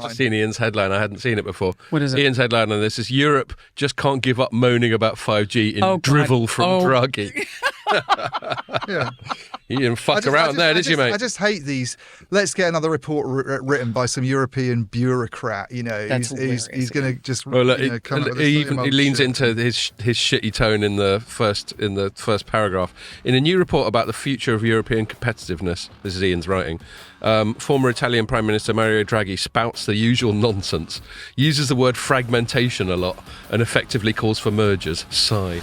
I've seen Ian's headline. I hadn't seen it before. What is it? Ian's headline on this is Europe just can't give up moaning about 5G in drivel from Draghi. Yeah. You didn't fuck around there, did you, mate? I just hate these. Let's get another report written by some European bureaucrat. You know, he's going to just come up with he leans into his shitty tone in the first paragraph. In a new report about the future of European competitiveness, this is Ian's writing. Former Italian Prime Minister Mario Draghi spouts the usual nonsense, uses the word fragmentation a lot, and effectively calls for mergers. Sigh.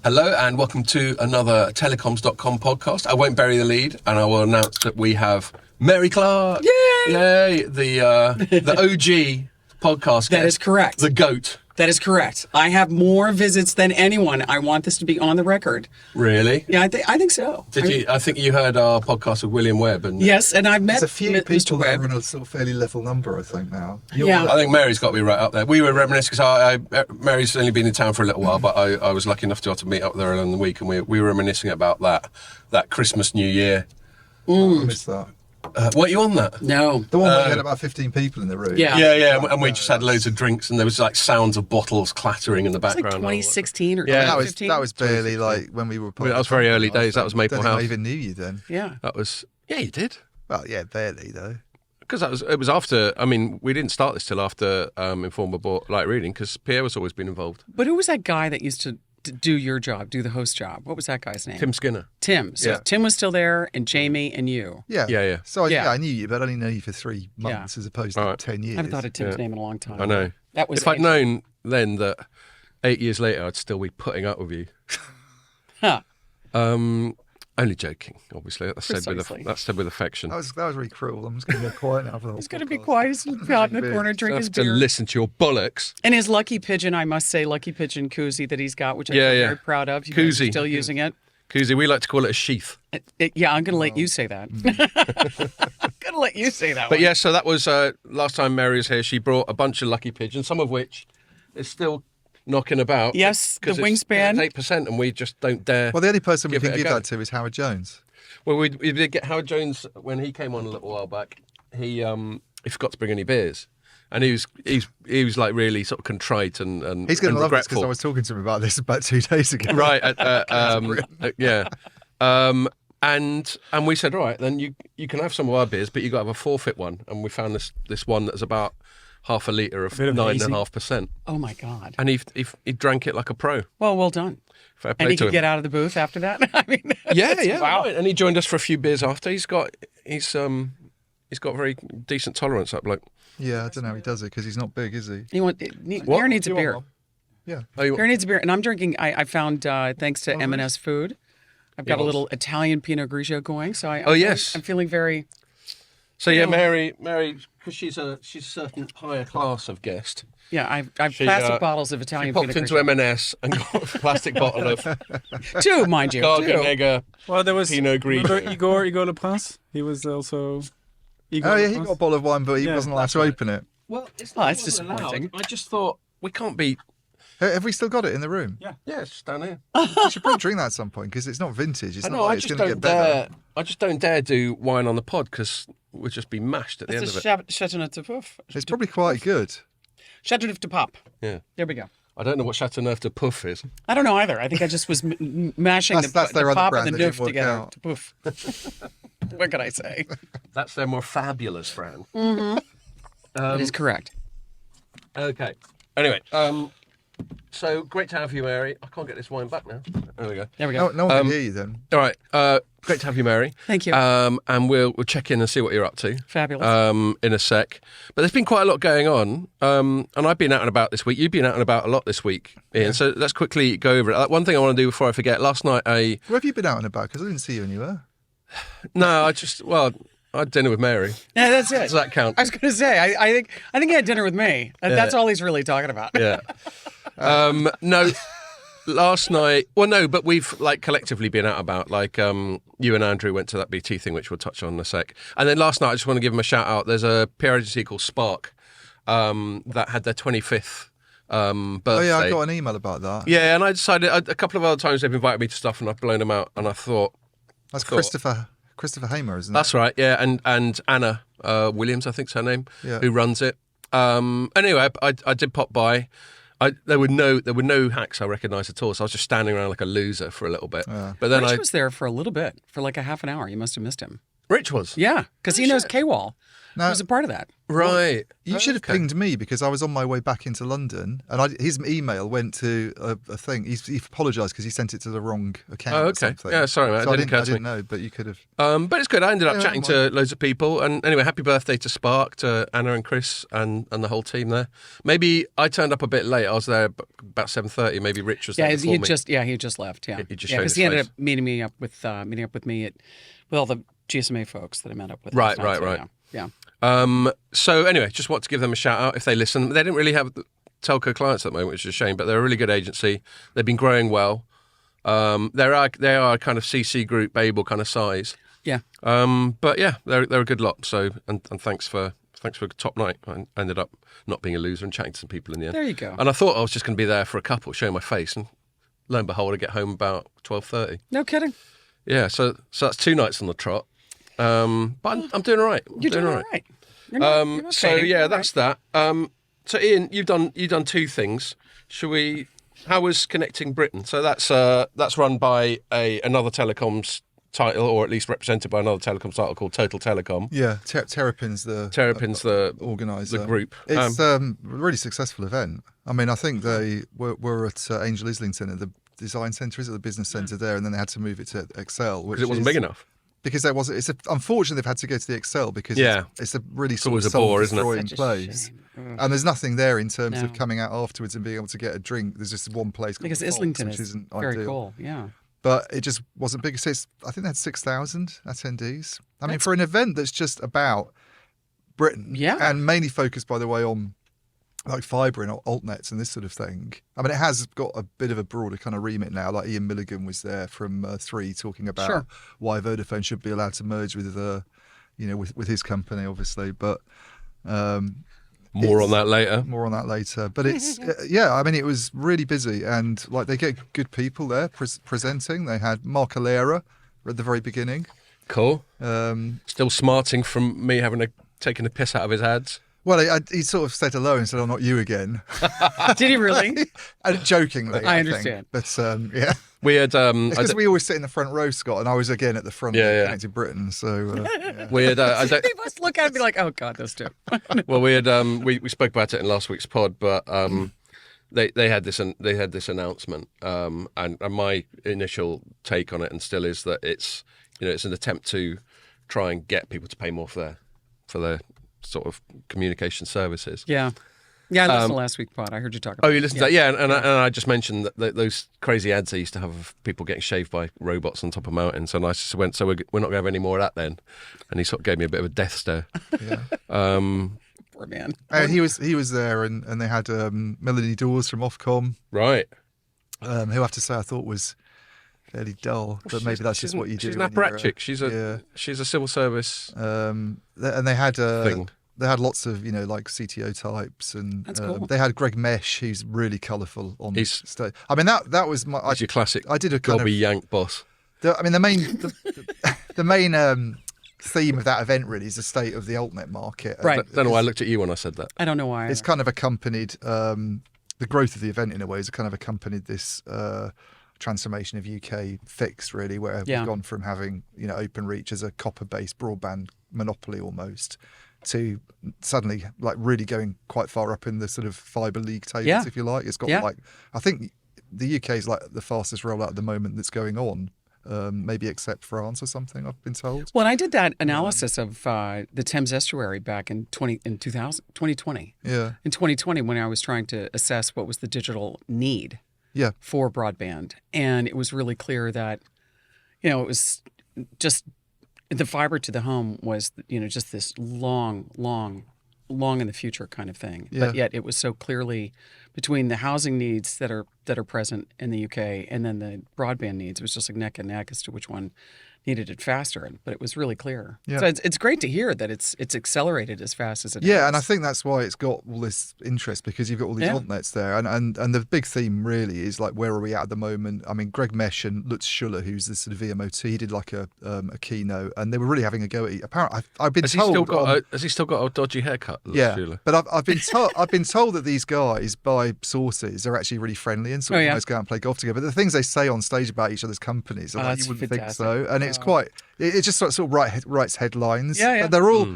Hello and welcome to another Telecoms.com podcast. I won't bury the lead and I will announce that we have Mary Clark. Yay! Yay! The OG podcast. That is correct. The GOAT. That is correct. I have more visits than anyone. I want this to be on the record. Really? Yeah, I think so. I think you heard our podcast with William Webb. Yes, and I've met There's a few Mr. people that Webb. are on a sort of fairly level number, I think, now. Yeah. I think Mary's got to be right up there. We were reminiscing because Mary's only been in town for a little while, but I was lucky enough to have to meet up with her earlier in the week, and we were reminiscing about that Christmas, New Year. I missed that. Weren't you on that? No. The one where we had about 15 people in the room. Yeah. Yeah, and we just had loads of drinks, and there was like sounds of bottles clattering in the It's like background. 2016 or Yeah. 2015. That was barely like when we were. That was very early days. That was Maple I don't think House. I even knew you then. Yeah. That was you did. Well, yeah, barely though. Because it was after. I mean, we didn't start this till after Informer bought Light Reading because Pierre was always been involved. But who was that guy that used to do your job, do the host job? What was that guy's name? Tim Skinner. Tim. So Yeah. Tim was still there, and Jamie and you. Yeah. Yeah. So Yeah. I knew you, but I only know you for 3 months as opposed to All right. 10 years. I haven't thought of Tim's name in a long time. I know. That was if I'd known then that 8 years later I'd still be putting up with you. Huh. Only joking, obviously. That's said with affection. That was really cruel. I'm just going to go quiet now for the whole He's going to be podcast. quiet. He's out in the corner, drink I his have to beer. listen to your bollocks. And his lucky pigeon, I must say, lucky pigeon koozie that he's got, which I'm very proud of. You guys are Koozie. still using it. Koozie, we like to call it a sheath. Yeah, I'm going to let you say that. I'm going to let you say that But one. yeah, so that was last time Mary was here. She brought a bunch of lucky pigeons, some of which is still knocking about. Yes, the 'cause wingspan. It's 8%, and we just don't dare. Well, the only person we Give can it a give go. that to is Howard Jones. Well, we did get Howard Jones when he came on a little while back. He forgot to bring any beers, and he was like really sort of contrite and He's going and to love this because regretful. I was talking to him about this about 2 days ago. Right. Yeah. And we said, all right, then you can have some of our beers, but you got to have a forfeit one. And we found this one that's about half a litre of bit of 9.5%. Oh, my God. And he drank it like a pro. Well done. Fair play And he to could him. get out of the booth after that? I mean, Yeah. Wow. Right. And he joined us for a few beers after. He's got very decent tolerance, that bloke. Yeah, I don't know how he does it because he's not big, is he? Pierre needs a beer. Yeah. Pierre needs a beer. And I'm drinking, I found, thanks to M&S Food, I've got a little Italian Pinot Grigio going. So yes. I'm feeling very... So yeah, Mary, because she's a certain higher class of guest. Yeah, I've plastic bottles of Italian She popped Pinot into M&S and got a plastic bottle of Grigio. Two, mind you. Garganega. Well, there was Pinot Grigio. remember Igor Leprince? He was also. Igor Oh, yeah, he Leprince? got a bottle of wine, but he wasn't allowed to open it. Well, it's disappointing. I just thought we can't be. Have we still got it in the room? Yeah. Yeah, it's just down here. We should probably drink that at some point because it's not vintage. It's I not know. like I it's just going to don't get better. dare. I just don't dare do wine on the pod because we'll just be mashed at the end It's of a it. Chateauneuf de Pouf. It's probably quite good. Chateauneuf de Pop. Yeah. There we go. I don't know what Chateauneuf de Pouf is. I don't know either. I think I just was mashing That's their the other pop brand and the that neuf didn't work together. out. To poof. What can I say? That's their more fabulous brand. That is correct. Okay. Anyway, so great to have you, Mary. I can't get this wine back now. There we go. There we go. No one can hear you then. All right. Great to have you, Mary. Thank you. And we'll check in and see what you're up to. Fabulous. In a sec. But there's been quite a lot going on. And I've been out and about this week. You've been out and about a lot this week, Ian. Yeah. So let's quickly go over it. One thing I want to do before I forget. Last night Where have you been out and about? Because I didn't see you anywhere. I had dinner with Mary. Yeah, that's it. Does that count? I was going to say, I think he had dinner with me. That's all he's really talking about. Yeah. No, last night. Well, no, but we've like collectively been out about. Like you and Andrew went to that BT thing, which we'll touch on in a sec. And then last night, I just want to give him a shout out. There's a PR agency called Spark that had their 25th birthday. Oh yeah, I got an email about that. Yeah, and I decided a couple of other times they've invited me to stuff and I've blown them out, and I thought that's Christopher Hamer, isn't it? That's right. Yeah, and Anna Williams, I think's her name, yeah. who runs it. Anyway, I did pop by. There were no hacks I recognised at all, so I was just standing around like a loser for a little bit. Yeah. But then Rich was there for a little bit, for like a half an hour. You must have missed him. Rich was? Yeah, because he knows K-Wall. No. He was a part of that. Right. You should have pinged me because I was on my way back into London, and his email went to a thing. He apologised because he sent it to the wrong account. Oh, or okay. something. Yeah, sorry, mate. So I didn't know, but you could have. But it's good. I ended up Yeah, chatting to loads of people, and anyway, happy birthday to Spark, to Anna and Chris, and the whole team there. Maybe I turned up a bit late. I was there about 7:30. Maybe Rich was there before me. He just left. Yeah, He just because he ended up meeting up with me with all the GSMA folks that I met up with. Right. Yeah. So anyway, just want to give them a shout out if they listen. They didn't really have telco clients at the moment, which is a shame, but they're a really good agency. They've been growing well. They are kind of CC Group, Babel kind of size. Yeah. But yeah, they're a good lot. So and thanks for a top night. I ended up not being a loser and chatting to some people in the end. There you go. And I thought I was just going to be there for a couple, showing my face, and lo and behold, I get home about 12:30. No kidding. Yeah. So that's 2 nights on the trot. But I'm doing all right. You're doing all right. You're not So fading. yeah, All that's that. So Ian, you've done 2 things. Shall we? How was Connecting Britain? So that's run by another telecoms title, or at least represented by another telecoms title called Total Telecom. Yeah, Terrapin's the organizer, the group. It's a really successful event. I mean, I think they were at Angel Islington at the design centre, is it the business centre there, and then they had to move it to Excel, which Because it wasn't big enough. Because there wasn't. Unfortunately, they've had to go to the Excel because it's a really sort of bore, isn't it? soul-destroying place. And there's nothing there in terms of coming out afterwards and being able to get a drink. There's just one place called Because Fox, Islington which is isn't very ideal. cool. Yeah. But it just wasn't big. So I think they had 6,000 attendees. I mean, for an event that's just about Britain, and mainly focused, by the way, on like fibre and altnets and this sort of thing. I mean, it has got a bit of a broader kind of remit now. Like Ian Milligan was there from 3 talking about why Vodafone should be allowed to merge with with his company, obviously. But more on that later. But it's I mean, it was really busy, and like they get good people there presenting. They had Mark Alera at the very beginning. Cool. Still smarting from me taking the piss out of his ads. Well, he sort of said hello and said, "Oh, not you again." Did he really? Jokingly, I understand. But yeah, we had because we always sit in the front row, Scott, and I was again at the front of Connected Britain. So we had. They must look at it and be like, "Oh God, those two." Well, we had we spoke about it in last week's pod, but they had this announcement, and my initial take on it, and still is, that it's an attempt to try and get people to pay more for their sort of communication services. Yeah, I listened to last week's pod. I heard you talk about it. Oh, you listened to that? Yeah, and I just mentioned that those crazy ads they used to have of people getting shaved by robots on top of mountains, and I just went, so we're not going to have any more of that then? And he sort of gave me a bit of a death stare. Yeah. Poor man. He was there, and they had Melanie Dawes from Ofcom. Right. Who I have to say I thought was fairly dull, but maybe that's just what you do. She's an apparatchik. She's a civil service. And they had thing. They had lots of like CTO types, and That's cool. They had Greg Mesh, who's really colourful on stage. I mean that was my. Your classic. I did a kind gobby yank boss. The main theme of that event really is the state of the altnet market. Right. I don't know why I looked at you when I said that. I don't know why. It's kind of accompanied the growth of the event in a way has kind of accompanied this transformation of UK fixed, really, where we've gone from having Openreach as a copper-based broadband monopoly almost to suddenly like really going quite far up in the sort of fibre league tables, if you like. It's got like, I think the UK is like the fastest rollout at the moment that's going on. Maybe except France or something, I've been told. Well, I did that analysis of the Thames Estuary back in 2020. Yeah. In 2020, when I was trying to assess what was the digital need for broadband. And it was really clear that, it was just the fiber to the home was, just this long in the future kind of thing. Yeah. But yet it was so clearly between the housing needs that are that are present in the UK, and then the broadband needs. It was just like neck and neck as to which one needed it faster, but it was really clear. Yeah. So it's great to hear that it's accelerated as fast as it has. Yeah, and I think that's why it's got all this interest, because you've got all these altnets there, and the big theme really is like, where are we at the moment? I mean, Greg Mesh and Lutz Schuller, who's the sort of VMO2, he did like a keynote, and they were really having a go at it. Apparently, I've been told. Has he still got a dodgy haircut? Lutz Schuller? But I've been told that these guys, by sources, are actually really friendly and sort of almost go out and play golf together. But the things they say on stage about each other's companies, you wouldn't think so, and it's quite. It just sort of writes headlines. Yeah. They're all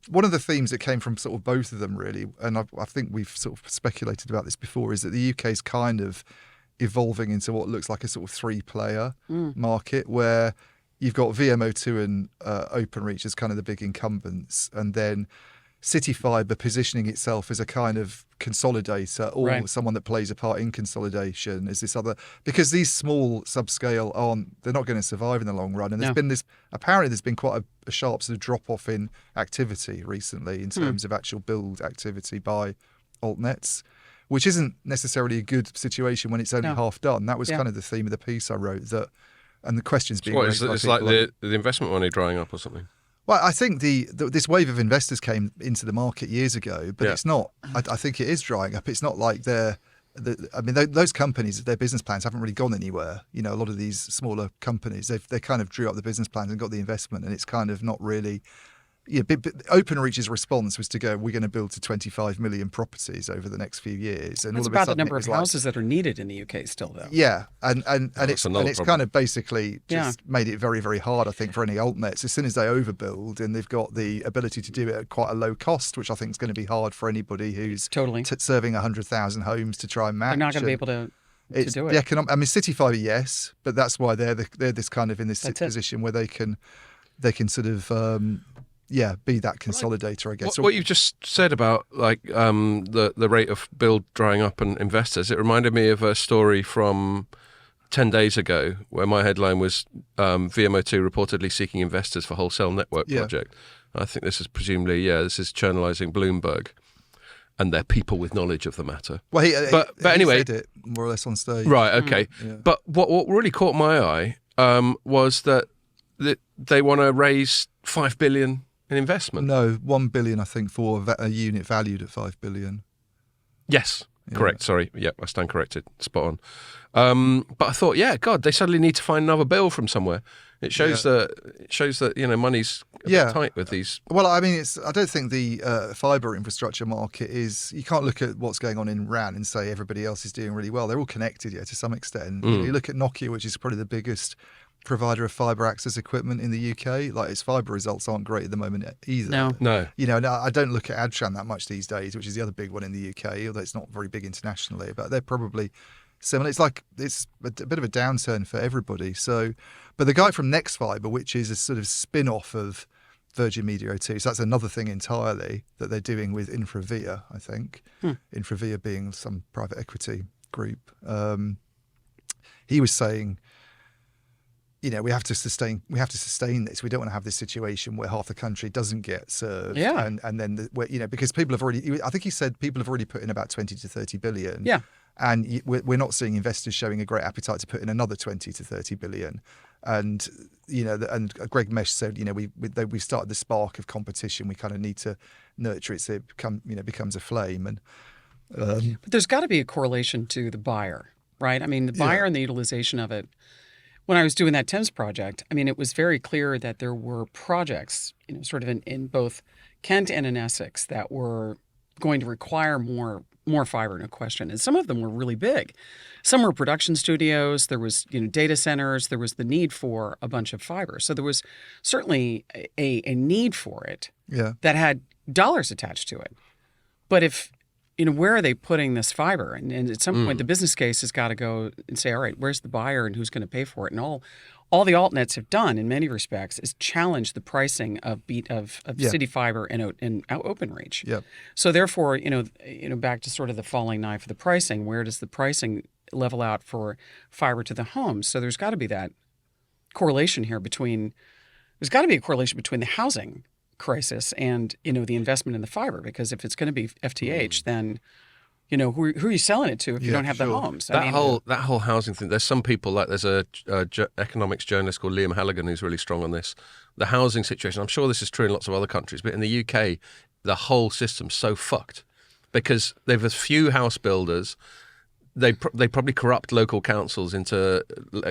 one of the themes that came from sort of both of them, really, and I think we've sort of speculated about this before, is that the UK is kind of evolving into what looks like a sort of three-player market, where you've got VMO2 and Openreach as kind of the big incumbents, and then City Fibre positioning itself as a kind of consolidator, or someone that plays a part in consolidation, as this other, because these small subscale they're not going to survive in the long run. And there's been quite a sharp sort of drop off in activity recently in terms of actual build activity by altnets, which isn't necessarily a good situation when it's only half done. That was kind of the theme of the piece I wrote, and the questions being raised. It's like the investment money drying up or something. Well, I think this wave of investors came into the market years ago, but it's not. I think it is drying up. It's not like those companies, their business plans haven't really gone anywhere. You know, a lot of these smaller companies, they kind of drew up the business plans and got the investment, and it's kind of not really. Yeah, but Openreach's response was to go, we're going to build to 25 million properties over the next few years. And that's about the number of houses that are needed in the UK still, though. Yeah, and it's kind of basically just made it very, very hard, I think, for any altnets. As soon as they overbuild and they've got the ability to do it at quite a low cost, which I think is going to be hard for anybody who's serving 100,000 homes to try and match. They're not going to be able to do it. The economic, I mean, City Fibre, yes, but that's why they're this kind of in this position where they can sort of. Be that consolidator, I guess. What you've just said about like the rate of build drying up and investors, it reminded me of a story from 10 days ago where my headline was VMO2 reportedly seeking investors for wholesale network project. I think this is presumably, this is journalising Bloomberg and they're people with knowledge of the matter. Well, but anyway, he said it more or less on stage. Right, okay. But what really caught my eye was that they want to raise $5 billion in investment. No, 1 billion, I think, for a unit valued at 5 billion. Yes, correct. Sorry, I stand corrected. Spot on. But I thought, God, they suddenly need to find another bill from somewhere. It shows that money's a bit tight with these. Well, I mean, I don't think the fibre infrastructure market is. You can't look at what's going on in RAN and say everybody else is doing really well. They're all connected, to some extent. You look at Nokia, which is probably the biggest provider of fibre access equipment in the UK. Like, its fibre results aren't great at the moment either. No. I don't look at Adtran that much these days, which is the other big one in the UK, although it's not very big internationally, but they're probably similar. It's a bit of a downturn for everybody. So, but the guy from Nexfibre, which is a sort of spin-off of Virgin Media O2, so that's another thing entirely that they're doing with InfraVia, I think. InfraVia being some private equity group. He was saying, we have to sustain this. We don't want to have this situation where half the country doesn't get served. Yeah. And then, because people have already, I think he said people have already put in about 20 to 30 billion. Yeah. And we're not seeing investors showing a great appetite to put in another 20 to 30 billion. And, and Greg Mesh said, we started the spark of competition. We kind of need to nurture it so it becomes a flame. And but there's got to be a correlation to the buyer, right? I mean, the buyer and the utilization of it. When I was doing that Thames project, I mean, it was very clear that there were projects, sort of in both Kent and in Essex that were going to require more fiber, no question. And some of them were really big. Some were production studios. There was, data centers. There was the need for a bunch of fiber. So there was certainly a need for it that had dollars attached to it. But if where are they putting this fiber? And at some point, the business case has got to go and say, all right, where's the buyer and who's going to pay for it? And all the altnets have done, in many respects, is challenge the pricing of City Fibre and Openreach. Yep. So therefore, back to sort of the falling knife of the pricing. Where does the pricing level out for fiber to the home? So there's got to be that correlation here between. There's got to be a correlation between the housing crisis and the investment in the fiber, because if it's going to be FTH, then who are you selling it to if you don't have the homes? That whole housing thing. There's some people, like there's a economics journalist called Liam Halligan who's really strong on this. The housing situation. I'm sure this is true in lots of other countries, but in the UK, the whole system's so fucked because they've a few house builders. They probably corrupt local councils into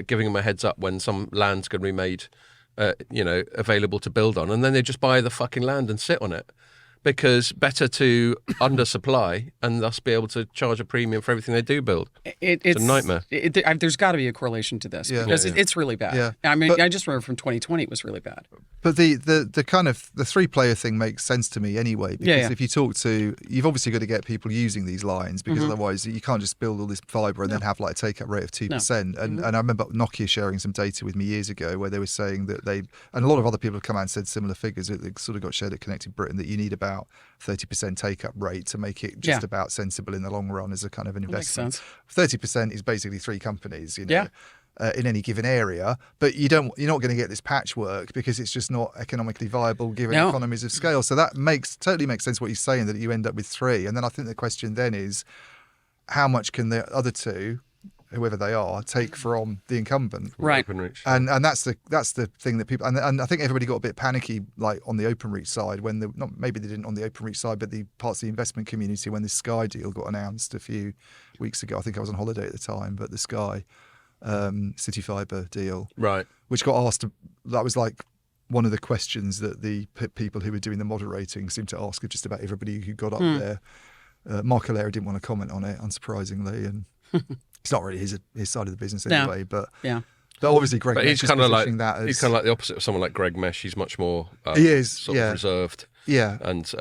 giving them a heads up when some land's going to be made, available to build on, and then they just buy the fucking land and sit on it. Because better to undersupply and thus be able to charge a premium for everything they do build. It's a nightmare. There's got to be a correlation to this because it's really bad. Yeah. I mean, I just remember from 2020 it was really bad. But the kind of the 3-player thing makes sense to me anyway. Because if you talk to, you've obviously got to get people using these lines because otherwise you can't just build all this fibre and then have like a take-up rate of 2%. No. And I remember Nokia sharing some data with me years ago where they were saying that and a lot of other people have come out and said similar figures that they sort of got shared at Connected Britain, that you need about 30% take-up rate to make it just about sensible in the long run as a kind of an investment. 30% is basically 3 companies, in any given area, but you're not going to get this patchwork because it's just not economically viable given economies of scale. So that totally makes sense what you're saying, that you end up with 3. And then I think the question then is, how much can the other 2, whoever they are, take from the incumbent? Right. And that's the thing that people, and I think everybody got a bit panicky like on the Openreach side when maybe they didn't on the Openreach side, but the parts of the investment community when the Sky deal got announced a few weeks ago. I think I was on holiday at the time, but the Sky City Fibre deal, right, which got asked, that was like one of the questions that the people who were doing the moderating seemed to ask of just about everybody who got up there. Mark Allaire didn't want to comment on it, unsurprisingly, and it's not really his side of the business anyway. But obviously Greg, but he's kind of like that. He's kind of like the opposite of someone like Greg Mesh. He's much more he is sort of reserved. Yeah, and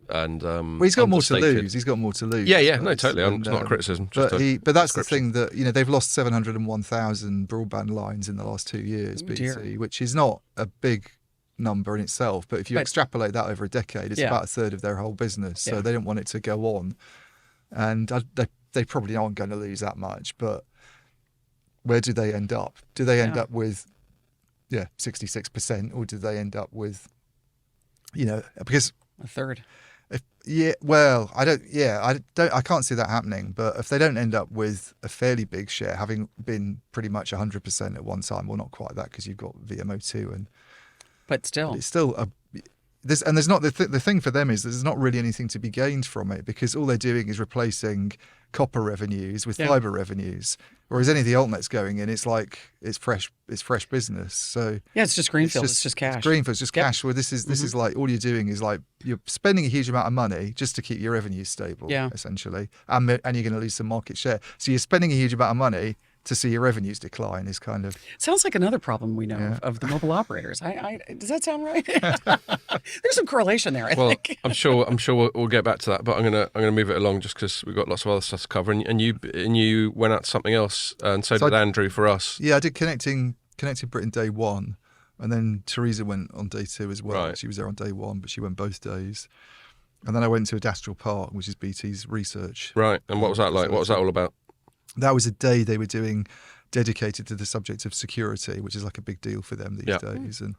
well, he's got more to lose. He's got more to lose. Yeah, no, totally. It's not a criticism. But that's the thing that they've lost 701,000 broadband lines in the last 2 years, BT, which is not a big number in itself. But if you extrapolate that over a decade, it's about a third of their whole business. So they don't want it to go on, and they probably aren't going to lose that much. But where do they end up? Do they end up with 66%, or do they end up with because a third? I can't see that happening. But if they don't end up with a fairly big share, having been pretty much 100% at one time, well, not quite that because you've got VMO2 but it's still there's not the thing for them is there's not really anything to be gained from it because all they're doing is replacing copper revenues with fibre revenues, whereas any of the altnets going in, it's like it's fresh business. So it's just greenfield, it's just cash. It's greenfield, it's just cash. Where this is like all you're doing is like you're spending a huge amount of money just to keep your revenues stable, essentially, and you're going to lose some market share. So you're spending a huge amount of money to see your revenues decline is kind of... Sounds like another problem we know of the mobile operators. Does that sound right? There's some correlation there, I think. I'm sure we'll get back to that, but I'm gonna move it along just because we've got lots of other stuff to cover. And you went out to something else, and so did Andrew for us. Yeah, I did Connecting Britain day 1, and then Teresa went on day 2 as well. Right. She was there on day 1, but she went both days. And then I went to Industrial Park, which is BT's research. Right, and what was that like? What was that all about? That was a day they were doing dedicated to the subject of security, which is like a big deal for them these days. And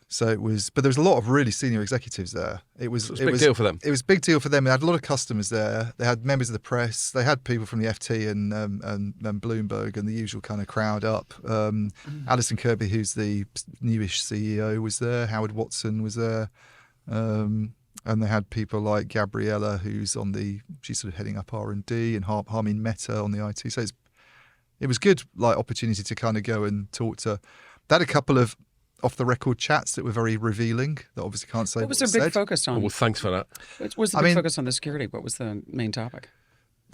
so it was, but there was a lot of really senior executives there. It was a big deal for them. It was a big deal for them. They had a lot of customers there. They had members of the press. They had people from the FT and Bloomberg and the usual kind of crowd up. Alison Kirby, who's the newish CEO, was there. Howard Watson was there. And they had people like Gabriella, she's sort of heading up R&D, and Harmin Mehta on the IT. So it was good, like opportunity to kind of go and talk to. They had a couple of off-the-record chats that were very revealing. That obviously can't say. What was their big focus on? Well, thanks for that. What was the big focus on the security? What was the main topic?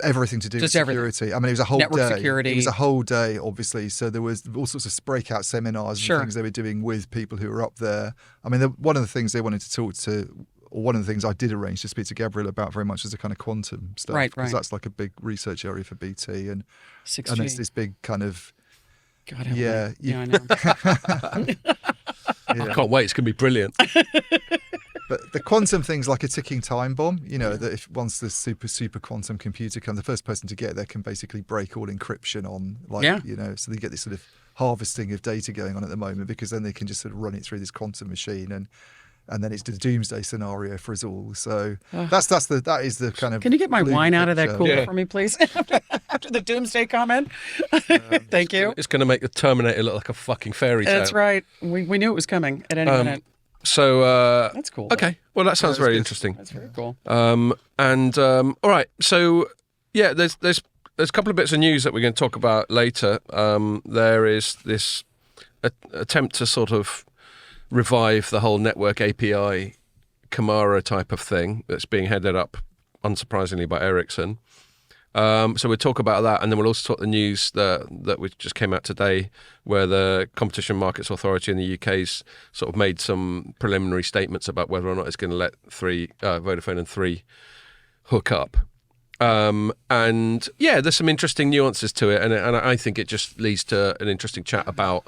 Everything to do with security. Everything. I mean, it was a whole Network day. Security. It was a whole day, obviously. So there was all sorts of breakout seminars and things they were doing with people who were up there. I mean, one of the things they wanted to talk to, or one of the things I did arrange to speak to Gabriel about very much was the kind of quantum stuff. Right. Because that's like a big research area for BT. And 6G. And it's this big kind of... God, I know. I can't wait. It's going to be brilliant. But the quantum thing's like a ticking time bomb, that if once the super quantum computer comes, the first person to get there can basically break all encryption on, so they get this sort of harvesting of data going on at the moment, because then they can just sort of run it through this quantum machine. And and then it's the doomsday scenario for us all. So that is the kind of. Can you get my wine out of that cooler Yeah. for me, please? After the doomsday comment. Thank you. It's going to make the Terminator look like a fucking fairy tale. That's right. We knew it was coming at any minute. So That's cool. Okay, well that sounds very interesting. That's very cool. All right, so yeah, there's a couple of bits of news that we're going to talk about later. There is this attempt to sort of revive the whole network API Camara type of thing that's being headed up, unsurprisingly, by Ericsson. So we'll talk about that, and then we'll also talk the news that we just came out today, where the Competition Markets Authority in the UK's sort of made some preliminary statements about whether or not it's going to let Vodafone and Three hook up. And yeah, there's some interesting nuances to it, and I think it just leads to an interesting chat about,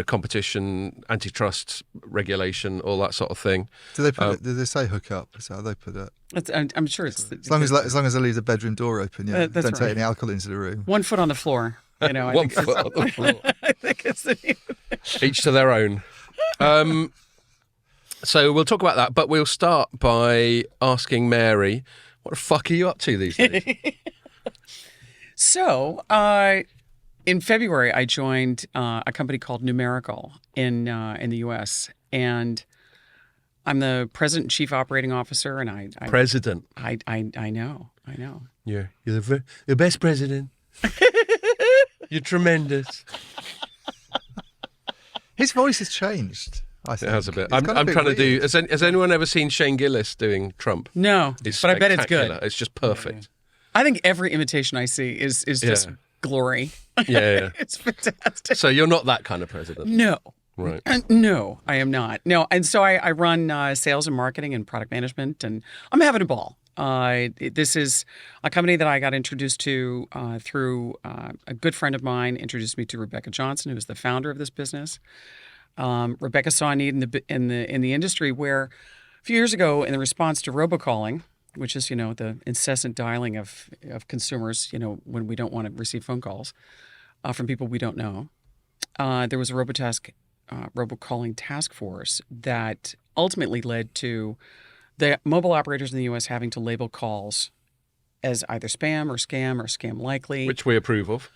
competition, antitrust regulation, all that sort of thing. Do they say hook up? Is that how they put it? I'm sure it's As long as they leave the bedroom door open, don't right. take any alcohol into the room. 1 foot on the floor. One foot on the floor. I think it's Each to their own. So we'll talk about that, but we'll start by asking Mary, what the fuck are you up to these days? So, in February, I joined a company called Numeracle in the U.S., and I'm the president and chief operating officer. And President. I know. You're the best president. You're tremendous. His voice has changed. I think It has a bit. It's I'm got a bit trying to do. weird. Has anyone ever seen Shane Gillis doing Trump? No, but I bet it's good. Spectacular. It's just perfect. I think every imitation I see is just glory. Yeah. It's fantastic. So you're not that kind of president, No. right? No, I am not. No, and so I run sales and marketing and product management, and I'm having a ball. This is a company that I got introduced to through a good friend of mine introduced me to Rebecca Johnson, who is the founder of this business. Rebecca saw a need in the industry where a few years ago, in the response to robocalling, which is the incessant dialing of consumers, when we don't want to receive phone calls from people we don't know, there was a robocalling task force that ultimately led to the mobile operators in the U.S. having to label calls as either spam or scam likely. Which we approve of.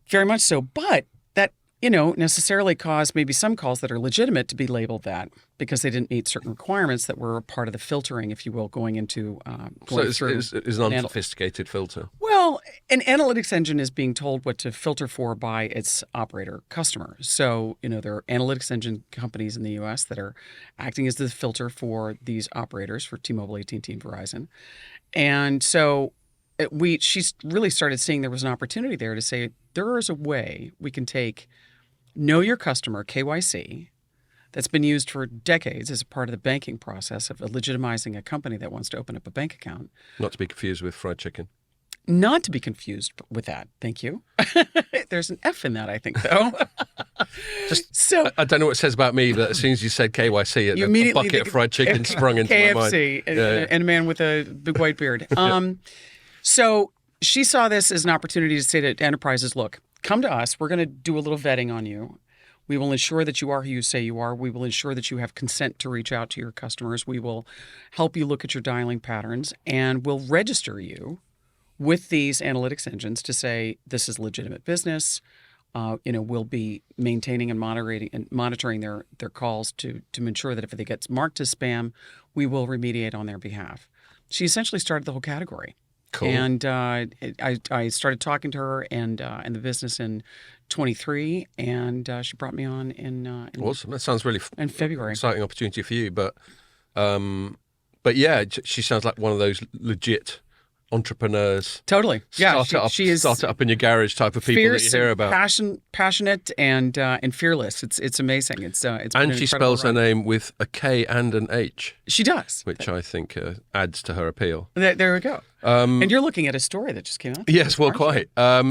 Very much so. But that, necessarily caused maybe some calls that are legitimate to be labeled that because they didn't meet certain requirements that were part of the filtering, if you will, going into going through. So it's an unsophisticated filter. Well, an analytics engine is being told what to filter for by its operator customer. So, there are analytics engine companies in the U.S. that are acting as the filter for these operators, for T-Mobile, AT&T, and Verizon. And so she really started seeing there was an opportunity there to say there is a way we can take Know Your Customer, KYC, that's been used for decades as a part of the banking process of legitimizing a company that wants to open up a bank account. Not to be confused with fried chicken. Not to be confused with that. Thank you. There's an F in that, I think, though. I don't know what it says about me, but as soon as you said KYC, a bucket of fried chicken sprung into my mind. KFC and a man with a big white beard. So she saw this as an opportunity to say to enterprises, look, come to us. We're going to do a little vetting on you. We will ensure that you are who you say you are. We will ensure that you have consent to reach out to your customers. We will help you look at your dialing patterns, and we'll register you with these analytics engines to say this is legitimate business. We'll be maintaining and monitoring their calls to ensure that if they get marked as spam, we will remediate on their behalf. She essentially started the whole category. Cool. And I started talking to her and the business in 23, and she brought me on in awesome. That sounds really in February. Exciting opportunity for you, but yeah, she sounds like one of those legit entrepreneurs. Totally. Yeah, she is start it up in your garage type of people fierce, that you hear about. Passionate and fearless. It's amazing. It's and she spells her name with a K and an H. She does, which I think adds to her appeal. There we go. And you're looking at a story that just came out. Yes, well, quite.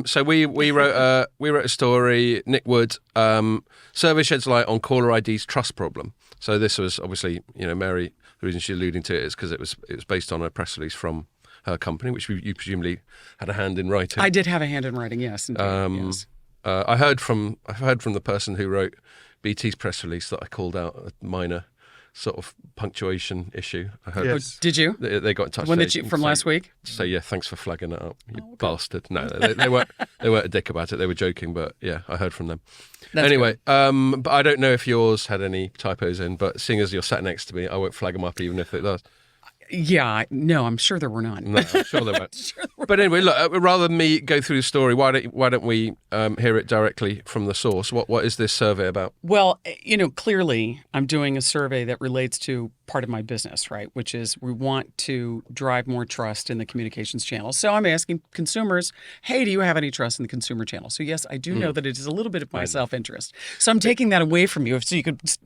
So we wrote a story. Nick Wood, survey sheds light on caller ID's trust problem. So this was obviously, Mary. The reason she's alluding to it is because it was based on a press release from her company, which you presumably had a hand in writing. I did have a hand in writing, yes. Indeed, yes. I heard from the person who wrote BT's press release that I called out a minor sort of punctuation issue. I heard. Yes. Oh, did you? They got in touch. One that you from last week? So yeah, thanks for flagging that up, you bastard. No, they weren't a dick about it. They were joking, but yeah, I heard from them. That's anyway, but I don't know if yours had any typos in. But seeing as you're sat next to me, I won't flag them up even if it does. Yeah, no, I'm sure there were none. No, I'm sure there weren't. But anyway, look, rather than me go through the story, why don't we hear it directly from the source? What is this survey about? Well, clearly I'm doing a survey that relates to part of my business, right? Which is we want to drive more trust in the communications channel. So I'm asking consumers, hey, do you have any trust in the consumer channel? So yes, I do know that it is a little bit of my self-interest. So I'm taking that away from you so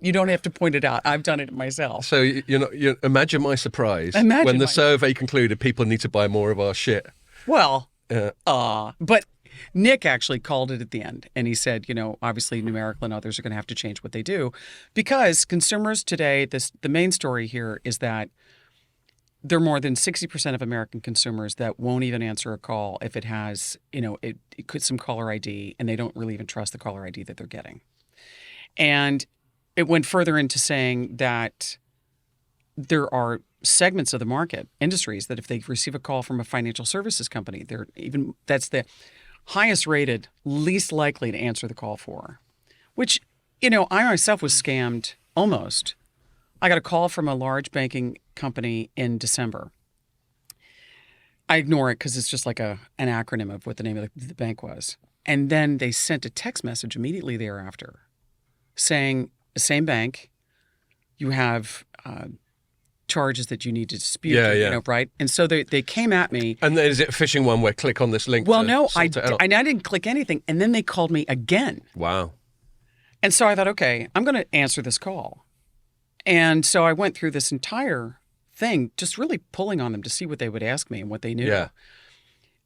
you don't have to point it out. I've done it myself. So you imagine my surprise when the survey concluded people need to buy more of our shit. Well, but Nick actually called it at the end, and he said, obviously Numeracle and others are going to have to change what they do because consumers today, the main story here is that there are more than 60% of American consumers that won't even answer a call if it has, it could some caller ID, and they don't really even trust the caller ID that they're getting. And it went further into saying that there are segments of the market, industries, that if they receive a call from a financial services company, that's the highest rated, least likely to answer the call for, which, I myself was scammed almost. I got a call from a large banking company in December. I ignore it because it's just like an acronym of what the name of the bank was. And then they sent a text message immediately thereafter saying, the same bank, you have charges that you need to dispute, right? And so they came at me. And is it a phishing one where click on this link? Well, no, I didn't click anything. And then they called me again. Wow. And so I thought, okay, I'm going to answer this call. And so I went through this entire thing, just really pulling on them to see what they would ask me and what they knew. Yeah.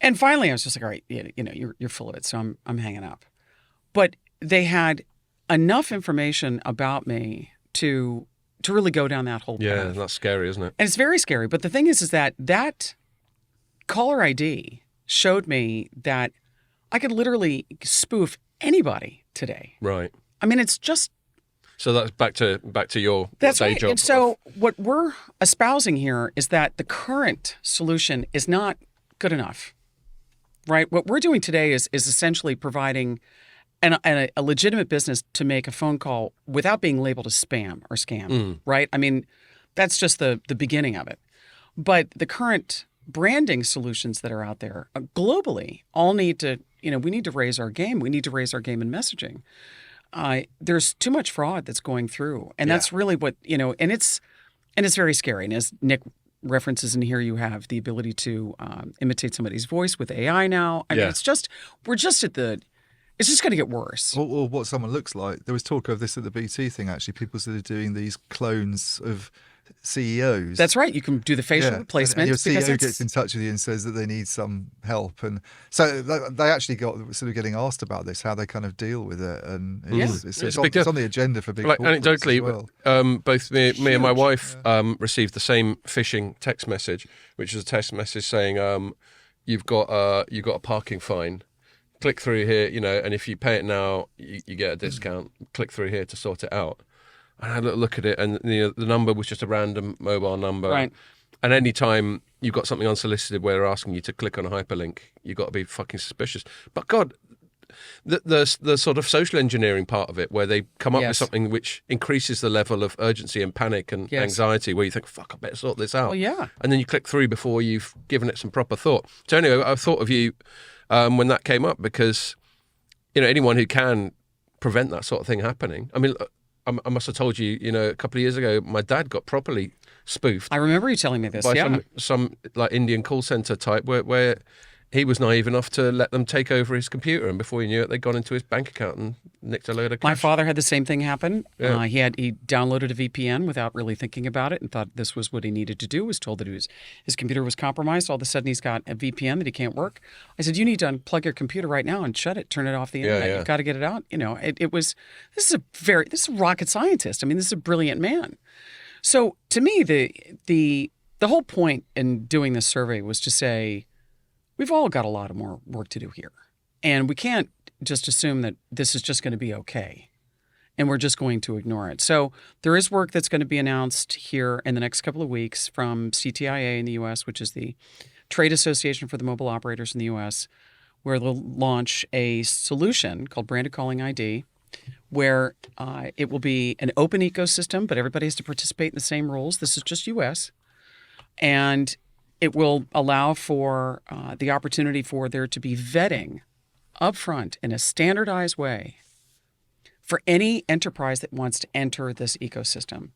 And finally, I was just like, all right, you're full of it, so I'm hanging up. But they had enough information about me to really go down that whole path. Yeah, that's scary, isn't it? And it's very scary. But the thing is that caller ID showed me that I could literally spoof anybody today. Right. I mean, it's just... So that's back to your that's day right. job. And so what we're espousing here is that the current solution is not good enough, right? What we're doing today is essentially providing a legitimate business to make a phone call without being labeled as spam or scam, right? I mean, that's just the beginning of it. But the current branding solutions that are out there globally all need to, we need to raise our game. We need to raise our game in messaging. There's too much fraud that's going through. And that's really what, and it's very scary. And as Nick references in here, you have the ability to imitate somebody's voice with AI now. I mean, it's just going to get worse. Or what someone looks like. There was talk of this at the BT thing, actually. People started doing these clones of CEOs. That's right. You can do the facial replacement. And your CEO gets in touch with you and says that they need some help. And so they actually got sort of getting asked about this, how they kind of deal with it. And it's on the agenda for big anecdotally, as well. Both me and my wife received the same phishing text message, which was a text message saying, you've got a parking fine. Click through here, and if you pay it now, you get a discount. Click through here to sort it out. And I had a look at it, and the number was just a random mobile number. Right. And any time you've got something unsolicited where they're asking you to click on a hyperlink, you've got to be fucking suspicious. But God, the sort of social engineering part of it, where they come up with something which increases the level of urgency and panic and anxiety, where you think, fuck, I better sort this out. Well, yeah. And then you click through before you've given it some proper thought. So anyway, I thought of you when that came up, because anyone who can prevent that sort of thing happening. I mean, I must have told you, a couple of years ago, my dad got properly spoofed. I remember you telling me this. By some like Indian call center type where he was naive enough to let them take over his computer, and before he knew it, they'd gone into his bank account and nicked a load of cash. My father had the same thing happen. Yeah. He downloaded a VPN without really thinking about it and thought this was what he needed to do. Was told that his computer was compromised. All of a sudden, he's got a VPN that he can't work. I said, "You need to unplug your computer right now and shut it. Turn it off the internet. You've got to get it out." This is a rocket scientist. I mean, this is a brilliant man. So to me, the whole point in doing this survey was to say, we've all got a lot of more work to do here. And we can't just assume that this is just going to be okay. and we're just going to ignore it. So there is work that's going to be announced here in the next couple of weeks from CTIA in the U.S., which is the Trade Association for the Mobile Operators in the U.S., where they'll launch a solution called Branded Calling ID, where it will be an open ecosystem, but everybody has to participate in the same rules. This is just U.S., and it will allow for the opportunity for there to be vetting upfront in a standardized way for any enterprise that wants to enter this ecosystem.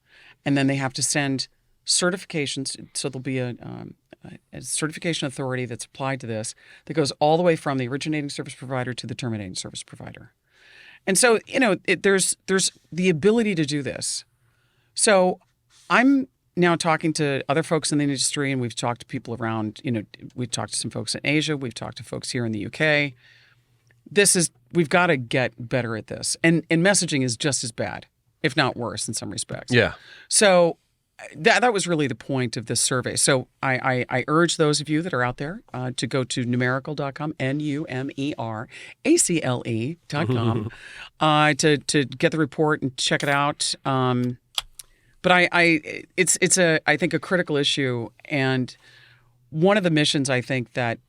And then they have to send certifications. So there'll be a certification authority that's applied to this that goes all the way from the originating service provider to the terminating service provider. And so, there's the ability to do this. So I'm now talking to other folks in the industry, and we've talked to people around, we've talked to some folks in Asia, we've talked to folks here in the UK. We've got to get better at this. And messaging is just as bad, if not worse in some respects. Yeah. So that was really the point of this survey. So I urge those of you that are out there to go to Numeracle.com, Numeracle.com, to get the report and check it out. But it's I think a critical issue, and one of the missions I think that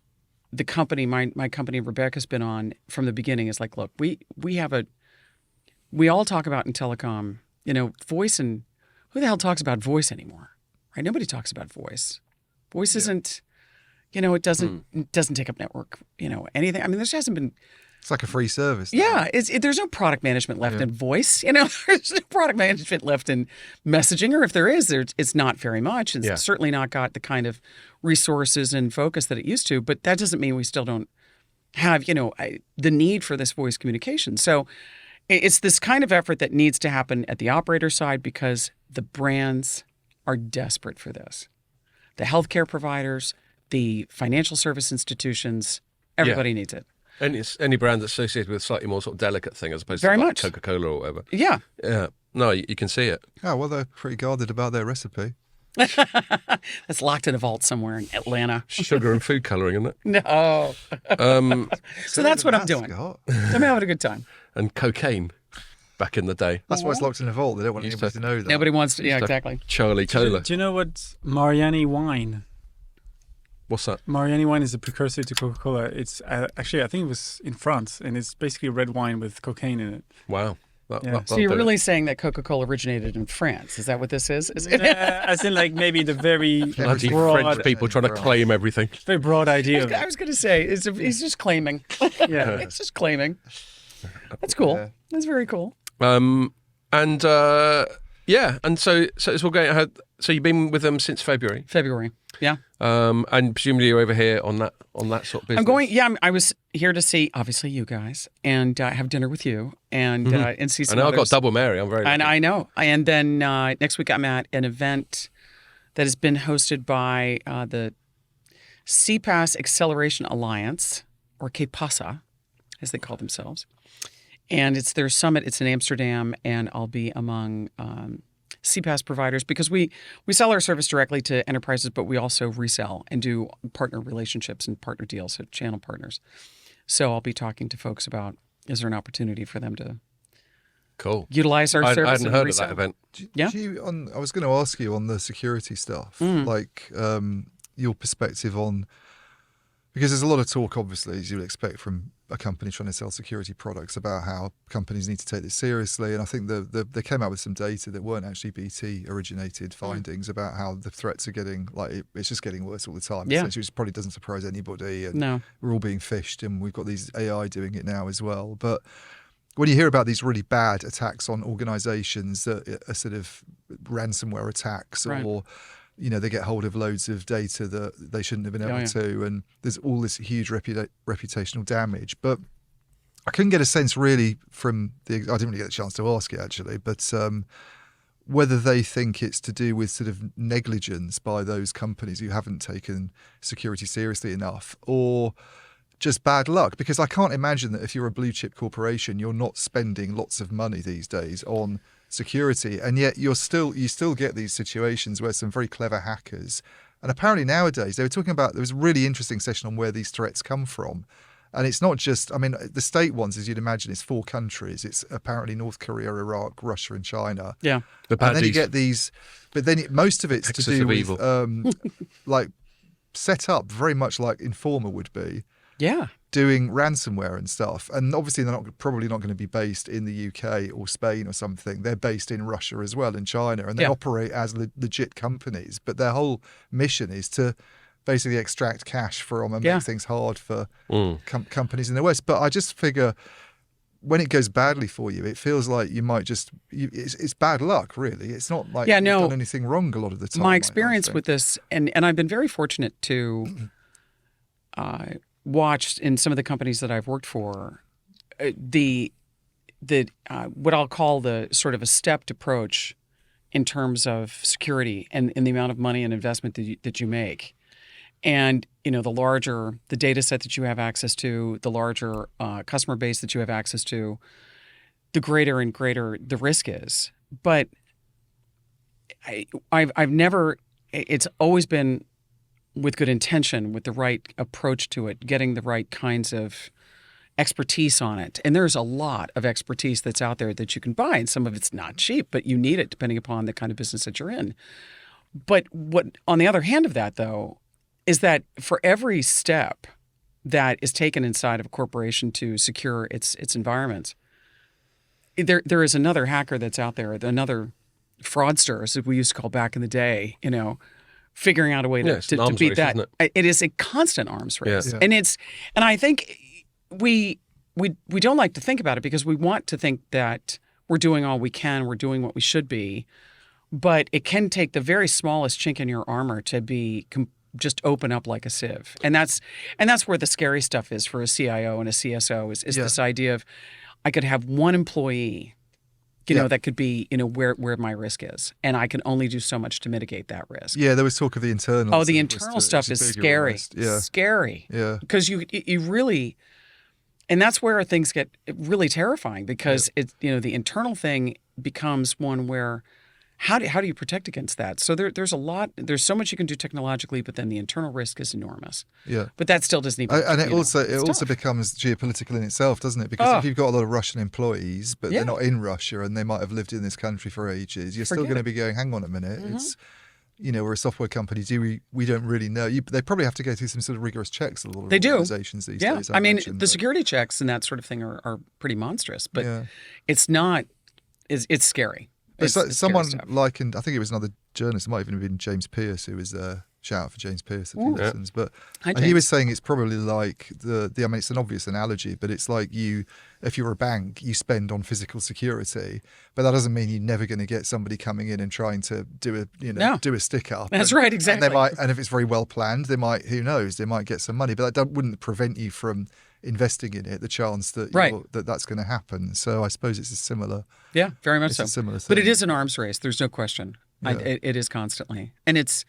the company, my company, Rebecca's been on from the beginning is like, look, we all talk about in telecom, voice, and who the hell talks about voice anymore, right? Nobody talks about voice. Voice isn't, it doesn't take up network, anything. I mean, there just hasn't been. It's like a free service. Yeah, there's no product management left in voice. There's no product management left in messaging, or if there is, it's not very much. It's certainly not got the kind of resources and focus that it used to. But that doesn't mean we still don't have, the need for this voice communication. So it's this kind of effort that needs to happen at the operator side because the brands are desperate for this. The healthcare providers, the financial service institutions, everybody needs it. And it's any brand that's associated with a slightly more sort of delicate thing as opposed Very to like much. Coca-Cola or whatever. Yeah. Yeah. No, you can see it. Oh, well, they're pretty guarded about their recipe. That's locked in a vault somewhere in Atlanta. Sugar and food colouring, isn't it? No. So that's what I'm doing. I'm having a good time. And cocaine back in the day. That's why it's locked in a vault. They don't want anybody to know that. Nobody wants to. Yeah, exactly. Charlie Cola. Do you know what Mariani wine? What's that? Mariani wine is a precursor to Coca-Cola. It's actually, I think it was in France, and it's basically red wine with cocaine in it. Wow. So you're really saying that Coca-Cola originated in France? Is that what this is? As in, like, maybe the very bloody broad, French people trying to claim everything. Very broad idea. I was going to say, he's just claiming. Yeah. It's just claiming. That's cool. Yeah. That's very cool. And so it's all going. So you've been with them since February. Yeah. And presumably you're over here on that sort of business. I'm going. Yeah, I was here to see obviously you guys and have dinner with you and see some. I know others. I've got double Mary. I'm very. And I know. And then next week I'm at an event that has been hosted by the CPaaS Acceleration Alliance, or KPASA, as they call themselves. And it's their summit. It's in Amsterdam, and I'll be among CPaaS providers because we sell our service directly to enterprises, but we also resell and do partner relationships and partner deals, so channel partners. So I'll be talking to folks about, is there an opportunity for them to utilize our service? I hadn't and heard resell. of that event. I was going to ask you on the security stuff, like your perspective on, because there's a lot of talk, obviously, as you would expect from a company trying to sell security products, about how companies need to take this seriously. And I think they came out with some data that weren't actually BT originated findings about how the threats are getting, it's just getting worse all the time. Yeah. Essentially, which probably doesn't surprise anybody. And No. we're all being phished, and we've got these AI doing it now as well. But when you hear about these really bad attacks on organizations that are sort of ransomware attacks, Right. or they get hold of loads of data that they shouldn't have been able to, and there's all this huge reputational damage. But I couldn't get a sense really from I didn't really get a chance to ask it actually, but whether they think it's to do with sort of negligence by those companies who haven't taken security seriously enough, or just bad luck. Because I can't imagine that if you're a blue chip corporation, you're not spending lots of money these days on security, and yet you still get these situations where some very clever hackers, and apparently nowadays they were talking about, there was a really interesting session on where these threats come from, And it's not just, I mean, the state ones, as you'd imagine, it's 4 countries. It's apparently North Korea, Iraq, Russia, and China. Yeah. And then you get these, but then most of it's to do with like set up very much like Informer would be. Yeah. Doing ransomware and stuff. And obviously they're probably not going to be based in the UK or Spain or something. They're based in Russia as well and China, and they operate as legit companies. But their whole mission is to basically extract cash from and make things hard for companies in the West. But I just figure when it goes badly for you, it feels like you might just, it's bad luck, really. It's not like you've done anything wrong a lot of the time. My experience with this, and I've been very fortunate to watch in some of the companies that I've worked for, the what I'll call the sort of a stepped approach in terms of security and the amount of money and investment that you make. And, the larger the data set that you have access to, the larger customer base that you have access to, the greater and greater the risk is. But I've never, it's always been with good intention, with the right approach to it, getting the right kinds of expertise on it. And there's a lot of expertise that's out there that you can buy, and some of it's not cheap, but you need it depending upon the kind of business that you're in. But what, on the other hand of that, though, is that for every step that is taken inside of a corporation to secure its environment, there is another hacker that's out there, another fraudster, as we used to call back in the day, figuring out a way to beat that. It is a constant arms race. Yeah. And I think we don't like to think about it because we want to think that we're doing all we can, we're doing what we should be, but it can take the very smallest chink in your armor to be just open up like a sieve. And that's where the scary stuff is for a CIO and a CSO is this idea of I could have one employee that could be, where my risk is. And I can only do so much to mitigate that risk. Yeah, there was talk of the internal. Oh, the internal stuff is scary. Yeah. Scary. Yeah. Because you really, and that's where things get really terrifying because it's, the internal thing becomes one where how do you protect against that? So there's so much you can do technologically, but then the internal risk is enormous. Yeah. But that still doesn't even. And it also becomes geopolitical in itself, doesn't it? Because if you've got a lot of Russian employees, but they're not in Russia and they might have lived in this country for ages, you're still going to be going, hang on a minute, it's, we're a software company. We don't really know. They probably have to go through some sort of rigorous checks. A lot of organizations these days. I mean, the security checks and that sort of thing are pretty monstrous, but it's not. It's scary. But someone likened, I think it was another journalist, it might even have been James Pearce, who was there. Shout out for James Pearce if he listens. But he was saying it's probably like I mean, it's an obvious analogy, but it's like if you're a bank, you spend on physical security, but that doesn't mean you're never going to get somebody coming in and trying to do a stick up. That's right, exactly. And if it's very well planned, they might, who knows, they might get some money, but that wouldn't prevent you from investing in it, the chance that that's going to happen. So I suppose it's a similar. Yeah, very much so. A similar thing. But it is an arms race. There's no question. Yeah. It is constantly, and it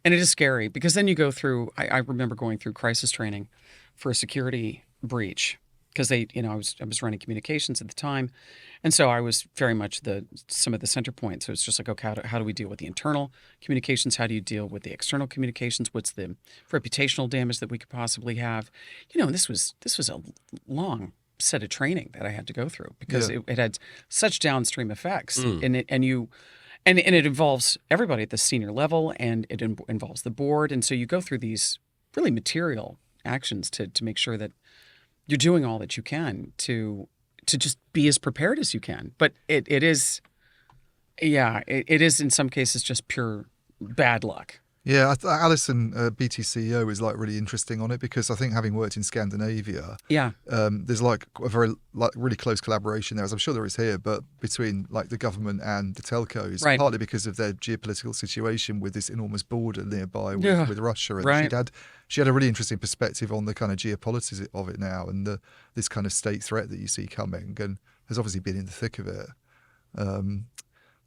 is scary because then you go through. I remember going through crisis training for a security breach because I was running communications at the time, and so I was very much some of the center points. So it's just like, okay, how do we deal with the internal communications? How do you deal with the external communications? What's the reputational damage that we could possibly have? And this was a long set of training that I had to go through because it had such downstream effects, and it involves everybody at the senior level, and it involves the board, and so you go through these really material actions to make sure that you're doing all that you can to just be as prepared as you can. But it is in some cases just pure bad luck. Yeah, Alison, BT CEO, is like really interesting on it because I think having worked in Scandinavia, there's like a very really close collaboration there, as I'm sure there is here, but between like the government and the telcos, partly because of their geopolitical situation with this enormous border nearby with Russia, and she had a really interesting perspective on the kind of geopolitics of it now and this kind of state threat that you see coming, and has obviously been in the thick of it.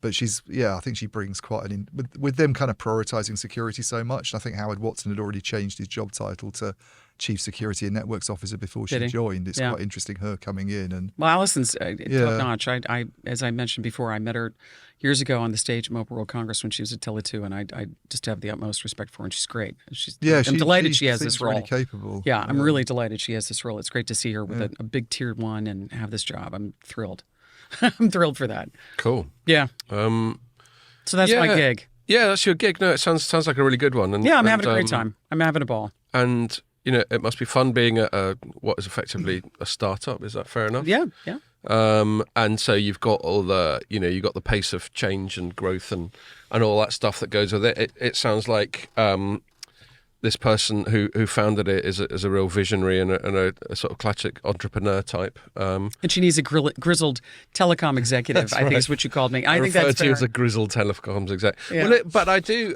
But I think she brings quite with them kind of prioritising security so much. I think Howard Watson had already changed his job title to Chief Security and Networks Officer before she joined. It's quite interesting her coming in. And well, Alison's top notch. I as I mentioned before, I met her years ago on the stage at Mobile World Congress when she was at Tele2, and I just have the utmost respect for her, and she's great. I'm delighted she has this role. Really capable. Yeah, I'm really delighted she has this role. It's great to see her with a big tiered one and have this job. I'm thrilled. I'm thrilled for that. Cool. Yeah. So that's my gig. Yeah, that's your gig. No, it sounds like a really good one. And, I'm having a great time. I'm having a ball. And it must be fun being what is effectively a startup. Is that fair enough? Yeah. And so you've got all the, you've got the pace of change and growth and all that stuff that goes with it. It sounds like this person who founded it is a real visionary and a sort of classic entrepreneur type. And she needs a grizzled telecom executive, I think is what you called me. I think referred that's to you fair. as a grizzled telecoms exec. Yeah. Well, but I do,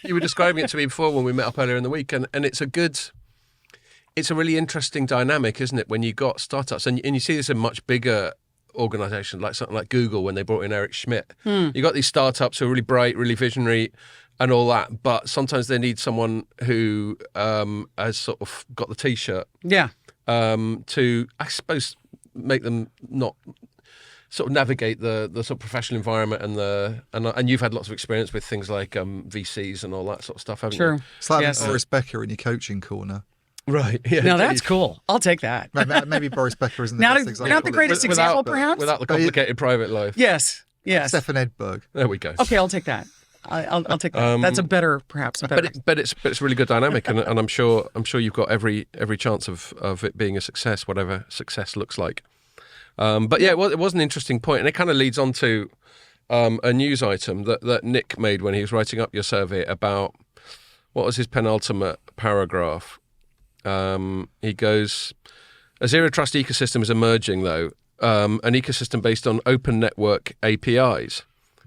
you were describing it to me before when we met up earlier in the week, and it's a really interesting dynamic, isn't it, when you got startups, and you see this in much bigger organisations, like something like Google when they brought in Eric Schmidt. You got these startups who are really bright, really visionary, and all that, but sometimes they need someone who has sort of got the T-shirt. Yeah. To, I suppose, make them not sort of navigate the sort of professional environment and you've had lots of experience with things like VCs and all that sort of stuff, haven't you? It's like Boris Becker in your coaching corner. Right. Yeah. Now that's cool. I'll take that. Maybe Boris Becker isn't the best example. Not the greatest example, perhaps? Without the complicated private life. Yes. Stefan Edberg. There we go. Okay, I'll take that. I'll take that. That's perhaps a better. But it's a really good dynamic, and I'm sure you've got every chance of it being a success, whatever success looks like. But yeah, it was an interesting point, and it kind of leads on to a news item that Nick made when he was writing up your survey about what was his penultimate paragraph. He goes, a zero trust ecosystem is emerging, though, an ecosystem based on open network APIs.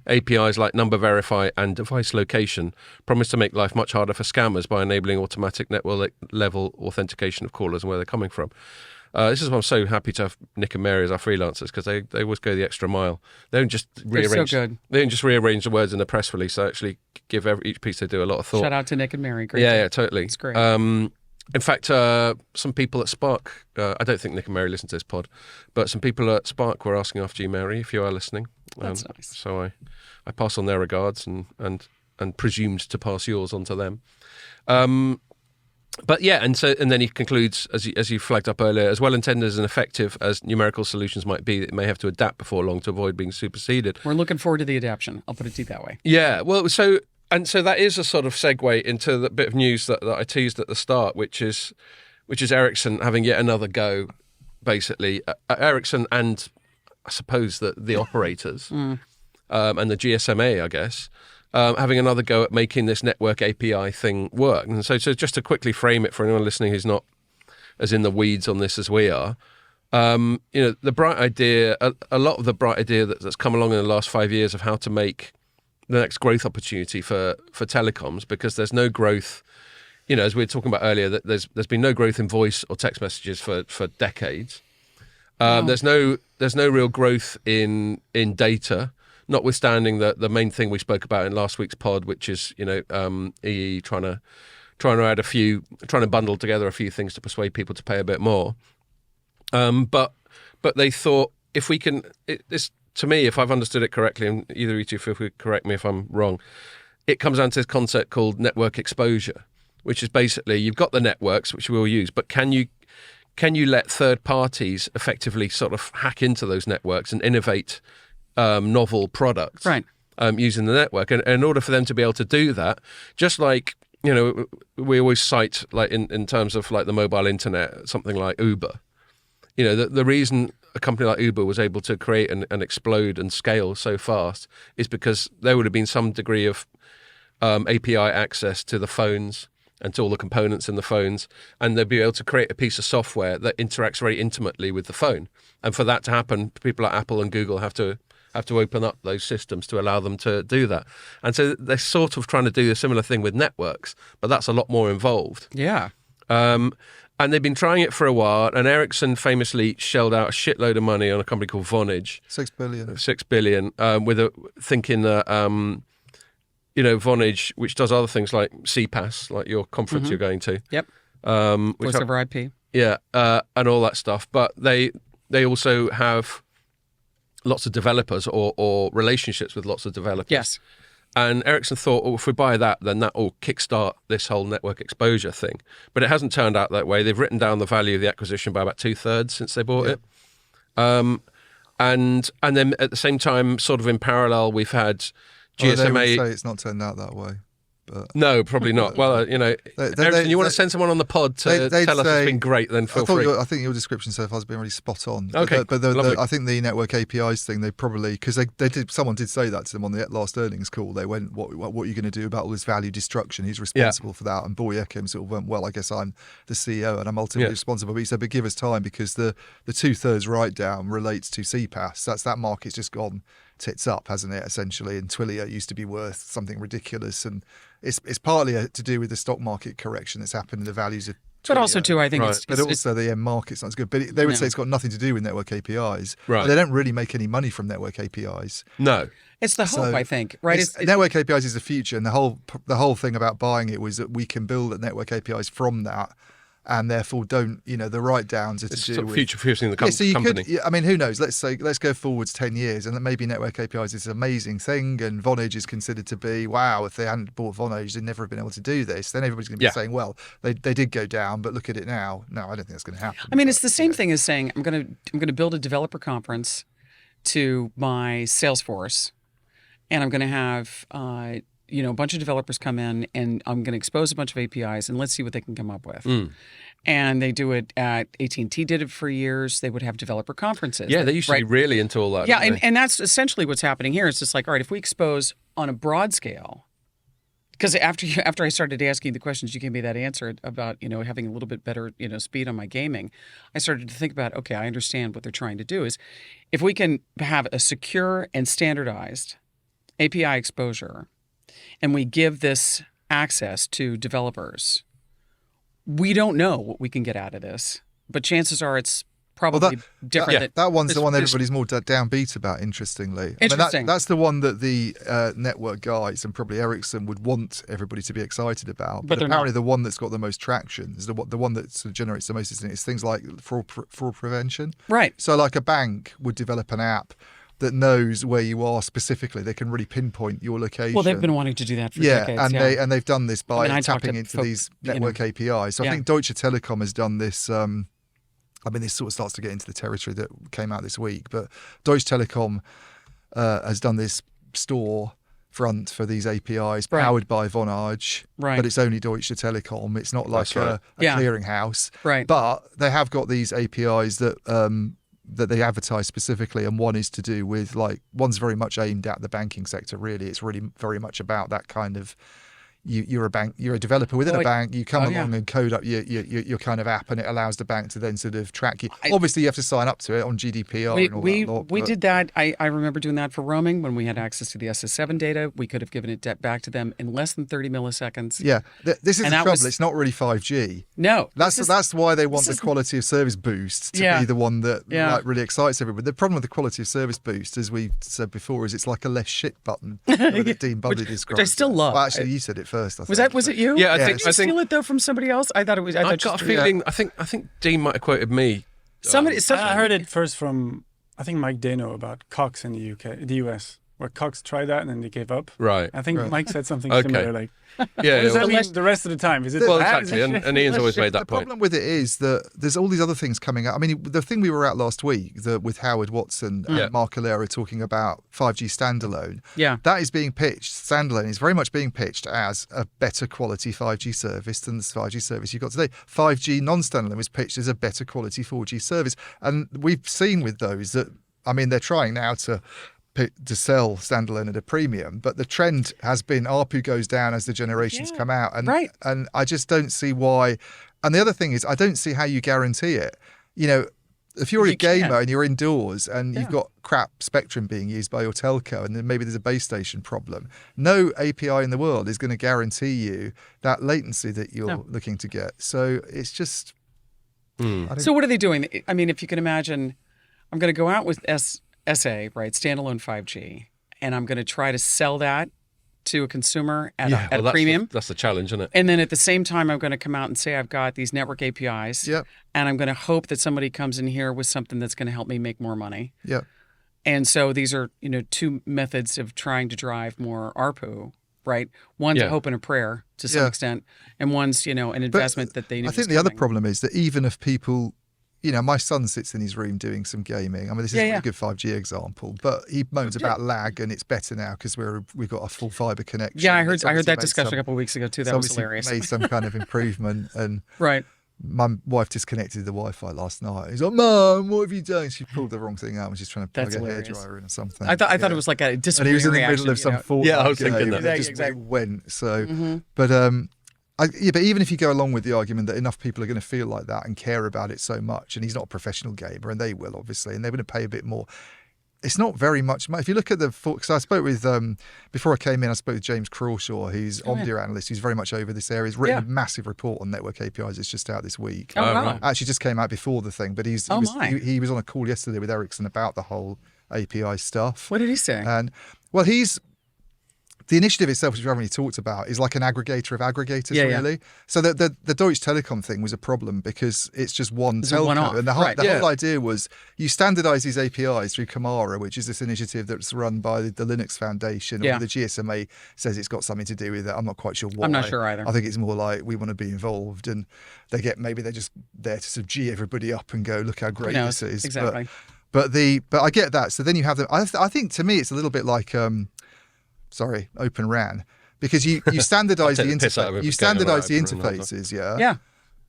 APIs like number verify and device location promise to make life much harder for scammers by enabling automatic network level authentication of callers and where they're coming from. This is why I'm so happy to have Nick and Mary as our freelancers, because they always go the extra mile. They don't just rearrange. So good. They don't just rearrange the words in the press release. They actually give each piece they do a lot of thought. Shout out to Nick and Mary. Great. Yeah, totally. It's great. In fact, some people at Spark, I don't think Nick and Mary listen to this pod, but some people at Spark were asking after you, Mary, if you are listening. That's nice. So I pass on their regards and presumed to pass yours on to them. But yeah, and then he concludes, as you flagged up earlier, as well intended and effective as numerical solutions might be, it may have to adapt before long to avoid being superseded. We're looking forward to the adaptation. I'll put it to you that way. Yeah, well, so that is a sort of segue into the bit of news that I teased at the start, which is Ericsson having yet another go, basically. Ericsson and I suppose the operators and the GSMA, I guess, having another go at making this network API thing work. And so just to quickly frame it for anyone listening who's not as in the weeds on this as we are, the bright idea, a lot of the bright idea that's come along in the last 5 years of how to make the next growth opportunity for telecoms, because there's no growth, as we were talking about earlier, that there's been no growth in voice or text messages for decades. There's no real growth in data, notwithstanding the main thing we spoke about in last week's pod, which is EE trying to bundle together a few things to persuade people to pay a bit more. But they thought, if we can, to me, if I've understood it correctly, and either of you two feel free to correct me if I'm wrong, it comes down to this concept called network exposure, which is basically you've got the networks, which we will use, but can you let third parties effectively sort of hack into those networks and innovate novel products, right, using the network? And in order for them to be able to do that, just like, we always cite, like in terms of like the mobile internet, something like Uber. The reason a company like Uber was able to create and explode and scale so fast is because there would have been some degree of API access to the phones and to all the components in the phones, and they'd be able to create a piece of software that interacts very intimately with the phone. And for that to happen, people like Apple and Google have to open up those systems to allow them to do that. And so they're sort of trying to do a similar thing with networks, but that's a lot more involved. Yeah. And they've been trying it for a while, and Ericsson famously shelled out a shitload of money on a company called Vonage. 6 billion. 6 billion, thinking that, Vonage, which does other things like CPaaS, like your conference you're going to. Yep. Voice over IP. Yeah, and all that stuff. But they also have lots of developers or relationships with lots of developers. Yes. And Ericsson thought, if we buy that, then that will kickstart this whole network exposure thing. But it hasn't turned out that way. They've written down the value of the acquisition by about 2/3 since they bought it. And then at the same time, sort of in parallel, we've had GSMA. They would say it's not turned out that way. But no, probably not. Well, Ericsson, you want to send someone on the pod to tell us it's been great, then feel free. I think your description so far has been really spot on. Okay, but I think the network APIs thing, they probably, because someone did say that to them on the last earnings call. They went, what are you going to do about all this value destruction? Who's responsible for that? And Boy Ekim sort of went, well, I guess I'm the CEO and I'm ultimately responsible. But he said, but give us time, because the 2/3 write down relates to CPaaS. That market's just gone tits up, hasn't it, essentially? And Twilio used to be worth something ridiculous, and it's partly to do with the stock market correction that's happened in the values of Twilio. But also too, I think but also the end market's not as good. But they would say it's got nothing to do with network APIs. Right. They don't really make any money from network APIs. No. It's the hope, I think, right? Network APIs is the future, and the whole thing about buying it was that we can build network APIs from that. And therefore, the write downs are to do with future-proofing the company. Who knows? Let's go forwards 10 years, and maybe network APIs is an amazing thing, and Vonage is considered to be, wow, if they hadn't bought Vonage, they'd never have been able to do this. Then everybody's going to be saying, well, they did go down, but look at it now. No, I don't think that's going to happen. I mean, it's the same thing as saying I'm going to build a developer conference to my Salesforce, and I'm going to have a bunch of developers come in, and I'm going to expose a bunch of APIs, and let's see what they can come up with. And they do it at AT&T did it for years. They would have developer conferences. Yeah, they used to be really into all that. Yeah, and that's essentially what's happening here. It's just like, all right, if we expose on a broad scale, because after I started asking the questions, you gave me that answer about having a little bit better speed on my gaming. I started to think about, okay, I understand what they're trying to do is, if we can have a secure and standardized API exposure, and we give this access to developers, we don't know what we can get out of this, but chances are it's probably different. That one's the one everybody's more downbeat about, interestingly. Interesting. That's the one that the network guys and probably Ericsson would want everybody to be excited about. But apparently the one that's got the most traction is the one that sort of generates the most, is things like fraud prevention. Right. So like a bank would develop an app that knows where you are specifically. They can really pinpoint your location. Well, they've been wanting to do that for decades. And they've done this by tapping into these network APIs. So I think Deutsche Telekom has done this. This sort of starts to get into the territory that came out this week. But Deutsche Telekom has done this store front for these APIs powered by Vonage. Right. But it's only Deutsche Telekom. It's not like a clearinghouse. Right. But they have got these APIs that they advertise specifically, and one is to do with one's very much aimed at the banking sector. Really, it's really very much about that kind of you're a developer within a bank. You come along and code up your kind of app, and it allows the bank to then sort of track you. Obviously, you have to sign up to it on GDPR and all that. We did that. I remember doing that for roaming when we had access to the SS7 data. We could have given it back to them in less than 30 milliseconds. Yeah, this is the trouble. It's not really 5G. No, that's why they want the quality of service boost to be the one that really excites everybody. The problem with the quality of service boost, as we said before, is it's like a less shit button that Dean Bundy described. Which I still love. Well, actually, you said it first. Was it you? Yeah, Did you steal it though from somebody else? I thought it was. I got a feeling. I think Dean might have quoted me. I heard it first from Mike Dano about Cox in the US, where Cox tried that and then they gave up. Right. I think Mike said something similar. Like, what does that mean the rest of the time? Is it exactly? And Ian's always made that the point. The problem with it is that there's all these other things coming out. I mean, the thing we were at last week with Howard Watson and Mark Alera talking about 5G standalone. Yeah. That is being pitched. Standalone is very much being pitched as a better quality 5G service than the 5G service you've got today. 5G non-standalone was pitched as a better quality 4G service. And we've seen with those that, they're trying now to sell standalone at a premium, but the trend has been ARPU goes down as the generations come out, and I just don't see why. And the other thing is, I don't see how you guarantee it. If you're a gamer and you're indoors and you've got crap spectrum being used by your telco, and then maybe there's a base station problem, no API in the world is going to guarantee you that latency that you're looking to get. So it's just So what are they doing? I mean, if you can imagine, I'm going to go out with SA, right, standalone 5G, and I'm going to try to sell that to a consumer at a premium. That's the challenge, isn't it? And then at the same time, I'm going to come out and say I've got these network APIs, and I'm going to hope that somebody comes in here with something that's going to help me make more money. Yeah. And so these are, two methods of trying to drive more ARPU, right? One's a hope and a prayer to some extent, and one's, an investment that they need. I think the other problem is that even if people, my son sits in his room doing some gaming. I mean, this is a good 5G example, but he moans about lag, and it's better now because we've got a full fibre connection. Yeah, I heard that discussion a couple of weeks ago too. That was hilarious. Made some kind of improvement, and right. My wife disconnected the Wi-Fi last night. He's like, "Mum, what have you done?" She pulled the wrong thing out and she's trying to plug a hairdryer in or something. I thought it was like a disciplinary. And he was in the reaction, middle of some Fortnite. Yeah, I was thinking that. It just went. So, but but even if you go along with the argument that enough people are going to feel like that and care about it so much, and he's not a professional gamer, and they will obviously, and they're going to pay a bit more. It's not very much. If you look at because I spoke with before I came in, I spoke with James Crawshaw, who's Omdia analyst, who's very much over this area. He's written a massive report on network APIs. It's just out this week. Oh, wow. Actually, just came out before the thing, but he was on a call yesterday with Ericsson about the whole API stuff. What did he say? And the initiative itself, which we haven't really talked about, is like an aggregator of aggregators, really. So the Deutsche Telekom thing was a problem because it's just one telco. And the whole idea was you standardize these APIs through Camara, which is this initiative that's run by the Linux Foundation. Or the GSMA says it's got something to do with it. I'm not quite sure why. I'm not sure either. I think it's more like we want to be involved, and maybe they're just there to sort of G everybody up and go, look how great this is. Exactly. But I get that. So then you have them. I think to me it's a little bit like Open RAN, because you standardize the interface. You standardize the interfaces, yeah.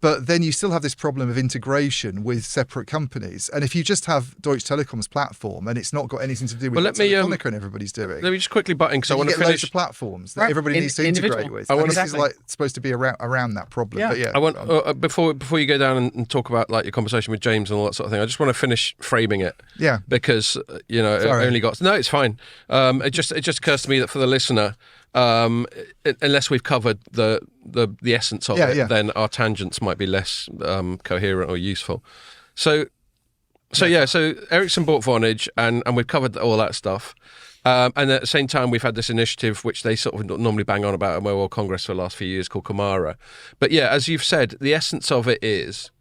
But then you still have this problem of integration with separate companies. And if you just have Deutsche Telekom's platform and it's not got anything to do with what Telefonica and everybody's doing. Let me just quickly butt in because I want to finish. Loads of platforms that everybody needs to integrate with. This is supposed to be around that problem. Yeah. But I want before you go down and talk about like your conversation with James and all that sort of thing. I just want to finish framing it. Yeah. Because it only got it's fine. It just occurs to me that for the listener. Unless we've covered the essence of it, then our tangents might be less coherent or useful. So Ericsson bought Vonage, and we've covered all that stuff. And at the same time, we've had this initiative which they sort of normally bang on about at Mobile Congress for the last few years called Camara. But yeah, as you've said, the essence of it is,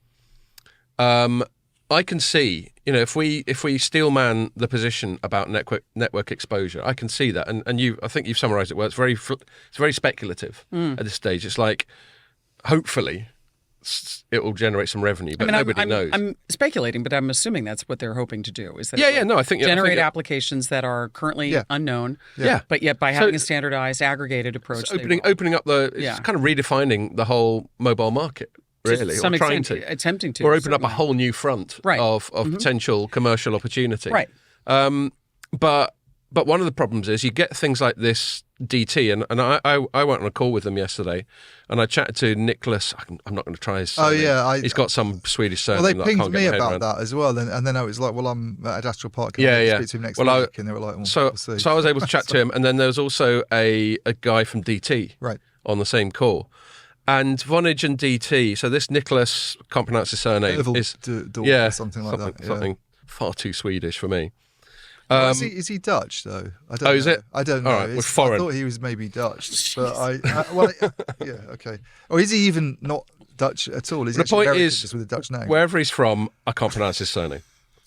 I can see, if we steel man the position about network exposure, I can see that, and I think you've summarised it well. It's very speculative at this stage. It's like, hopefully, it will generate some revenue, but nobody knows. I'm speculating, but I'm assuming that's what they're hoping to do. Is that I think generate applications that are currently unknown. Yeah. But yet by having a standardized, aggregated approach, opening up it's kind of redefining the whole mobile market. Really, or attempting to, or open up a whole new front of potential commercial opportunity. Right. But one of the problems is you get things like this DT, and I went on a call with them yesterday, and I chatted to Nicholas. I'm not going to try his surname. He's got some Swedish surname. Well, they pinged me about that as well, and then I was like, well, I'm at Industrial Park. Can I speak to him next week? And they were like, we'll see. So I was able to chat to him, and then there was also a guy from DT on the same call. And Vonage and DT, so this Nicholas, can't pronounce his surname, is something like that. Something far too Swedish for me. Is he Dutch though? I don't know. Is it? I don't know. All right, we're foreign. I thought he was maybe Dutch, but okay. Or is he even not Dutch at all? Is he actually American just with a Dutch name? Wherever he's from, I can't pronounce his surname.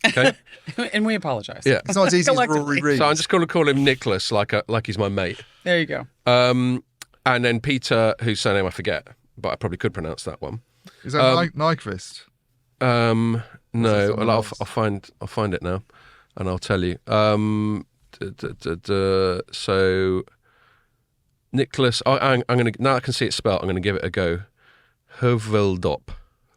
Okay, and we apologise. Yeah, it's not as easy as Rory Reid. So I'm just going to call him Nicholas, like he's my mate. There you go. And then Peter, whose surname I forget, but I probably could pronounce that one. Is that Nyquist? No, well, I'll find it now, and I'll tell you. So Nicholas, I'm going to, now I can see it spelled, I'm going to give it a go. Höveldop.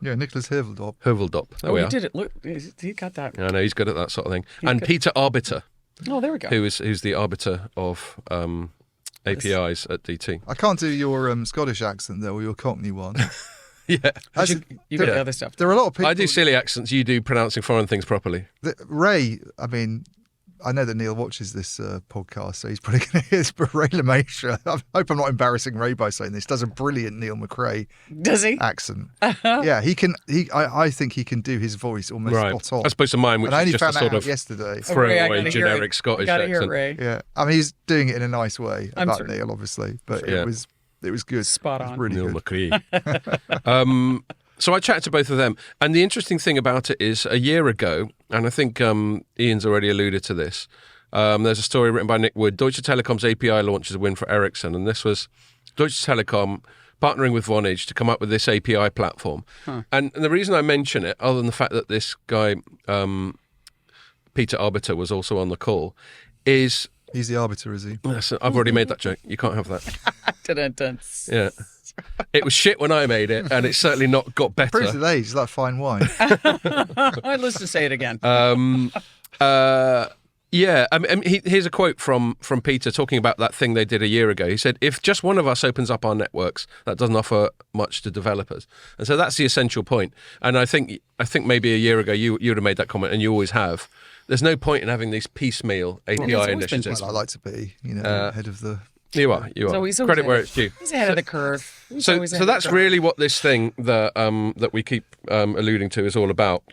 Yeah, Nicholas Höveldop. There we are. He did it. Look, he got that. Yeah, I know he's good at that sort of thing. And Peter Arbiter. Oh, there we go. Who's the arbiter of APIs at DT. I can't do your Scottish accent though, or your Cockney one. You got the other stuff. There are a lot of people. I do silly accents. You do pronouncing foreign things properly. Ray, I mean, I know that Neil watches this podcast, so he's probably going to hear this. But Ray LaMaistre, I hope I'm not embarrassing Ray by saying this, does a brilliant Neil McRae accent. Yeah, he can. I think he can do his voice almost spot on. As opposed to mine, which is just a sort of yesterday. Throwaway generic Scottish accent. Hear it, Ray. Yeah, I mean he's doing it in a nice way about Neil, obviously, but it was good. Spot on. It was really Neil good. McRae. So I chatted to both of them, and the interesting thing about it is a year ago, and I think Ian's already alluded to this, there's a story written by Nick Wood, Deutsche Telekom's API launch is a win for Ericsson, and this was Deutsche Telekom partnering with Vonage to come up with this API platform. And the reason I mention it, other than the fact that this guy, Peter Arbiter, was also on the call, is... He's the arbiter, is he? I've already made that joke. You can't have that. Yeah. It was shit when I made it, and it's certainly not got better. Proves the age. It's like fine wine. Let's just say it again. Yeah, I mean, here's a quote from Peter talking about that thing they did a year ago. He said, if just one of us opens up our networks, that doesn't offer much to developers. And so that's the essential point. And I think maybe a year ago you would have made that comment, and you always have. There's no point in having these piecemeal API initiatives. Well, I like to be, ahead of the... You are. Credit where it's due. He's ahead of the curve. So that's really what this thing that we keep alluding to is all about.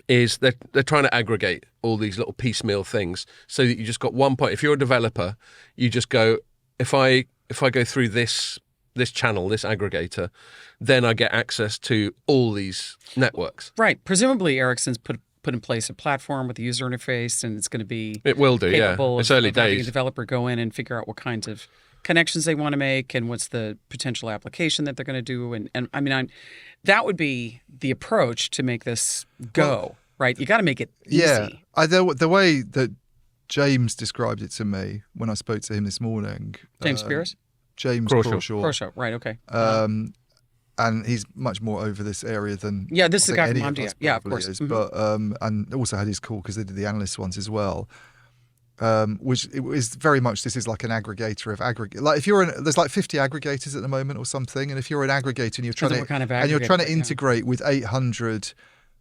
Is they're trying to aggregate all these little piecemeal things so that you just got one point. If you're a developer, you just go, if I go through this channel, this aggregator, then I get access to all these networks. Right. Presumably, Ericsson's put in place a platform with a user interface, and it's going to be it will do. It's early days. Having a developer go in and figure out what kinds of connections they want to make and what's the potential application that they're going to do. And I mean, that would be the approach to make this go, right? You got to make it easy. Yeah. The way that James described it to me when I spoke to him this morning. James Spears? James Crawshaw, right, okay. And he's much more over this area than this is the guy from Omdia. Yeah, of course. Is, but and also had his call because they did the analyst ones as well. Which it is very much this is like an aggregator of aggregate. Like if you're there's like 50 aggregators at the moment or something, and if you're an aggregator and you're trying to integrate with 800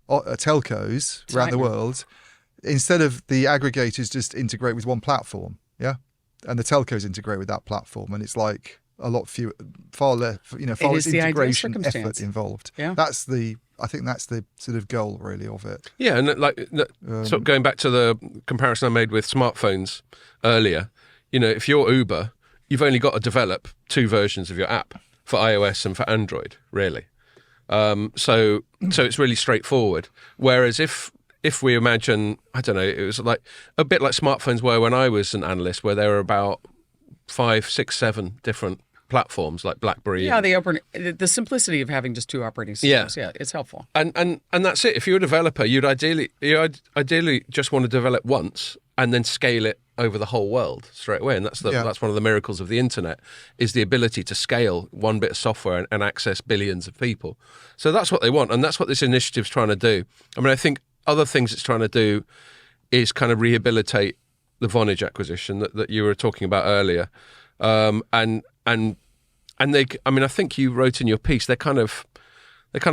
telcos around the world, instead of the aggregators just integrate with one platform, and the telcos integrate with that platform, and it's like a lot fewer, far less integration effort involved. Yeah. I think that's the sort of goal really of it. Yeah, and sort of going back to the comparison I made with smartphones earlier, if you're Uber, you've only got to develop 2 versions of your app for iOS and for Android, really. So it's really straightforward. Whereas if we imagine, I don't know, it was like a bit like smartphones were when I was an analyst, where there were about 5, 6, 7 different platforms like BlackBerry. Yeah, the simplicity of having just 2 operating systems. Yeah, it's helpful. And that's it. If you're a developer, you'd ideally just want to develop once and then scale it over the whole world straight away. And that's one of the miracles of the internet, is the ability to scale one bit of software and access billions of people. So that's what they want, and that's what this initiative's trying to do. I mean, I think other things it's trying to do is kind of rehabilitate the Vonage acquisition that you were talking about earlier, and they. I mean, I think you wrote in your piece they're kind of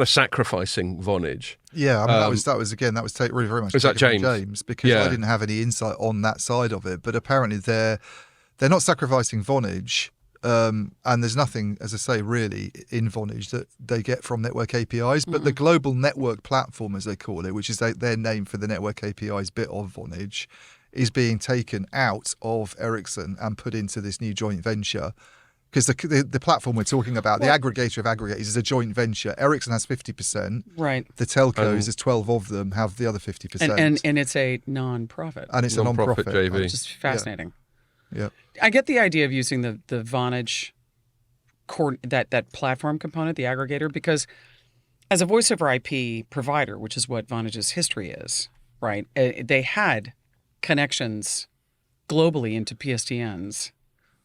sacrificing Vonage. Yeah, I mean, that was really very much. Was that James? Because I didn't have any insight on that side of it, but apparently they're not sacrificing Vonage. And there's nothing, as I say, really in Vonage that they get from network APIs, but the global network platform, as they call it, which is their name for the network APIs bit of Vonage, is being taken out of Ericsson and put into this new joint venture. Because the platform we're talking about, the aggregator of aggregators, is a joint venture. Ericsson has 50%. Right. The telcos, there's 12 of them, have the other 50%. And it's a non-profit. And it's a non-profit JV. Which is fascinating. Yeah. I get the idea of using the Vonage that platform component, the aggregator, because as a voice over IP provider, which is what Vonage's history is, right? They had connections globally into PSTNs,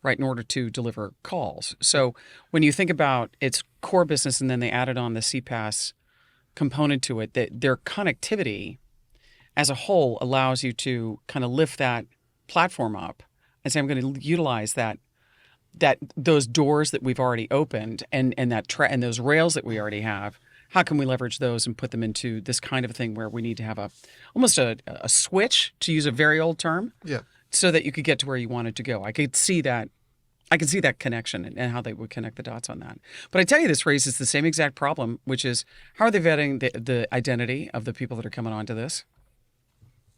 right, in order to deliver calls. So when you think about its core business and then they added on the CPaaS component to it, that their connectivity as a whole allows you to kind of lift that platform up and say, I'm going to utilize that those doors that we've already opened and those rails that we already have how can we leverage those and put them into this kind of thing where we need to have almost a switch, to use a very old term, so that you could get to where you wanted to go. I could see that connection and how they would connect the dots on that. But I tell you, this raises the same exact problem, which is how are they vetting the identity of the people that are coming onto this?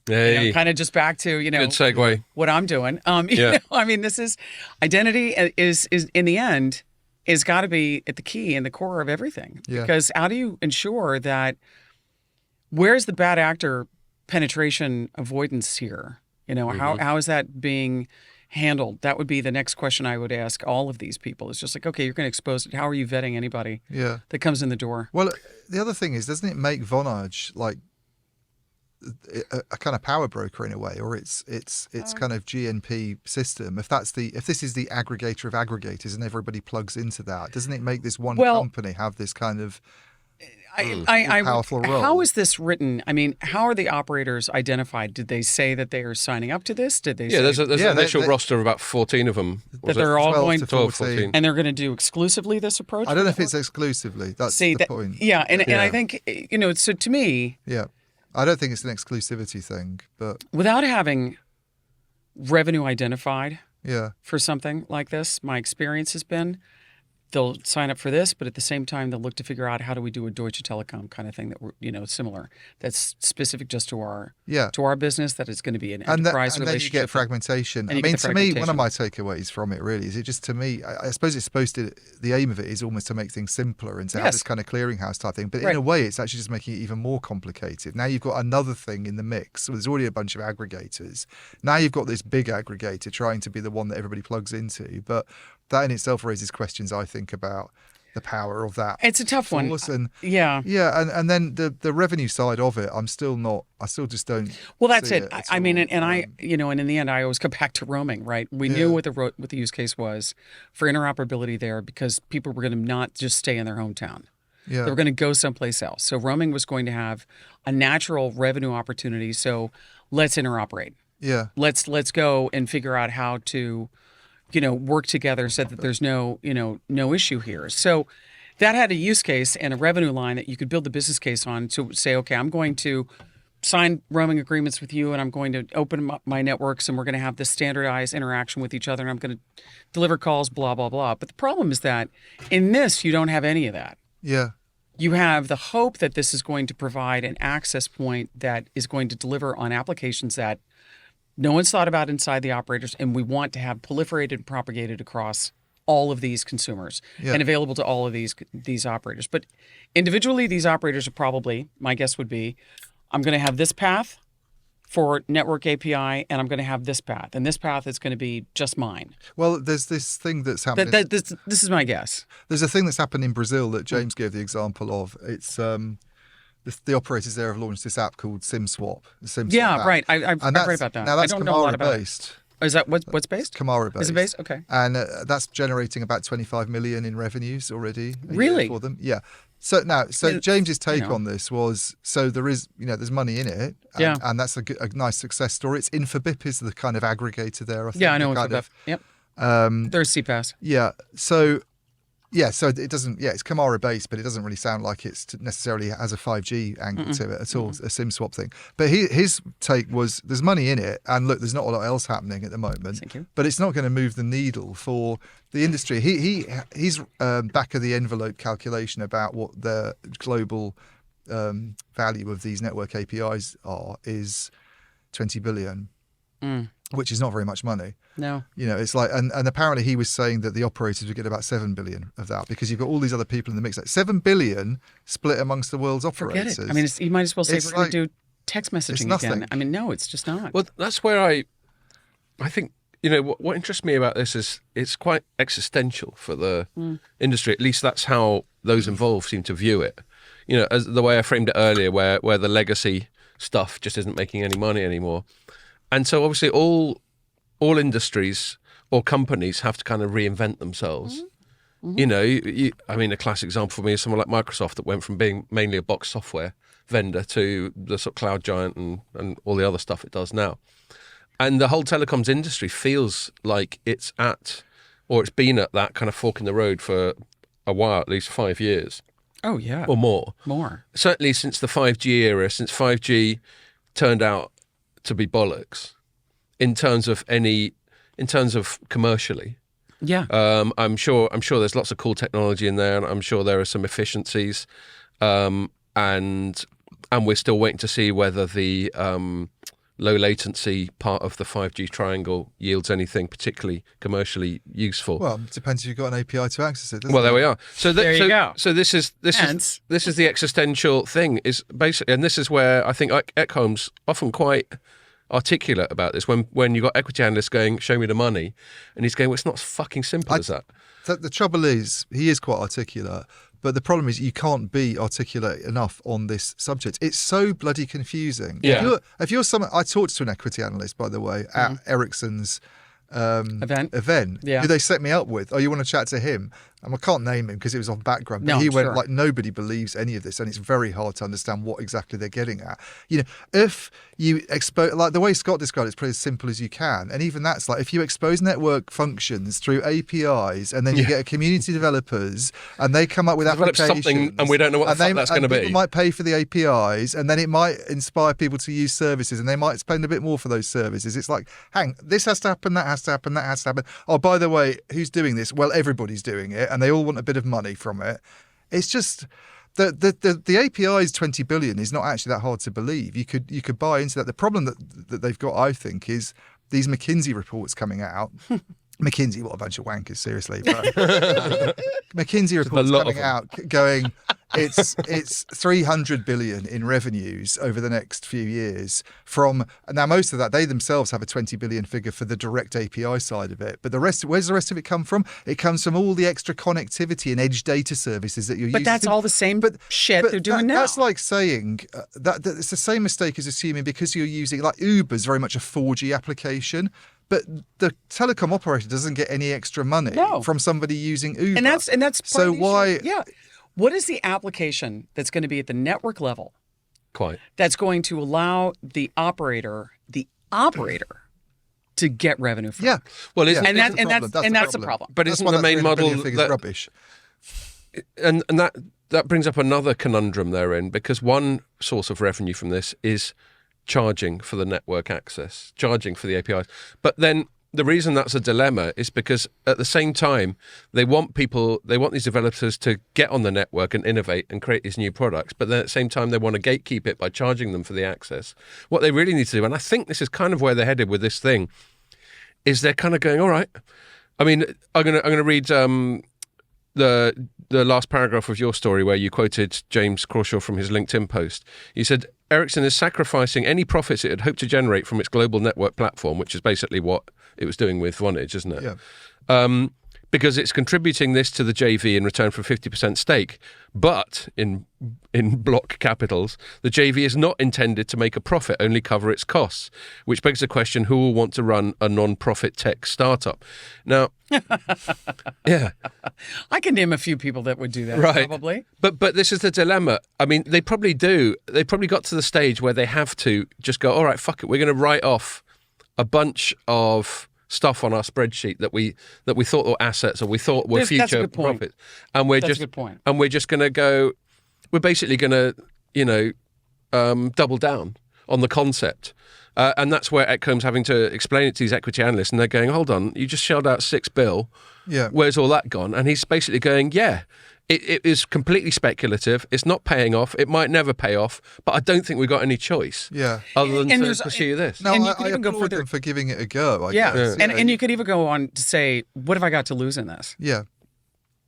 Hey. Kind of just back to, good segue. What I'm doing. I mean, this is identity is in the end is got to be at the key and the core of everything. Yeah. Because how do you ensure that where's the bad actor penetration avoidance here? How is that being handled? That would be the next question I would ask all of these people. It's just like, okay, you're going to expose it. How are you vetting anybody that comes in the door? Well, the other thing is, doesn't it make Vonage like a kind of power broker in a way, or it's kind of GNP system? If this is the aggregator of aggregators and everybody plugs into that, doesn't it make this one company have this kind of powerful role? How is this written? I mean, how are the operators identified? Did they say that they are signing up to this? Did they? There's an initial roster of about 14 of them. That they're all going to 12, 14. And they're going to do exclusively this approach? I don't know if it's exclusively. That's the point. Yeah, and I think, so to me... Yeah. I don't think it's an exclusivity thing, but... Without having revenue identified Yeah. For something like this. My experience has been they'll sign up for this, but at the same time, they'll look to figure out how do we do a Deutsche Telekom kind of thing that we're, similar. That's specific just to our business. That is going to be an enterprise relationship. And then you get fragmentation. I mean, to me, one of my takeaways from it really is it just, to me, I suppose it's supposed to, the aim of it is almost to make things simpler and to have this kind of clearinghouse type thing. But in a way, it's actually just making it even more complicated. Now you've got another thing in the mix. So there's already a bunch of aggregators. Now you've got this big aggregator trying to be the one that everybody plugs into. But that in itself raises questions, I think, about the power of that. It's a tough one. And, and then the revenue side of it, I still just don't. Well, that's it. I mean, and in the end, I always go back to roaming, right? We knew what the use case was for interoperability there, because people were going to not just stay in their hometown. Yeah. They were going to go someplace else. So roaming was going to have a natural revenue opportunity. So let's interoperate. Yeah. Let's go and figure out how to work together so that there's no issue here. So that had a use case and a revenue line that you could build the business case on to say, okay, I'm going to sign roaming agreements with you, and I'm going to open up my networks, and we're going to have this standardized interaction with each other, and I'm going to deliver calls, blah, blah, blah. But the problem is that in this, you don't have any of that. Yeah. You have the hope that this is going to provide an access point that is going to deliver on applications that no one's thought about inside the operators, and we want to have proliferated and propagated across all of these consumers and available to all of these operators. But individually, these operators are probably, my guess would be, I'm going to have this path for network API, and I'm going to have this path, and this path is going to be just mine. Well, there's this thing that's happening. This is my guess. There's a thing that's happened in Brazil that James gave the example of. It's the operators there have launched this app called SimSwap. Yeah, right. I've read about that. Now that's I don't know a lot about based. It. Is that what's based? Kamara based. Is it based? Okay. And that's generating about 25 million in revenues already. Really? For them. Yeah. So James's take on this was, so there is, there's money in it, and that's a nice success story. It's Infobip is the kind of aggregator there. I think. Yeah, I know Infobip. Yep. There's CPaaS. Yeah. So it doesn't. Yeah, it's Kamara based, but it doesn't really sound like it's necessarily has a 5G angle to it at all. A SimSwap thing. But his take was there's money in it, and look, there's not a lot else happening at the moment. Thank you. But it's not going to move the needle for the industry. He's back of the envelope calculation about what the global value of these network APIs is 20 billion. Which is not very much money. No. It's like, and apparently he was saying that the operators would get about 7 billion of that, because you've got all these other people in the mix. Like 7 billion split amongst the world's operators. Forget it. I mean, you might as well say we're going to do text messaging again. I mean, no, it's just not. Well, that's where I think, what interests me about this is it's quite existential for the industry. At least that's how those involved seem to view it. As the way I framed it earlier, where the legacy stuff just isn't making any money anymore. And so obviously all industries or companies have to kind of reinvent themselves. I mean, a classic example for me is someone like Microsoft that went from being mainly a box software vendor to the sort of cloud giant and all the other stuff it does now. And the whole telecoms industry feels like it's been at that kind of fork in the road for a while, at least 5 years. Oh, yeah. Or more. More. Certainly since the 5G era, since 5G turned out to be bollocks in terms of commercially. Yeah. I'm sure there's lots of cool technology in there, and I'm sure there are some efficiencies, and we're still waiting to see whether the low latency part of the 5G triangle yields anything particularly commercially useful. Well, it depends if you've got an API to access it. Well, there we are. So there you go. So this is the existential thing, is basically, and this is where I think Ekholm's often quite articulate about this. When you got equity analysts going, "Show me the money," and he's going, "Well, it's not as fucking simple as that." The trouble is, he is quite articulate. But the problem is you can't be articulate enough on this subject. It's so bloody confusing. Yeah. If you're someone, I talked to an equity analyst, by the way, at Ericsson's event who they set me up with. Oh, you want to chat to him? And I can't name him because it was on background. But he went like, nobody believes any of this, and it's very hard to understand what exactly they're getting at. You know, if you expose, like the way Scott described it, it's pretty as simple as you can. And even that's like, if you expose network functions through APIs, and then you get a community developers, and they come up with applications, something, and we don't know what the fuck that's going to be. People might pay for the APIs, and then it might inspire people to use services, and they might spend a bit more for those services. It's like, this has to happen, that has to happen, that has to happen. Oh, by the way, who's doing this? Well, everybody's doing it, and they all want a bit of money from it. It's just the API's 20 billion is not actually that hard to believe. You could buy into that. The problem that they've got, I think, is these McKinsey reports coming out. McKinsey, what a bunch of wankers, seriously. But, McKinsey reports coming out going, it's 300 billion in revenues over the next few years from, now most of that, they themselves have a 20 billion figure for the direct API side of it. But the rest, where's the rest of it come from? It comes from all the extra connectivity and edge data services that you're using. But that's all the same shit they're doing now. That's like saying that it's the same mistake as assuming because you're using, like Uber's very much a 4G application. But the telecom operator doesn't get any extra money from somebody using Uber. And that's part so of the why? Issue. Yeah. What is the application that's going to be at the network level? Quite. That's going to allow the operator to get revenue from. Yeah. Well, that's the problem. But isn't the main model that rubbish? And that brings up another conundrum therein, because one source of revenue from this is charging for the network access, charging for the APIs. But then the reason that's a dilemma is because at the same time, they want these developers to get on the network and innovate and create these new products. But then at the same time, they want to gatekeep it by charging them for the access. What they really need to do, and I think this is kind of where they're headed with this thing, is they're kind of going, all right. I mean, I'm gonna read the last paragraph of your story where you quoted James Crawshaw from his LinkedIn post. You said, Ericsson is sacrificing any profits it had hoped to generate from its global network platform, which is basically what it was doing with Vonage, isn't it? Yeah. Because it's contributing this to the JV in return for a 50% stake. But in block capitals, the JV is not intended to make a profit, only cover its costs, which begs the question, who will want to run a non-profit tech startup? Now, yeah. I can name a few people that would do that, right. Probably. But this is the dilemma. I mean, they probably do. They probably got to the stage where they have to just go, all right, fuck it, we're going to write off a bunch of stuff on our spreadsheet that we thought were assets or we thought were future profits, and we're just going to go. We're basically going to, double down on the concept, and that's where Ekholm's having to explain it to these equity analysts, and they're going, "Hold on, you just shelled out $6 billion. Yeah, where's all that gone?" And he's basically going, "Yeah." It is completely speculative. It's not paying off. It might never pay off, but I don't think we've got any choice. Yeah. Other than to pursue this. No, I applaud them for giving it a go. I guess. And you could even go on to say, what have I got to lose in this? Yeah.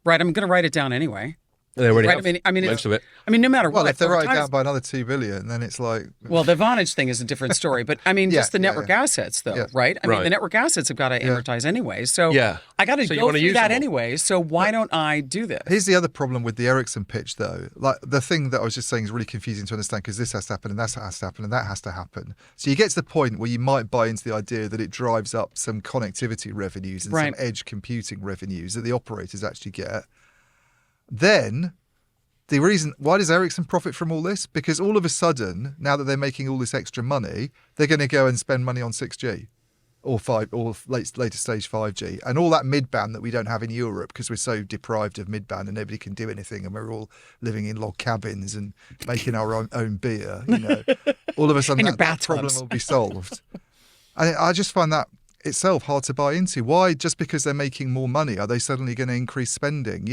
Right. I'm going to write it down anyway. They already have most of it. I mean, no matter what. Well, if they write it down by another $2 billion, then it's like. Well, the Vonage thing is a different story, but I mean, just the network assets, though, right? I mean, the network assets have got to amortize anyway, so I got to go through that anyway. So why don't I do this? Here's the other problem with the Ericsson pitch, though. Like the thing that I was just saying is really confusing to understand because this has to happen and that has to happen and that has to happen. So you get to the point where you might buy into the idea that it drives up some connectivity revenues and some edge computing revenues that the operators actually get. Then. The reason, why does Ericsson profit from all this? Because all of a sudden, now that they're making all this extra money, they're going to go and spend money on 6G. or later stage 5G, and all that mid-band that we don't have in Europe because we're so deprived of mid-band and nobody can do anything, and we're all living in log cabins and making our own beer. All of a sudden that problem will be solved. I just find that itself hard to buy into. Why? Just because they're making more money, are they suddenly going to increase spending?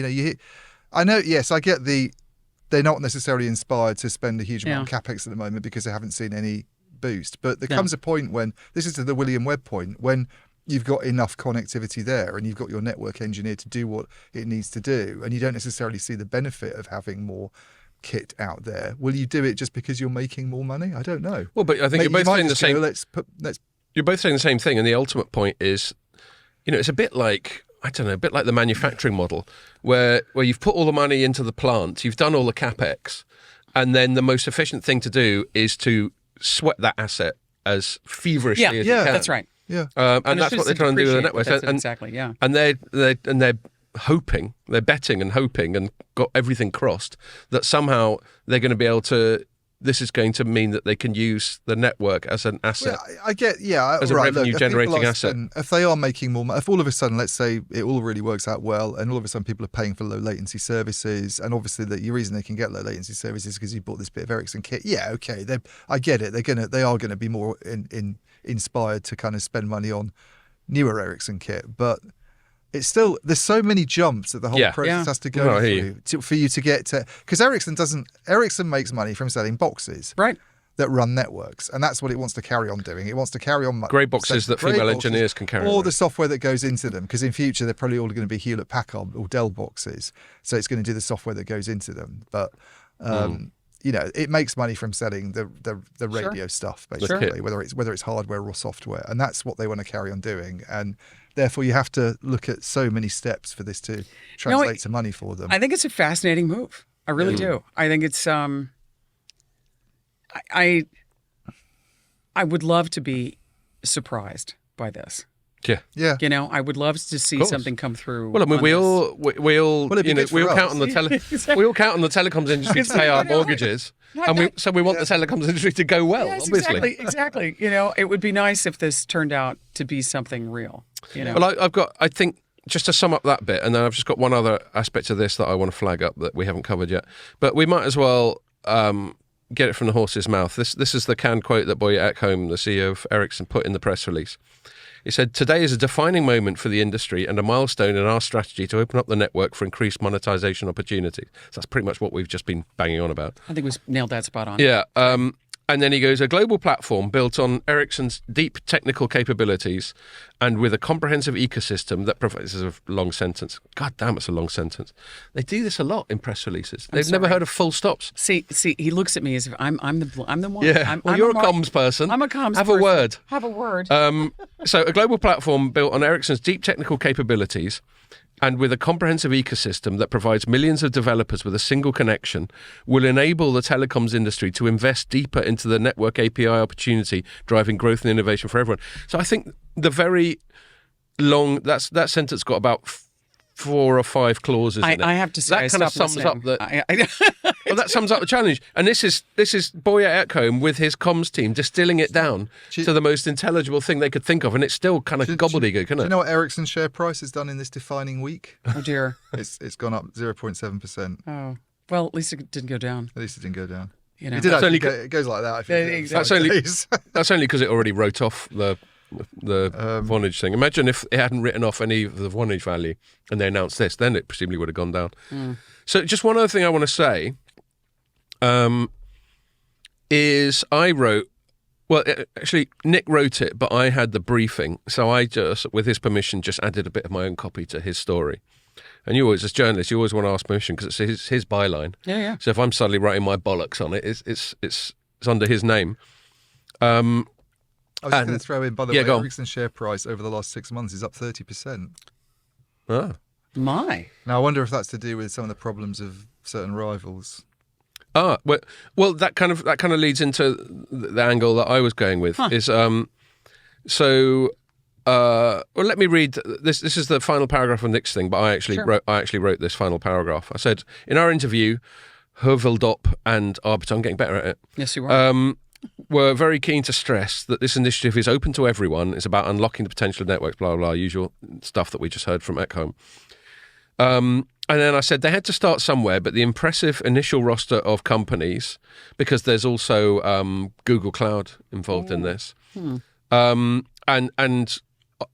I know. Yes, I get they're not necessarily inspired to spend a huge amount of capex at the moment because they haven't seen any boost, but there comes a point when, this is to the William Webb point, when you've got enough connectivity there and you've got your network engineer to do what it needs to do, and you don't necessarily see the benefit of having more kit out there. Will you do it just because you're making more money? I don't know. Well, but I think you're both saying the same. You're both saying the same thing, and the ultimate point is, it's a bit like, I don't know, a bit like the manufacturing model, where you've put all the money into the plant, you've done all the capex, and then the most efficient thing to do is to sweat that asset as feverishly as you can. That's right. Yeah, and that's what they're trying to do with the network. Exactly. Yeah, and they're hoping, they're betting and hoping, and got everything crossed that somehow they're going to be able to. This is going to mean that they can use the network as an asset. Well, I get, as a revenue-generating asset. If they are making more money, if all of a sudden, let's say, it all really works out well, and all of a sudden people are paying for low latency services, and obviously the reason they can get low latency services is because you bought this bit of Ericsson kit. Yeah, okay, I get it. They are going to be more inspired to kind of spend money on newer Ericsson kit, but it's still, there's so many jumps that the whole process has to go through for you to get to, because Ericsson makes money from selling boxes that run networks, and that's what it wants to carry on doing. It wants to carry on grey boxes that female engineers can carry, or the software that goes into them, because in future they're probably all going to be Hewlett Packard or Dell boxes, so it's going to do the software that goes into them. But it makes money from selling the radio stuff, basically, whether it's hardware or software, and that's what they want to carry on doing. And therefore, you have to look at so many steps for this to translate to money for them. I think it's a fascinating move. I really do. I think it's. I would love to be surprised by this. Yeah. I would love to see something come through. Well, I mean, we all we all count on the we all count on the telecoms industry to pay our mortgages, so we want the telecoms industry to go well. Yes, obviously, exactly. It would be nice if this turned out to be something real. Well, I think just to sum up that bit, and then I've just got one other aspect of this that I want to flag up that we haven't covered yet, but we might as well. Get it from the horse's mouth. This is the canned quote that Boye Ekholm, the CEO of Ericsson, put in the press release. He said, "Today is a defining moment for the industry and a milestone in our strategy to open up the network for increased monetization opportunities." So that's pretty much what we've just been banging on about. I think we nailed that spot on. Yeah. And then he goes, a global platform built on Ericsson's deep technical capabilities and with a comprehensive ecosystem that provides... This is a long sentence. God damn, it's a long sentence. They do this a lot in press releases. They've never heard of full stops. See, he looks at me as if I'm the one. Yeah, you're a comms person. I'm a comms person. Have a word. So a global platform built on Ericsson's deep technical capabilities and with a comprehensive ecosystem that provides millions of developers with a single connection will enable the telecoms industry to invest deeper into the network API opportunity, driving growth and innovation for everyone. So I think the very long, that sentence got about 4 or 5 clauses in it. I have to say, that kind of sums up well, that sums up the challenge. And this is Boye Ekholm with his comms team distilling it down to the most intelligible thing they could think of, and it's still kind of gobbledygook, isn't it? Do you know what Ericsson's share price has done in this defining week? Oh dear, it's gone up 0.7%. Oh well, at least it didn't go down. At least it didn't go down. It did actually it goes like that. I think. Exactly. That's only because it already wrote off the Vonage thing. Imagine if it hadn't written off any of the Vonage value and they announced this, then it presumably would have gone down. So just one other thing I want to say is actually Nick wrote it, but I had the briefing, so I just, with his permission, just added a bit of my own copy to his story. And you always, as journalists, you always want to ask permission because it's his byline. Yeah. So if I'm suddenly writing my bollocks on it, it's under his name. I was just going to throw in, by the way, Ericsson's share price over the last 6 months is up 30%. Ah. My. Now, I wonder if that's to do with some of the problems of certain rivals. Ah, well, that kind of leads into the angle that I was going with. Is well, let me read this. This is the final paragraph of Nick's thing, but I actually wrote this final paragraph. I said, in our interview, Heuveldop and Arbiter, I'm getting better at it. Yes, you are. were very keen to stress that this initiative is open to everyone. It's about unlocking the potential of networks, blah, blah, blah, usual stuff that we just heard from Ekholm. And then I said they had to start somewhere, but the impressive initial roster of companies, because there's also Google Cloud involved in this,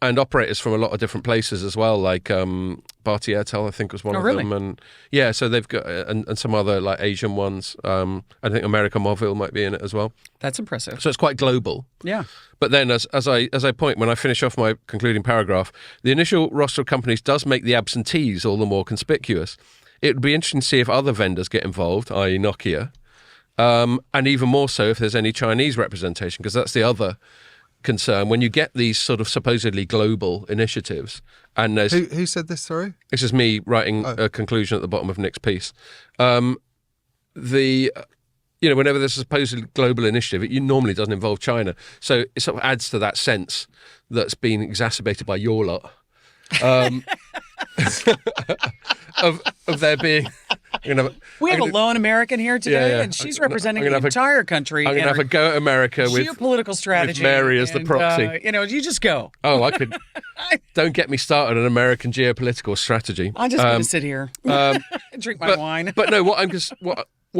and operators from a lot of different places as well, like Bharti Airtel, I think was one of them, and yeah, so they've got and some other like Asian ones. I think America Mobile might be in it as well. That's impressive. So it's quite global. Yeah. But then, as I point when I finish off my concluding paragraph, the initial roster of companies does make the absentees all the more conspicuous. It would be interesting to see if other vendors get involved, i.e. Nokia, and even more so if there's any Chinese representation, because that's the other concern when you get these sort of supposedly global initiatives. And there's who said this? Sorry, this is me writing a conclusion at the bottom of Nick's piece. Whenever there's a supposedly global initiative, it normally doesn't involve China, so it sort of adds to that sense that's been exacerbated by your lot of there being. We have a lone American here today, and she's representing the entire country. I'm going to have a go at America with geopolitical strategy. With Mary as the proxy. You just go. Oh, I could. Don't get me started on American geopolitical strategy. I'm just going to sit here, drink my wine. But no, what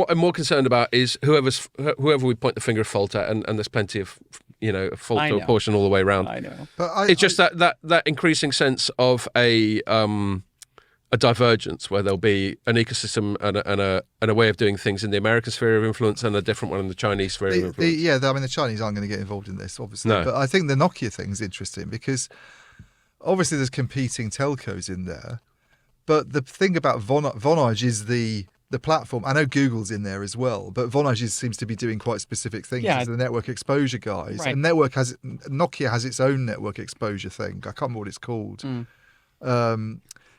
I'm more concerned about is whoever we point the finger of fault at, and there's plenty of fault to apportion all the way around. I know. But it's just that increasing sense of a divergence where there'll be an ecosystem and a way of doing things in the American sphere of influence and a different one in the Chinese sphere of influence. The Chinese aren't going to get involved in this, obviously. No. But I think the Nokia thing's interesting because obviously there's competing telcos in there. But the thing about Vonage is the platform. I know Google's in there as well, but Vonage seems to be doing quite specific things as the network exposure guys. Right. And Nokia has its own network exposure thing. I can't remember what it's called.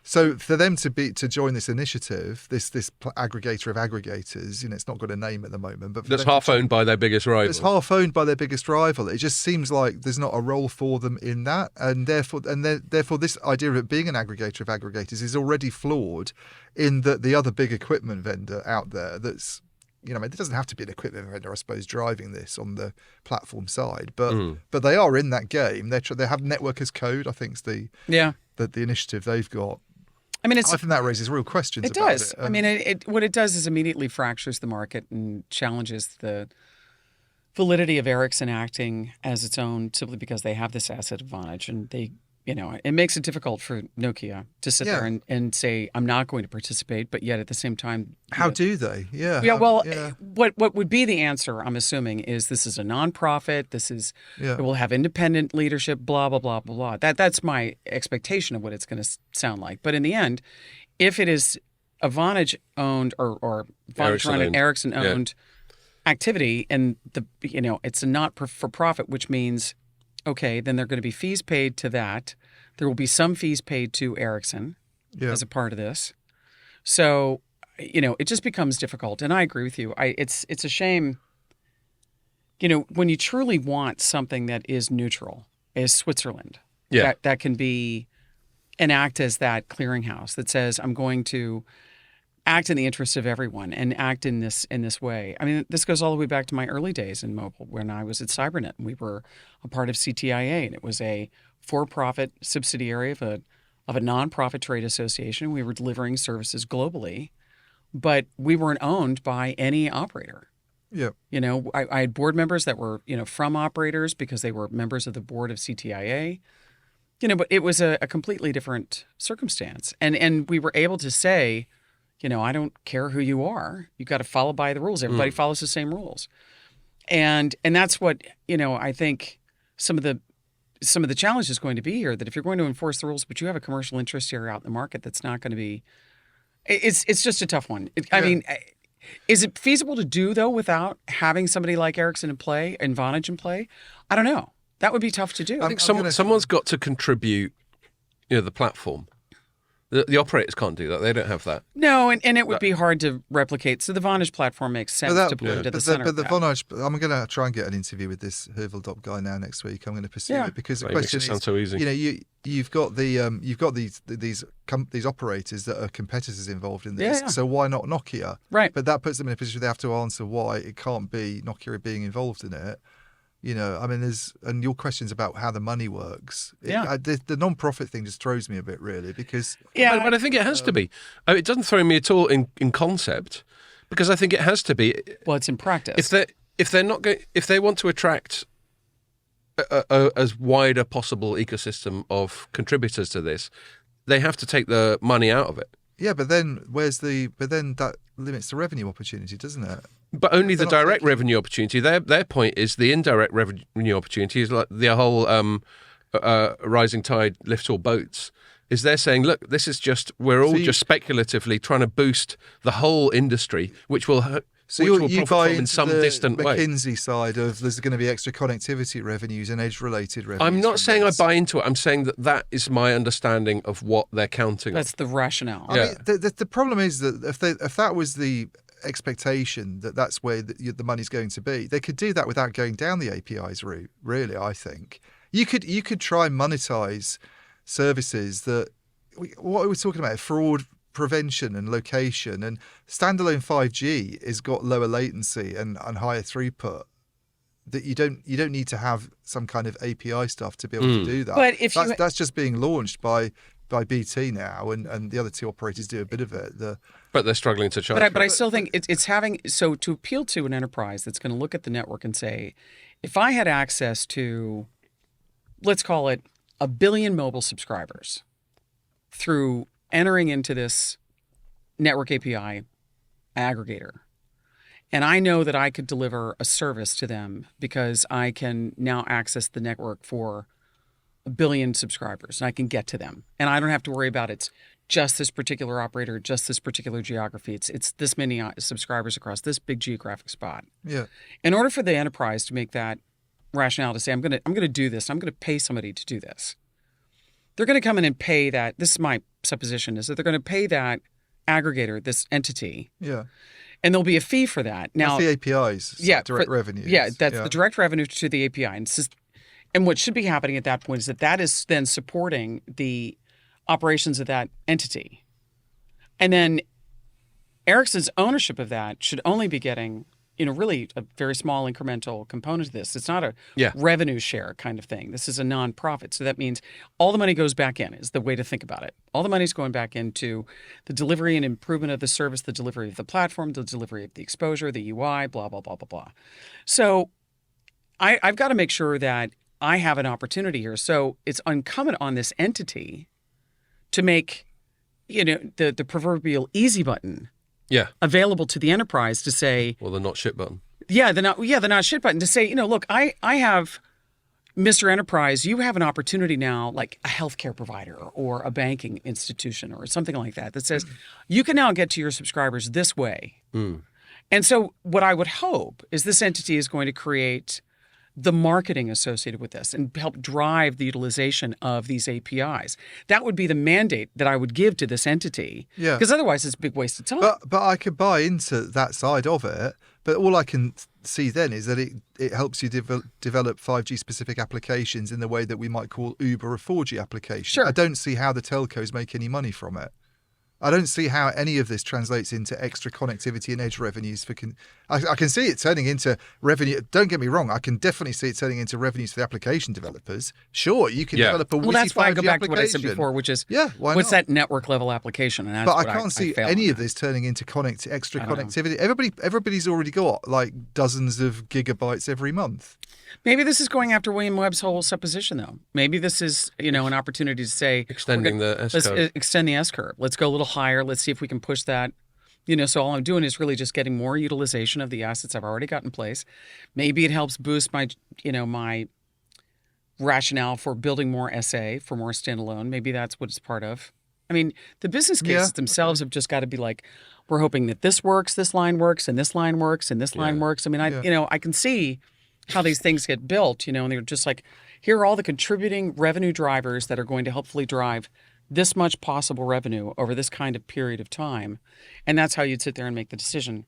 So for them to join this initiative, this aggregator of aggregators, it's not got a name at the moment, but that's half owned by their biggest rival. It's half owned by their biggest rival. It just seems like there's not a role for them in that, and therefore this idea of it being an aggregator of aggregators is already flawed, in that the other big equipment vendor out there that's it doesn't have to be an equipment vendor, I suppose, driving this on the platform side, but they are in that game. They have network as code, I think, is the initiative they've got. I think that raises real questions. It about does. What it does is immediately fractures the market and challenges the validity of Ericsson acting as its own simply because they have this asset advantage, and they, it makes it difficult for Nokia to sit there and say, I'm not going to participate, but yet at the same time, how do they? Yeah. Yeah. What would be the answer? I'm assuming is this is a nonprofit. This is it will have independent leadership. Blah blah blah blah blah. That's my expectation of what it's going to sound like. But in the end, if it is a Vonage owned or Vonage run and Ericsson owned activity, and it's a not for profit, which means okay, then there are going to be fees paid to that. There will be some fees paid to Ericsson as a part of this. So, it just becomes difficult. And I agree with you. It's a shame, when you truly want something that is neutral, is Switzerland. Yeah. That can be and act as that clearinghouse that says, I'm going to act in the interest of everyone and act in this way. This goes all the way back to my early days in mobile when I was at Cybernet, and we were a part of CTIA, and it was a for-profit subsidiary of a nonprofit trade association. We were delivering services globally, but we weren't owned by any operator. Yeah. I had board members that were, from operators because they were members of the board of CTIA. But it was a completely different circumstance. And we were able to say, I don't care who you are. You've got to follow by the rules. Everybody follows the same rules. And that's what, I think some of the challenge is going to be here, that if you're going to enforce the rules, but you have a commercial interest here out in the market, that's not going to be, it's just a tough one. Is it feasible to do, though, without having somebody like Ericsson in play and Vonage in play? I don't know. That would be tough to do. I think someone's got to contribute, the platform. The operators can't do that. They don't have that. No, and it would be hard to replicate. So the Vonage platform makes sense to put into the center. But the Vonage, I'm going to try and get an interview with this Hervel guy now next week. I'm going to pursue it because the question is, so easy. You know, you've got these operators that are competitors involved in this. So why not Nokia? Right. But that puts them in a position where they have to answer why it can't be Nokia being involved in it. You know, I mean, and your questions about how the money works. The non-profit thing just throws me a bit, really, because... Yeah, but I think it has to be. It doesn't throw me at all in concept, because I think it has to be. Well, it's in practice. If they want to attract as wide a possible ecosystem of contributors to this, they have to take the money out of it. Yeah, but then that limits the revenue opportunity, doesn't it? But only the direct revenue opportunity. Their point is the indirect revenue opportunity is like the whole rising tide lifts all boats. Is they're saying, look, this is we're all just speculatively trying to boost the whole industry, which will profit from in some distant way. McKinsey side of there's going to be extra connectivity revenues and edge-related revenues. I'm not saying I buy into it. I'm saying that is my understanding of what they're counting. That's the rationale. I mean, the problem is that if that was the expectation that's where the money's going to be, they could do that without going down the APIs route. Really, I think you could try and monetize services that what are we talking about? Fraud prevention and location, and standalone 5G has got lower latency and higher throughput. That you don't need to have some kind of API stuff to be able to do that. But that's just being launched by BT now, and the other two operators do a bit of it. But they're struggling to charge. But I still think it's having, so to appeal to an enterprise that's going to look at the network and say, if I had access to, let's call it 1 billion mobile subscribers through entering into this network API aggregator, and I know that I could deliver a service to them because I can now access the network for 1 billion subscribers and I can get to them. And I don't have to worry about it's just this particular operator, just this particular geography. It's this many subscribers across this big geographic spot. Yeah. In order for the enterprise to make that rationale to say, I'm going to do this, I'm going to pay somebody to do this, they're going to come in and pay that. This is my supposition, is that they're going to pay that aggregator, this entity. Yeah. And there'll be a fee for that. Now, that's the APIs. Direct revenue. Yeah, that's the direct revenue to the API. And what should be happening at that point is that is then supporting the operations of that entity. And then Ericsson's ownership of that should only be getting, really a very small incremental component of this. It's not a revenue share kind of thing. This is a nonprofit. So that means all the money goes back in, is the way to think about it. All the money's going back into the delivery and improvement of the service, the delivery of the platform, the delivery of the exposure, the UI, blah, blah, blah, blah, blah. So I've got to make sure that I have an opportunity here. So it's incumbent on this entity to make, the proverbial easy button available to the enterprise to say, well, the not shit button. Yeah, the not shit button to say, look, I have, Mr. Enterprise, you have an opportunity now, like a healthcare provider or a banking institution or something like that says you can now get to your subscribers this way. And so what I would hope is this entity is going to create the marketing associated with this and help drive the utilization of these APIs. That would be the mandate that I would give to this entity. Yeah. Because otherwise it's a big waste of time. But I could buy into that side of it. But all I can see then is that it helps you develop 5G specific applications in the way that we might call Uber a 4G application. Sure. I don't see how the telcos make any money from it. I don't see how any of this translates into extra connectivity and edge revenues for. I can see it turning into revenue. Don't get me wrong. I can definitely see it turning into revenues for the application developers. Sure, you can develop a. Well, that's why I go back to what I said before, which is what's that network level application? And that's but I can't see any of this turning into extra connectivity. Everybody's already got like dozens of gigabytes every month. Maybe this is going after William Webb's whole supposition, though. Maybe this is, an opportunity to say extending the S curve. Let's extend the S curve. Let's go a little higher. Let's see if we can push that. So all I'm doing is really just getting more utilization of the assets I've already got in place. Maybe it helps boost my, my rationale for building more SA, for more standalone. Maybe that's what it's part of. I mean, the business cases themselves have just got to be like, we're hoping that this works, this line works, and this line works, and this line works. I mean, I can see how these things get built, and they're just like, here are all the contributing revenue drivers that are going to hopefully drive this much possible revenue over this kind of period of time, and that's how you'd sit there and make the decision.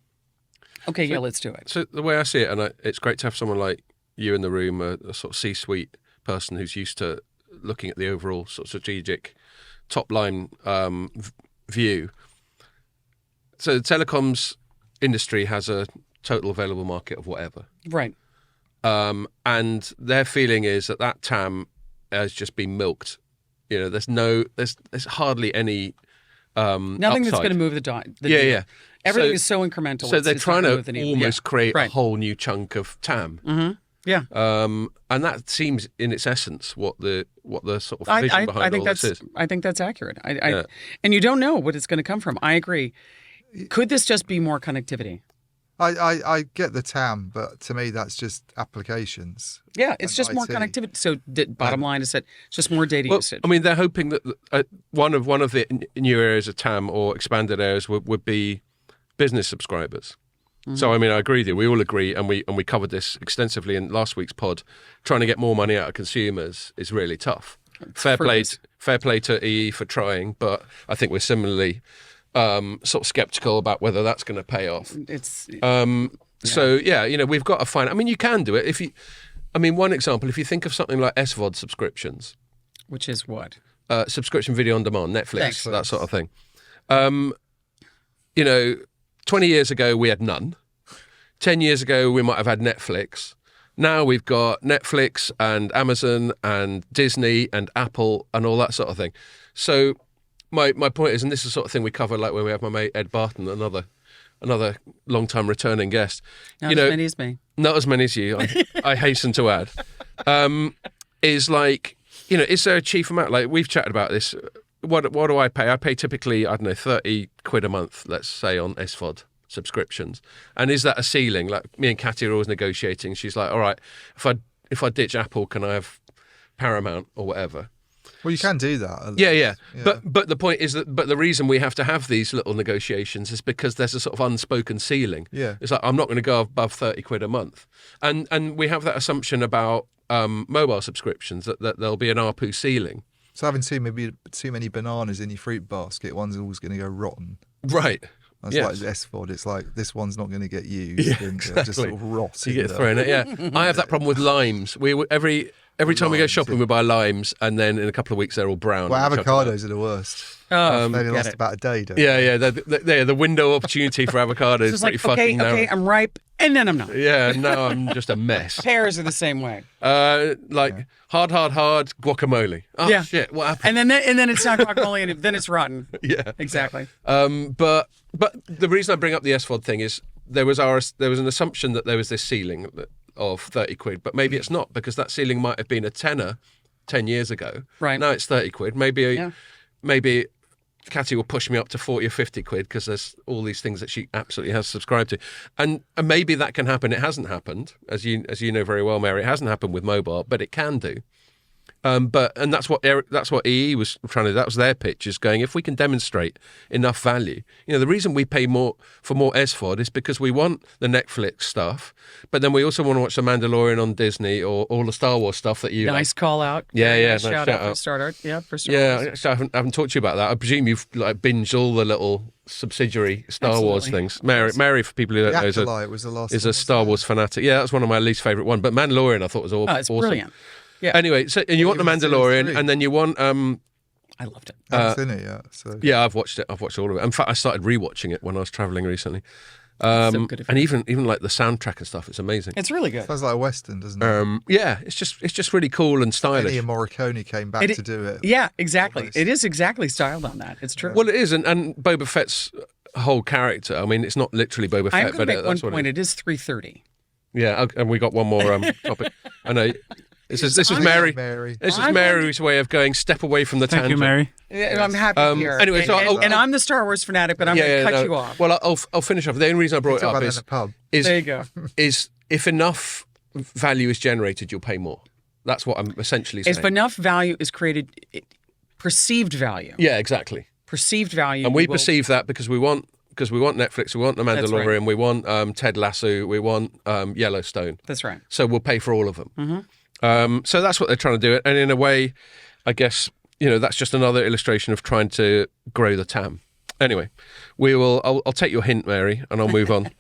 Okay, yeah, let's do it. So the way I see it, and it's great to have someone like you in the room, a sort of C-suite person who's used to looking at the overall sort of strategic top-line view. So the telecoms industry has a total available market of whatever. Right. And their feeling is that TAM has just been milked. There's hardly any nothing upside. that's going to move the dot. Yeah. Everything is so incremental. So they're trying to almost create right. a whole new chunk of TAM. Mm-hmm. Yeah. And that seems, in its essence, what the sort of vision behind all this is. I think that's accurate. And you don't know what it's going to come from. I agree. Could this just be more connectivity? I get the TAM, but to me that's just applications. Yeah, it's just more connectivity. So bottom line is that it's just more data usage. I mean, they're hoping that one of the new areas of TAM or expanded areas would be business subscribers. Mm-hmm. So I mean, I agree with you. We all agree, and we covered this extensively in last week's pod. Trying to get more money out of consumers is really tough. Fair play to EE for trying, but I think we're similarly sort of skeptical about whether that's going to pay off. So we've got to find. I mean, you can do it one example. If you think of something like SVOD subscriptions, which is what subscription video on demand, Netflix, that sort of thing. 20 years ago we had none. 10 years ago we might have had Netflix. Now we've got Netflix and Amazon and Disney and Apple and all that sort of thing. So my point is, and this is the sort of thing we cover like when we have my mate Ed Barton, another long-time returning guest. Not as many as me. Not as many as you, I hasten to add. Is like, is there a chief amount? Like we've chatted about this. What do I pay? I pay typically, I don't know, 30 quid a month, let's say, on SVOD subscriptions. And is that a ceiling? Like me and Katy are always negotiating. She's like, all right, if I ditch Apple, can I have Paramount or whatever? Well, you can do that. Yeah. But the point is that the reason we have to have these little negotiations is because there's a sort of unspoken ceiling. Yeah. It's like, I'm not going to go above 30 quid a month. And we have that assumption about mobile subscriptions, that there'll be an ARPU ceiling. So having too many bananas in your fruit basket, one's always going to go rotten. Right. That's like SVOD. It's like, this one's not going to get used. Yeah, and exactly. just sort of rot. You get thrown out. Yeah. I have that problem with limes. Every time we go shopping, we buy limes, and then in a couple of weeks they're all brown. Well, avocados are the worst. They only last about a day, don't they? Yeah. The window opportunity for avocados is pretty fucking narrow. Okay, I'm ripe, and then I'm not. Yeah, no, I'm just a mess. Pears are the same way. Hard guacamole. Oh, yeah. Shit, what happened? And then it's not guacamole, and then it's rotten. Yeah. Exactly. But the reason I bring up the SVOD thing is there was an assumption that there was this ceiling of 30 quid, but maybe it's not, because that ceiling might have been a tenner 10 years ago. Right. Now it's 30 quid. Maybe Katy will push me up to 40 or 50 quid because there's all these things that she absolutely has subscribed to. And maybe that can happen. It hasn't happened, as you know very well, Mary. It hasn't happened with mobile, but it can do. And that's what EE was trying to. That was their pitch, is going, if we can demonstrate enough value. The reason we pay more for more SVOD is because we want the Netflix stuff, but then we also want to watch The Mandalorian on Disney or all the Star Wars stuff that you. Nice call out. Nice shout out for Star Wars. Yeah, for Star Wars. Yeah, I haven't talked to you about that. I presume you've binged all the little subsidiary Star Wars things. Mary, for people who don't know, is a Star Wars fanatic. Yeah, that's one of my least favourite ones. But Mandalorian, I thought was awesome. It's brilliant. Yeah. Anyway, and you want The Mandalorian, and then you want. I loved it. I haven't seen it yet. So. Yeah, I've watched it. I've watched all of it. In fact, I started rewatching it when I was travelling recently. So good, and even like the soundtrack and stuff, it's amazing. It's really good. Sounds like a Western, doesn't it? Yeah, it's just really cool and stylish. Ennio Morricone came back to do it. Yeah, exactly. Almost. It is exactly styled on that. It's true. Well, it is, and Boba Fett's whole character. I mean, it's not literally Boba Fett, I'm going to make one that's point. It is 3:30. Yeah, and we got one more topic. I know. This is Mary. This is Mary's way of going, step away from the tangent. Thank you, Mary. Yeah, I'm happy here. Anyway, and I'm the Star Wars fanatic, but I'm going to cut you off. Well, I'll finish off. The only reason I brought it up is there you go. Is if enough value is generated, you'll pay more. That's what I'm essentially saying. If enough value is created, perceived value. Yeah, exactly. Perceived value. And we perceive that because we want Netflix, we want The Mandalorian, we want Ted Lasso, we want Yellowstone. That's right. So we'll pay for all of them. Mm-hmm. So that's what they're trying to do. And in a way, I guess that's just another illustration of trying to grow the TAM. Anyway, I'll take your hint, Mary, and I'll move on.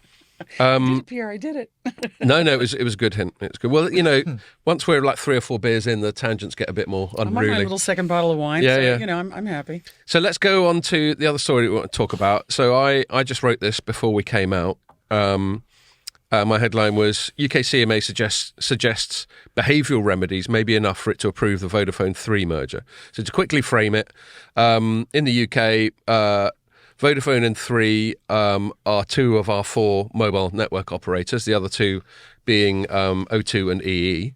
Pierre, I did it. No, it was a good hint. It's good. Well, once we're like 3 or 4 beers in, the tangents get a bit more unruly. I'm on my little second bottle of wine. Yeah, so, I'm happy. So let's go on to the other story we want to talk about. So I just wrote this before we came out. My headline was UK CMA suggests behavioural remedies may be enough for it to approve the Vodafone 3 merger. So to quickly frame it, in the UK, Vodafone and 3 are 2 of our 4 mobile network operators, the other 2 being O2 and EE.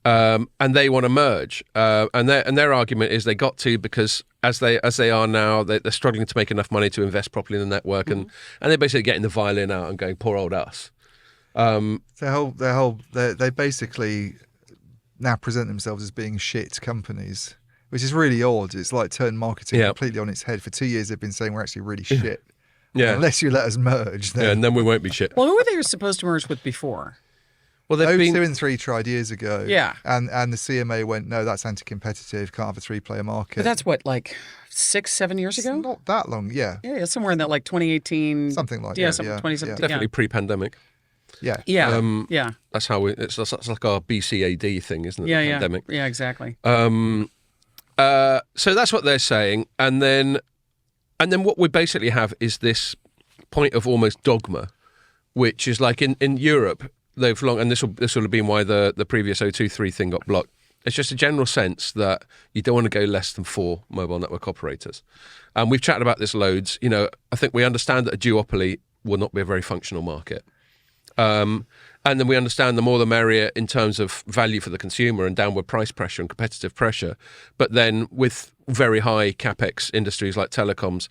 And they want to merge. And their argument is they got to because as they are now, they're struggling to make enough money to invest properly in the network, and they're basically getting the violin out and going, poor old us. They basically now present themselves as being shit companies, which is really odd. It's like turned marketing completely on its head. For 2 years, they've been saying we're actually really shit. Yeah. Unless you let us merge, then and then we won't be shit. Well, who were they supposed to merge with before? Well, O2 and 3 tried years ago. Yeah. And the CMA went, no, that's anti-competitive. Can't have a 3-player market. But that's what, like 6-7 years ago? It's not that long. Yeah. Yeah, somewhere in that like 2018. Something like that. 2017. Definitely pre-pandemic. Yeah. Yeah. That's how that's like our BCAD thing, isn't it? Yeah, the pandemic. Yeah, exactly. So that's what they're saying, and then what we basically have is this point of almost dogma, which is like in Europe they've long, and this will have been why the previous 023 thing got blocked. It's just a general sense that you don't want to go less than 4 mobile network operators, and we've chatted about this loads. I think we understand that a duopoly will not be a very functional market. And then we understand the more the merrier in terms of value for the consumer and downward price pressure and competitive pressure. But then with very high capex industries like telecoms,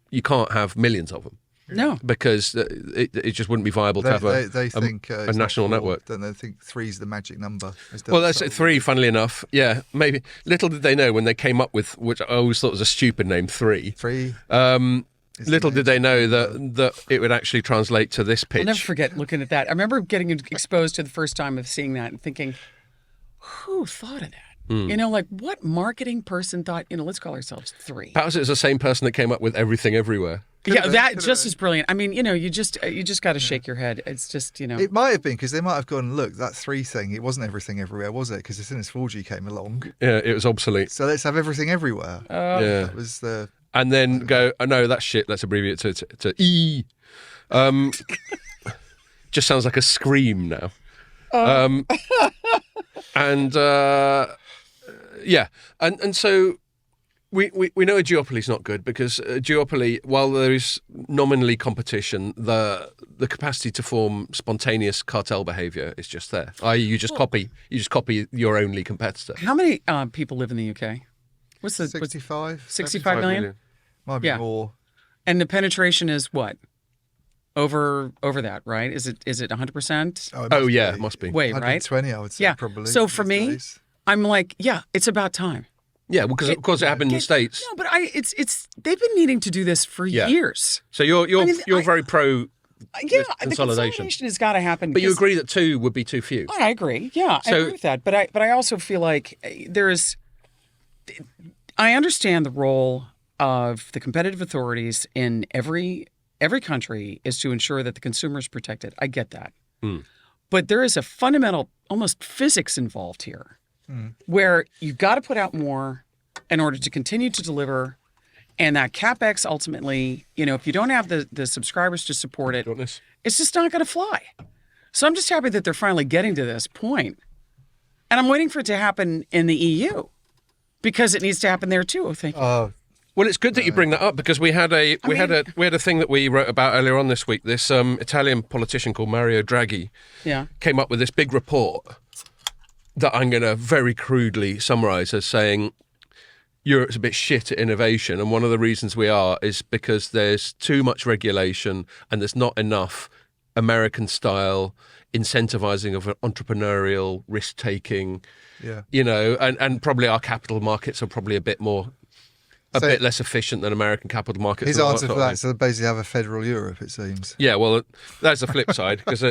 you can't have millions of them. No, because it just wouldn't be viable to have a national network. Then they think 3 is the magic number. Well, that's 3. Funnily enough, yeah, maybe. Little did they know when they came up with, which I always thought was a stupid name, 3. 3. Little did they know that it would actually translate to this pitch. I'll never forget looking at that. I remember getting exposed to the first time of seeing that and thinking, who thought of that? Like what marketing person thought, let's call ourselves 3. Perhaps it's the same person that came up with Everything Everywhere. That just as brilliant. I mean, you just got to shake your head. It's just, It might have been because they might have gone, look, that 3 thing, it wasn't Everything Everywhere, was it? Because as soon as 4G came along. Yeah, it was obsolete. So let's have Everything Everywhere. Yeah. That was the... And then go, oh no, that's shit, let's abbreviate it to E. Just sounds like a scream now. And so we know a duopoly is not good because a duopoly, while there is nominally competition, the capacity to form spontaneous cartel behaviour is just there. I.e., you just copy your only competitor. How many people live in the UK? What's the 65? 65 million? Might be more. And the penetration is what? Over that, right? Is it 100%? Oh yeah, it must be. Wait, right? 120, I would say, probably. So for me, I'm like, it's about time. Yeah, because of course it happened in the States. No, but they've been needing to do this for years. So you're very pro the consolidation has got to happen. But you agree that 2 would be too few. I agree. Yeah, I agree with that. But I also feel like I understand the role of the competitive authorities in every country is to ensure that the consumer is protected. I get that. But there is a fundamental, almost physics involved here, where you've got to put out more in order to continue to deliver. And that CapEx ultimately, if you don't have the subscribers to support it, it's just not going to fly. So I'm just happy that they're finally getting to this point. And I'm waiting for it to happen in the EU because it needs to happen there too, I think. Well, it's good that you bring that up because we had a thing that we wrote about earlier on this week. This Italian politician called Mario Draghi came up with this big report that I'm going to very crudely summarise as saying Europe's a bit shit at innovation, and one of the reasons we are is because there's too much regulation and there's not enough American-style incentivizing of entrepreneurial risk-taking. Yeah, and probably our capital markets are probably a bit more a bit less efficient than American capital markets. His answer for that is to basically have a federal Europe, it seems. Yeah, well, that's the flip side, because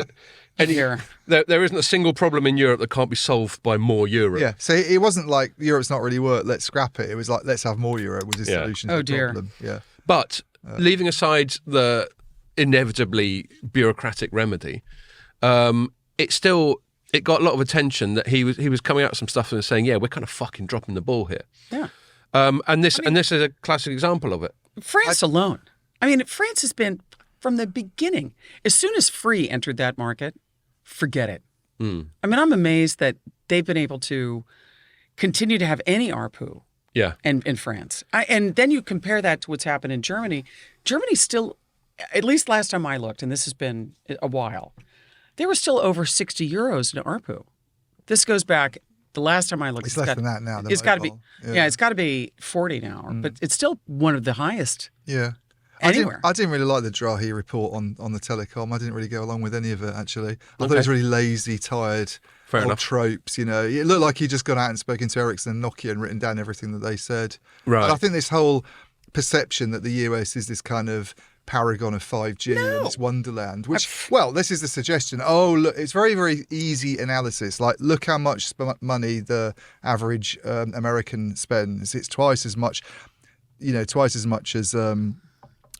there isn't a single problem in Europe that can't be solved by more Europe. Yeah, so it wasn't like Europe's not really worked, let's scrap it. It was like, let's have more Europe was his solution to the problem. Yeah. But leaving aside the inevitably bureaucratic remedy, it got a lot of attention that he was coming out with some stuff and saying, yeah, we're kind of fucking dropping the ball here. Yeah. And this is a classic example of it. France alone. I mean, France has been, from the beginning, as soon as Free entered that market, forget it. Mm. I mean, I'm amazed that they've been able to continue to have any ARPU in France. And then you compare that to what's happened in Germany. Germany's still, at least last time I looked, and this has been a while, they were still over 60 euros in ARPU. This goes back, the last time I looked. It's less than that now. It's got to be, it's got to be 40 now, but it's still one of the highest. Yeah. Anywhere. I didn't really like the Drahi report on the telecom. I didn't really go along with any of it, actually. I thought it was really lazy, tired, old tropes, It looked like he'd just gone out and spoken to Ericsson and Nokia and written down everything that they said. Right. And I think this whole perception that the US is this kind of paragon of 5G and this wonderland, which, this is the suggestion. Oh, look, it's very, very easy analysis. Like, look how much money the average American spends. It's twice as much as...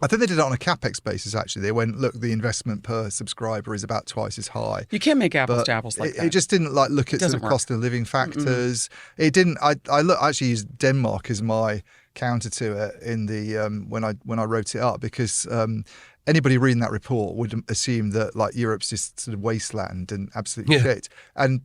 I think they did it on a capex basis, actually. They went, look, the investment per subscriber is about twice as high. You can't make apples to apples like that. It just didn't look at the cost of living factors. Mm-mm. It didn't. I actually used Denmark as my counter to it in the when I wrote it up, because anybody reading that report would assume that Europe's just sort of wasteland and absolute shit. And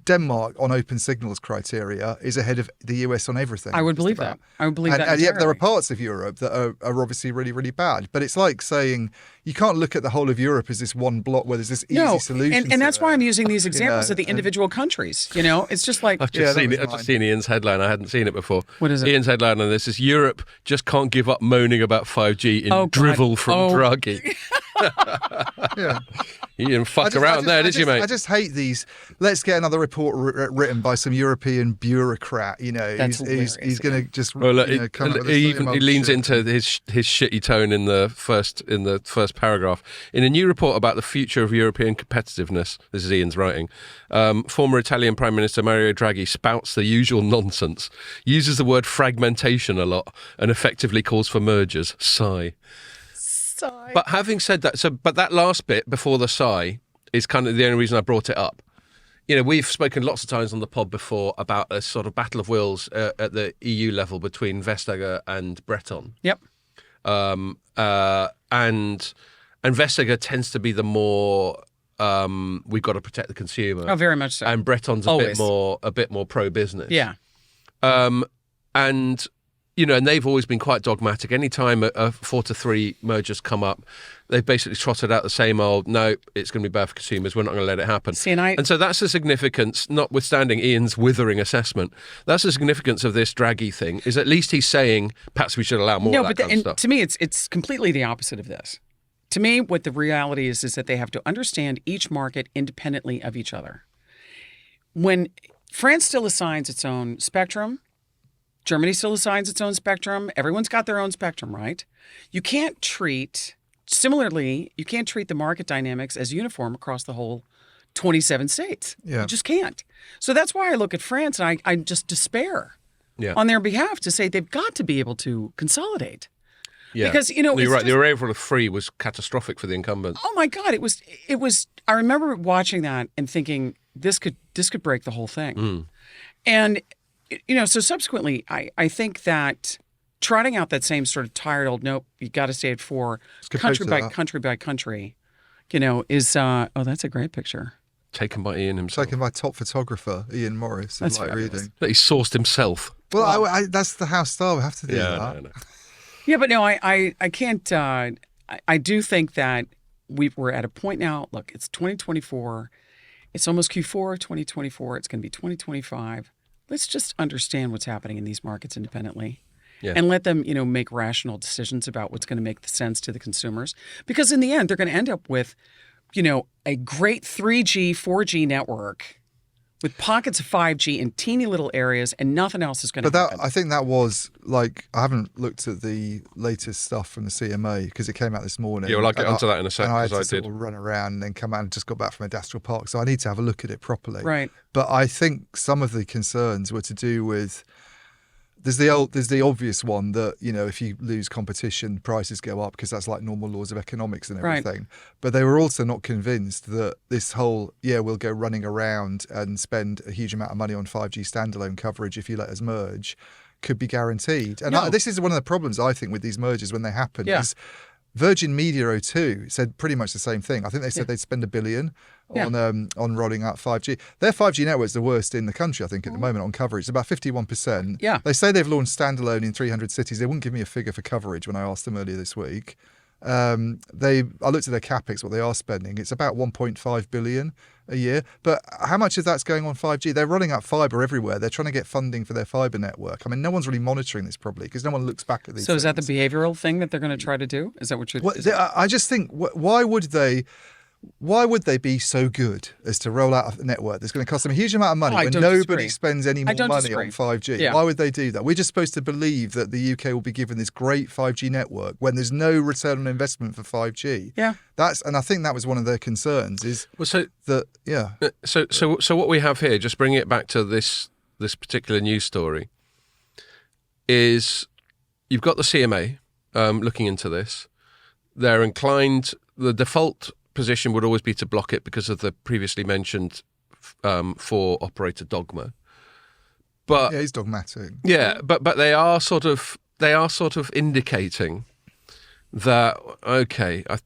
Denmark, on open signals criteria, is ahead of the US on everything. I would believe that. I would believe that. And yet there are parts of Europe that are obviously really, really bad. But it's like saying you can't look at the whole of Europe as this one block where there's this easy solution. And that's why I'm using these examples of the individual countries. It's just like... I've just seen Ian's headline. I hadn't seen it before. What is it? Ian's headline on this is Europe just can't give up moaning about 5G in drivel from Draghi. Yeah. You didn't fuck around there, did you, mate? I just hate these. Let's get another report written by some European bureaucrat. He's going to just come up with he leans into his shitty tone in the first paragraph. In a new report about the future of European competitiveness, this is Ian's writing, former Italian Prime Minister Mario Draghi spouts the usual nonsense, uses the word fragmentation a lot, and effectively calls for mergers. Sigh. But having said that, but that last bit before the sigh is kind of the only reason I brought it up. We've spoken lots of times on the pod before about a sort of battle of wills at the EU level between Vestager and Breton. Yep. And Vestager tends to be the more we've got to protect the consumer. Oh, very much so. And Breton's a bit more pro business. Yeah. And they've always been quite dogmatic. Anytime a 4-3 mergers come up, they've basically trotted out the same old, no, it's going to be bad for consumers, we're not going to let it happen. And so that's the significance, notwithstanding Ian's withering assessment, that's the significance of this Draghi thing, is at least he's saying, perhaps we should allow more of that kind of stuff. To me, it's completely the opposite of this. To me, what the reality is that they have to understand each market independently of each other. When France still assigns its own spectrum, Germany still assigns its own spectrum. Everyone's got their own spectrum, right? You can't treat the market dynamics as uniform across the whole 27 states. Yeah. You just can't. So that's why I look at France and I just despair on their behalf to say they've got to be able to consolidate. Yeah. Because, you're right. The arrival of Free was catastrophic for the incumbents. Oh my God. It was, I remember watching that and thinking this could break the whole thing. Mm. And so subsequently, I think that trotting out that same sort of tired old, nope, you got to stay at 4, country by country, is, that's a great picture. Taken by Ian himself. Taken by top photographer Ian Morris. That's light reading. That he sourced himself. Well, that's the house style. We have to do that. No. Yeah, but no, I can't. I do think that we're at a point now. Look, it's 2024. It's almost Q4 of 2024. It's going to be 2025. Let's just understand what's happening in these markets independently and let them, make rational decisions about what's going to make sense to the consumers. Because in the end, they're going to end up with, a great 3G, 4G network with pockets of 5G in teeny little areas, and nothing else is going to happen. But I think that was like, I haven't looked at the latest stuff from the CMA because it came out this morning. Yeah, well, I'll get onto that in a second. And I had to sort of run around and then come out and just got back from Industrial Park. So I need to have a look at it properly. Right. But I think some of the concerns were to do with, there's the obvious one that, you know, if you lose competition, prices go up because that's like normal laws of economics and everything. Right. But they were also not convinced that this whole, we'll go running around and spend a huge amount of money on 5G standalone coverage if you let us merge, could be guaranteed. And this is one of the problems, I think, with these mergers when they happen is Virgin Media O2 said pretty much the same thing. I think they said they'd spend $1 billion on rolling out 5G. Their 5G network's the worst in the country, I think, at the moment on coverage. It's about 51%. Yeah. They say they've launched standalone in 300 cities. They wouldn't give me a figure for coverage when I asked them earlier this week. I looked at their capex, what they are spending. It's about 1.5 billion a year. But how much of that's going on 5G? They're rolling out fiber everywhere. They're trying to get funding for their fiber network. I mean, no one's really monitoring this probably because no one looks back at these. So is that the behavioral thing that they're going to try to do? Is that what you're? I just think why would they be so good as to roll out a network that's going to cost them a huge amount of money when nobody spends any more money on 5G? Yeah. Why would they do that? We're just supposed to believe that the UK will be given this great 5G network when there's no return on investment for 5G. Yeah. And I think that was one of their concerns So what we have here, just bringing it back to this particular news story, is you've got the CMA looking into this. They're inclined, the default position would always be to block it because of the previously mentioned for operator dogma. But he's dogmatic. Yeah, but they are sort of indicating that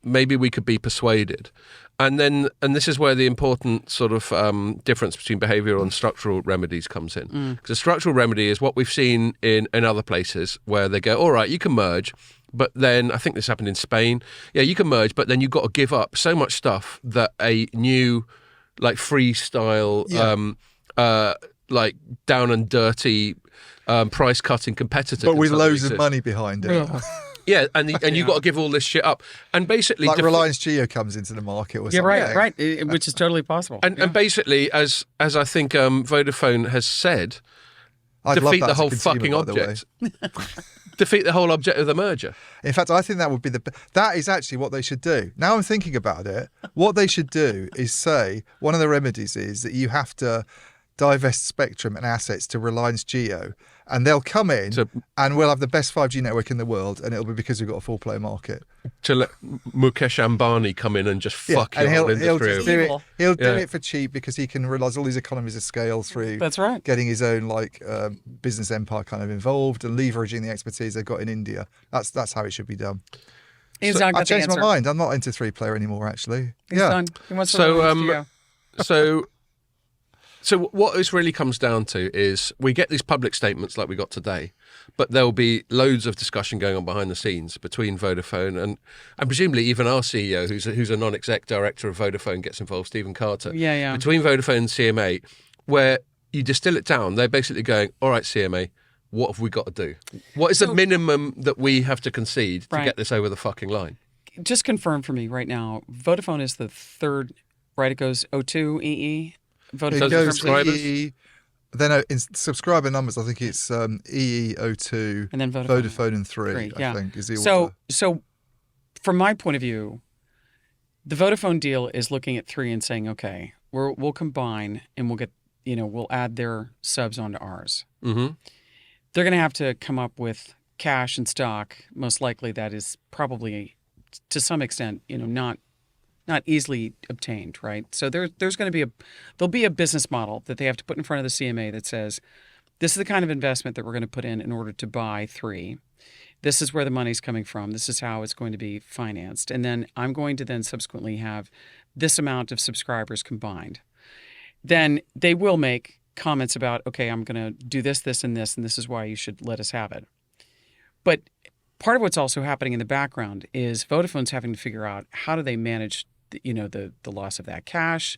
maybe we could be persuaded. And this is where the important sort of difference between behavioural and structural remedies comes in. Because a structural remedy is what we've seen in other places where they go, all right, you can merge, but then I think this happened in Spain. Yeah, you can merge, but then you've got to give up so much stuff that a new, like freestyle, like down and dirty, price cutting competitor. But with loads of money behind it. Yeah, and you've got to give all this shit up, and basically, like Reliance Jio comes into the market, or something. Right, which is totally possible. And basically, as I think Vodafone has said, defeat the whole fucking object. Defeat the whole object of the merger. In fact, I think that would be that is actually what they should do. Now I'm thinking about it, what they should do is say one of the remedies is that you have to divest spectrum and assets to Reliance Jio, and they'll come in and we'll have the best 5G network in the world, and it'll be because we've got a full-player market. To let Mukesh Ambani come in and just fuck your whole industry. He'll do it for cheap because he can realise all these economies of scale through getting his own business empire kind of involved and leveraging the expertise they've got in India. That's how it should be done. I've changed my mind. I'm not into 3-player anymore, actually. He's done. He wants to So what this really comes down to is we get these public statements like we got today, but there'll be loads of discussion going on behind the scenes between Vodafone and presumably even our CEO, who's a non-exec director of Vodafone, gets involved, Stephen Carter. Yeah. Between Vodafone and CMA, where you distill it down, they're basically going, all right, CMA, what have we got to do? What is the minimum that we have to concede to get this over the fucking line? Just confirm for me right now, Vodafone is the third, right? It goes O2, EE. Vodafone subscribers. Then in subscriber numbers, I think it's EE, O2, and then Vodafone and 3. I think is the order. So, from my point of view, the Vodafone deal is looking at 3 and saying, okay, we'll combine and we'll get, we'll add their subs onto ours. Mm-hmm. They're going to have to come up with cash and stock. Most likely, that is probably to some extent, not easily obtained, right? So there's going to be a business model that they have to put in front of the CMA that says, this is the kind of investment that we're going to put in order to buy 3. This is where the money's coming from. This is how it's going to be financed. And then I'm going to then subsequently have this amount of subscribers combined. Then they will make comments about, okay, I'm going to do this, this, and this is why you should let us have it. But part of what's also happening in the background is Vodafone's having to figure out how do they manage the loss of that cash,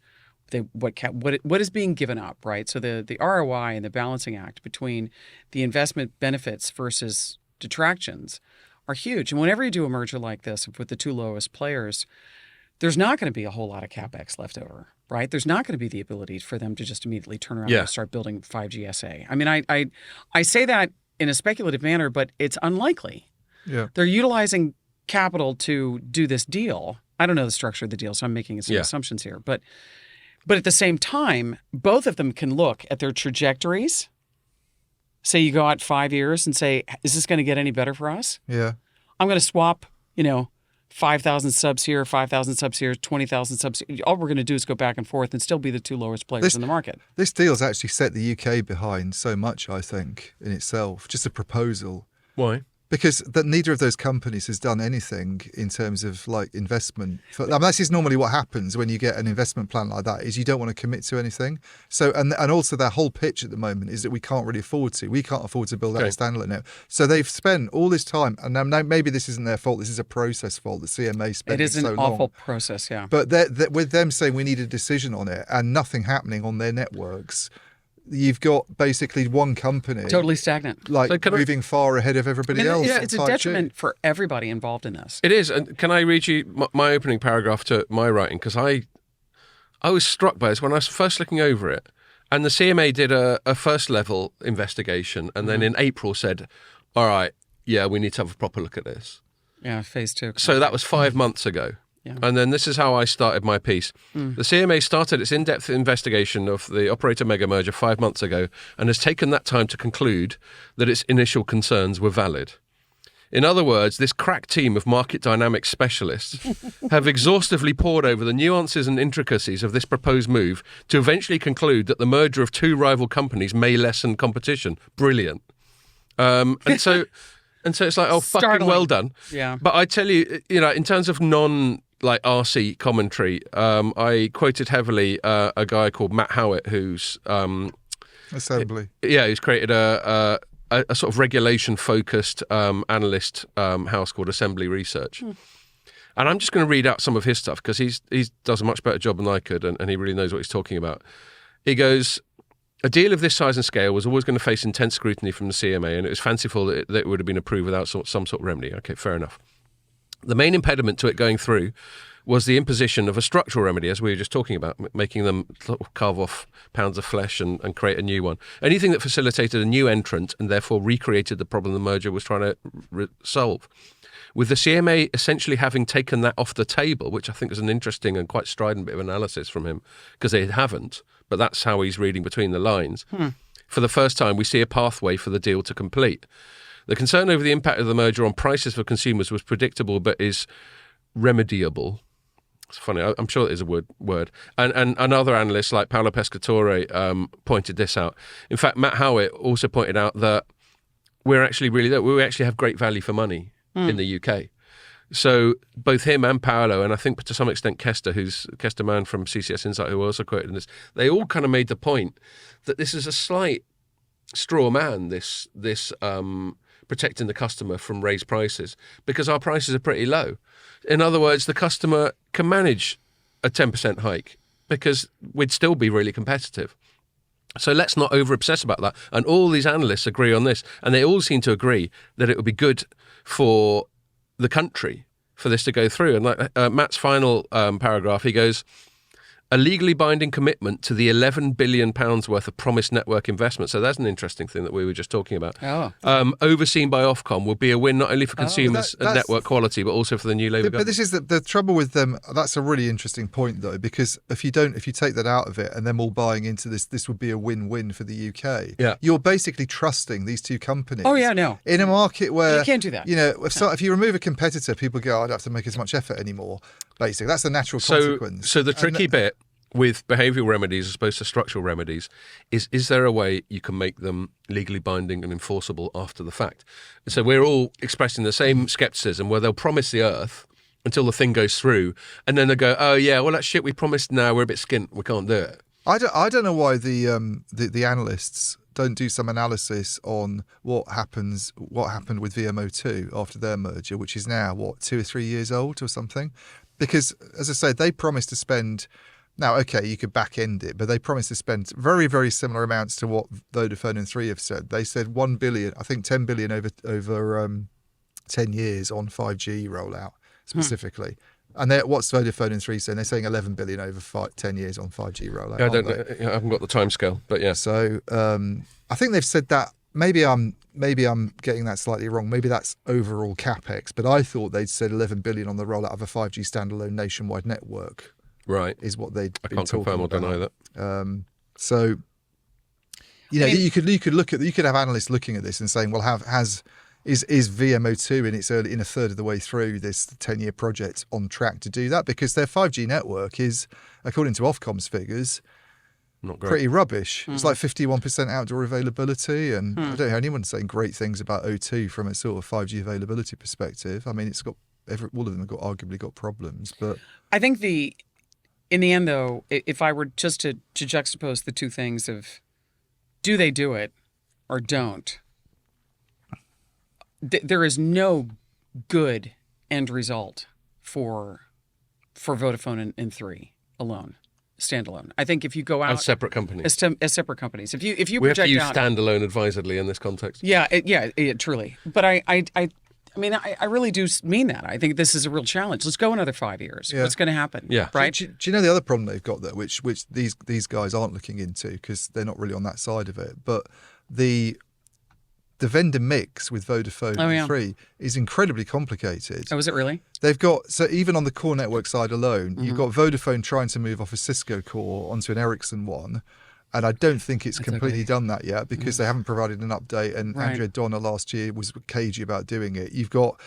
what is being given up, right? So the ROI and the balancing act between the investment benefits versus detractions are huge. And whenever you do a merger like this with the 2 lowest players, there's not going to be a whole lot of CapEx left over. right? There's not going to be the ability for them to just immediately turn around Yeah. and start building 5G SA. I mean, I say that in a speculative manner, but it's unlikely. Yeah. They're utilizing capital to do this deal. I don't know the structure of the deal, so I'm making some assumptions here. But at the same time, both of them can look at their trajectories. Say you go out 5 years and say, is this going to get any better for us? Yeah. I'm going to swap, 5,000 subs here, 5,000 subs here, 20,000 subs here. All we're going to do is go back and forth and still be the two lowest players in the market. This deal's actually set the UK behind so much, I think, in itself. Just a proposal. Why? Because neither of those companies has done anything in terms of like investment. This is normally what happens when you get an investment plan like that, is you don't want to commit to anything. So and also their whole pitch at the moment is that we can't really afford to. We can't afford to build out a standalone network. So they've spent all this time, and now maybe this isn't their fault. This is a process fault. The CMA spent it is so an long. awful process, yeah. But with them saying we need a decision on it and nothing happening on their networks, you've got basically one company totally stagnant, moving far ahead of everybody else. Yeah, it's a detriment for everybody involved in this. It is. And can I read you my opening paragraph to my writing? Because I was struck by this when I was first looking over it. And the CMA did a first level investigation, and then in April said, all right, yeah, we need to have a proper look at this. Yeah, phase 2. So that was 5 months ago. Yeah. And then this is how I started my piece. The CMA started its in-depth investigation of the operator mega merger 5 months ago and has taken that time to conclude that its initial concerns were valid. In other words, this crack team of market dynamics specialists have exhaustively pored over the nuances and intricacies of this proposed move to eventually conclude that the merger of two rival companies may lessen competition. Brilliant. And so it's like, oh, fucking Startling. well done. Yeah. But I tell you, in terms of RC commentary, I quoted heavily a guy called Matt Howitt, who's Assembly. who's created a sort of regulation-focused analyst house called Assembly Research. And I'm just going to read out some of his stuff because he does a much better job than I could, and he really knows what he's talking about. He goes, a deal of this size and scale was always going to face intense scrutiny from the CMA, and it was fanciful that it would have been approved without some sort of remedy. Okay, fair enough. The main impediment to it going through was the imposition of a structural remedy, as we were just talking about, making them carve off pounds of flesh and create a new one. Anything that facilitated a new entrant and therefore recreated the problem the merger was trying to solve. With the CMA essentially having taken that off the table, which I think is an interesting and quite strident bit of analysis from him, because they haven't, but that's how he's reading between the lines. For the first time, we see a pathway for the deal to complete. The concern over the impact of the merger on prices for consumers was predictable, but is remediable. It's funny, I'm sure it is a word. And another analyst like Paolo Pescatore pointed this out. In fact, Matt Howitt also pointed out that we actually have great value for money in the UK. So both him and Paolo, and I think to some extent Kester Mann from CCS Insight, who also quoted in this, they all kind of made the point that this is a slight straw man, this protecting the customer from raised prices, because our prices are pretty low. In other words, the customer can manage a 10% hike because we'd still be really competitive. So let's not over-obsess about that. And all these analysts agree on this, and they all seem to agree that it would be good for the country for this to go through. And like Matt's final paragraph, he goes, a legally binding commitment to the £11 billion worth of promised network investment. So that's an interesting thing that we were just talking about. Overseen by Ofcom will be a win not only for consumers and network quality, but also for the new Labour government. But this is the trouble with them. That's a really interesting point, though, because if you take that out of it and them all buying into this would be a win-win for the UK. Yeah. You're basically trusting these two companies. Oh, yeah, no. In a market where... You can't do that. If you remove a competitor, people go, I don't have to make as much effort anymore, basically. That's the natural consequence. So the tricky bit with behavioural remedies as opposed to structural remedies is there a way you can make them legally binding and enforceable after the fact? So we're all expressing the same scepticism where they'll promise the earth until the thing goes through, and then they go, oh yeah, well that shit we promised, now we're a bit skint, we can't do it. I don't know why the analysts don't do some analysis on what happened with VMO2 after their merger, which is now 2 or 3 years old or something, because as I said, they promised to spend. Now, okay, you could back end it, but they promised to spend very, very similar amounts to what Vodafone and Three have said. They said 1 billion, I think 10 billion over 10 years on 5G rollout specifically. And what's Vodafone and 3 saying? They're saying 11 billion over 10 years on 5G rollout. I haven't got the timescale, but yeah. So I think they've said that. Maybe I'm getting that slightly wrong. Maybe that's overall capex, but I thought they'd said 11 billion on the rollout of a 5G standalone nationwide network. Right, is what they'd been can't talking confirm or about. deny that. So, you could have analysts looking at this and saying, well, is VMO2 in a third of the way through this 10-year project on track to do that? Because their 5G network is, according to Ofcom's figures, not great. Pretty rubbish. It's like 51% outdoor availability, and I don't hear anyone saying great things about O2 from a sort of 5G availability perspective. I mean, it's got all of them have arguably got problems, but I think in the end, though, if I were just to juxtapose the two things of do they do it or don't, there is no good end result for Vodafone and 3 alone. Standalone. I think if you go out as separate companies, as separate companies, if you we project have to use out, standalone advisedly in this context. Yeah, truly. But I mean, I really do mean that. I think this is a real challenge. Let's go another 5 years. Yeah. What's going to happen? Yeah. Right. Do you know the other problem they've got there, which these guys aren't looking into because they're not really on that side of it, but the vendor mix with Vodafone and 3 is incredibly complicated. Oh, is it really? They've got, so even on the core network side alone, you've got Vodafone trying to move off a Cisco core onto an Ericsson one. And I don't think it's completely done that yet because they haven't provided an update. And Andrea Donner last year was cagey about doing it. You've got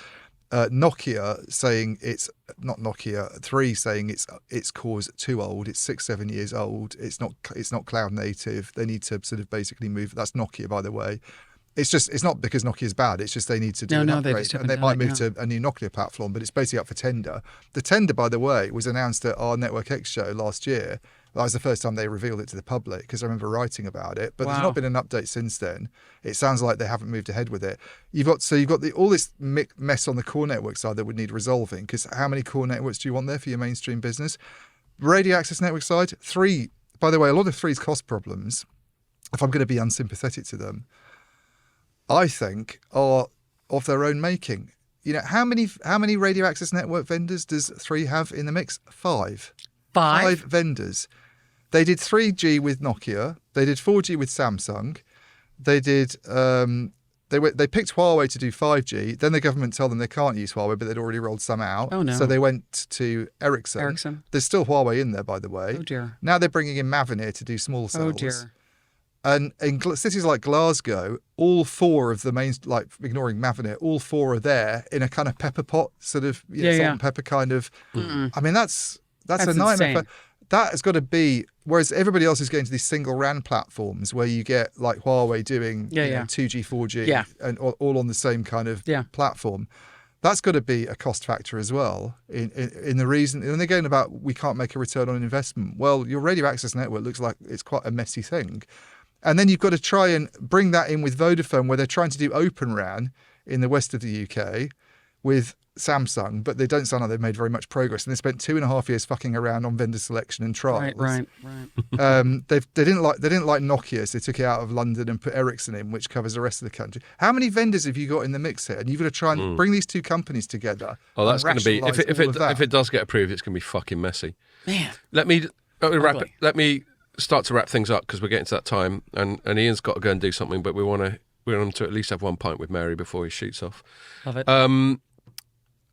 Nokia saying it's not Nokia 3 saying its core's too old. It's 6-7 years old. It's not cloud native. They need to sort of basically move. That's Nokia, by the way. It's not because Nokia's bad. It's just they need to do an upgrade, and they might move to a new Nokia platform. But it's basically up for tender. The tender, by the way, was announced at our Network X show last year. That was the first time they revealed it to the public because I remember writing about it. But there's not been an update since then. It sounds like they haven't moved ahead with it. You've got all this mess on the core network side that would need resolving because how many core networks do you want there for your mainstream business? Radio access network side, 3. By the way, a lot of 3's cost problems, if I'm going to be unsympathetic to them, I think are of their own making. You know, how many radio access network vendors does 3 have in the mix? 5. 5 vendors. They did 3G with Nokia. They did 4G with Samsung. They did. They picked Huawei to do 5G. Then the government told them they can't use Huawei, but they'd already rolled some out. Oh no! So they went to Ericsson. There's still Huawei in there, by the way. Oh dear! Now they're bringing in Mavenir to do small cells. Oh dear! And in cities like Glasgow, all 4 of the main, like ignoring Mavenir, all 4 are there in a kind of pepper pot, sort of salt and pepper kind of. I mean, that's a nightmare. But that has got to be. Whereas everybody else is going to these single RAN platforms where you get like Huawei doing 2G, 4G, and all on the same kind of platform. That's got to be a cost factor as well. In the reason, and they're going about we can't make a return on investment. Well, your radio access network looks like it's quite a messy thing. And then you've got to try and bring that in with Vodafone, where they're trying to do Open RAN in the west of the UK with Samsung, but they don't sound like they've made very much progress. And they spent 2.5 years fucking around on vendor selection and trials. Right. They didn't like Nokia, so they took it out of London and put Ericsson in, which covers the rest of the country. How many vendors have you got in the mix here? And you've got to try and bring these two companies together. Oh, that's going to be if it does get approved, it's going to be fucking messy. Man, let me start to wrap things up because we're getting to that time, and Ian's got to go and do something, but we want him to at least have one pint with Mary before he shoots off. Love it.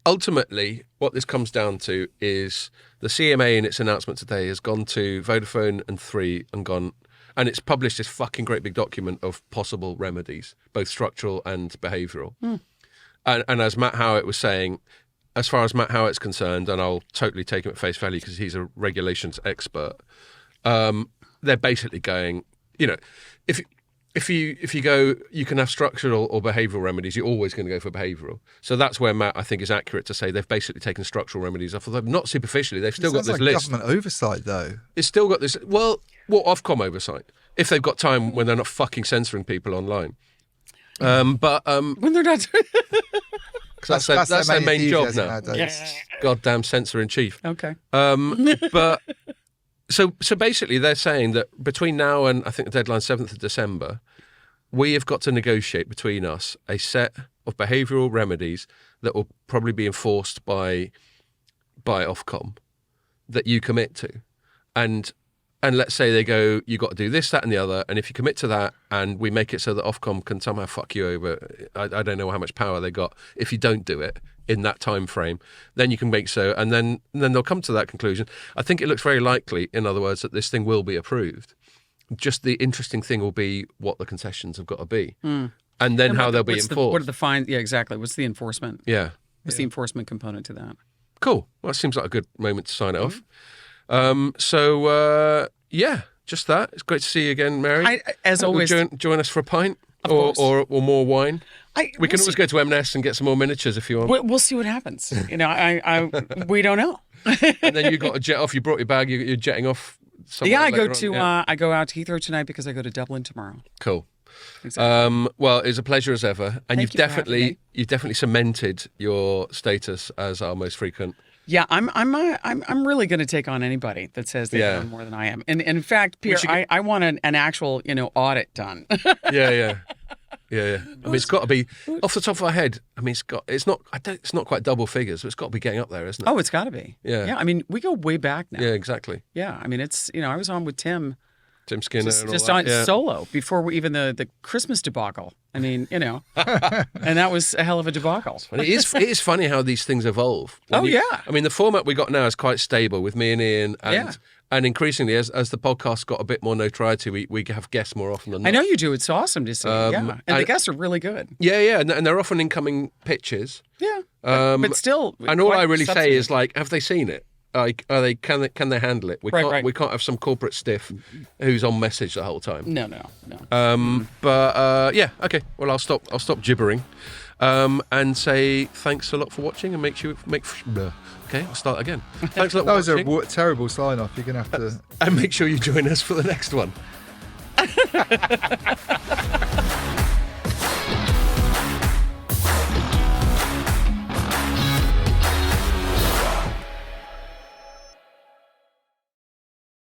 Ultimately, what this comes down to is the CMA in its announcement today has gone to Vodafone and 3 and it's published this fucking great big document of possible remedies, both structural and behavioural. And as Matt Howett was saying, as far as Matt Howett's concerned, and I'll totally take him at face value because he's a regulations expert, they're basically going, if you go, you can have structural or behavioural remedies, you're always going to go for behavioural. So that's where Matt, I think, is accurate to say they've basically taken structural remedies off of them. Not superficially, they've still got this list. Government oversight, though. It's still got this, what Ofcom oversight? If they've got time when they're not fucking censoring people online. When they're not... That's their main job now. Yes. Goddamn censor-in-chief. Okay. But... So basically they're saying that between now and I think the deadline's 7th of December, we have got to negotiate between us a set of behavioural remedies that will probably be enforced by by Ofcom that you commit to, and let's say they go, you got to do this, that, and the other, and if you commit to that, and we make it so that Ofcom can somehow fuck you over, I don't know how much power they got. If you don't do it in that time frame, then you can make so, and then they'll come to that conclusion. I think it looks very likely, in other words, that this thing will be approved. Just the interesting thing will be what the concessions have got to be, and then how they'll be enforced. What are the fines? Yeah, exactly. What's the enforcement? Yeah. What's the enforcement component to that? Cool. Well, that seems like a good moment to sign it off. Yeah, just that. It's great to see you again, Mary. As always, join us for a pint or more wine. We can always go to M&S and get some more miniatures if you want. We'll see what happens. You know, we don't know. And then you got to jet off. You brought your bag. You're jetting off. Yeah, I go out to Heathrow tonight because I go to Dublin tomorrow. Cool. Exactly. Well, it's a pleasure as ever, and you've definitely cemented your status as our most frequent. Yeah, I'm really going to take on anybody that says they know more than I am. And in fact, Pierre, I want an actual audit done. Yeah. I mean, it's got to be off the top of our head. I mean, it's not quite double figures, but it's got to be getting up there, isn't it? Oh, it's got to be. Yeah. I mean, we go way back now. Yeah, exactly. Yeah, I mean, it's I was on with Tim Skinner, just on solo before even the Christmas debacle. I mean, and that was a hell of a debacle. And it is funny how these things evolve. I mean, the format we got now is quite stable with me and Ian, and increasingly as the podcast got a bit more notoriety, we have guests more often than not. I know you do. It's awesome to see. And the guests are really good. Yeah, and they're often incoming pitches. Yeah, but still. And all I really say is like, have they seen it? Like, can they handle it? We can't have some corporate stiff who's on message the whole time. No. But yeah, okay. Well, I'll stop gibbering, and say thanks a lot for watching, and okay, I'll start again. Thanks a lot. That was a terrible sign off. You're gonna have to and make sure you join us for the next one.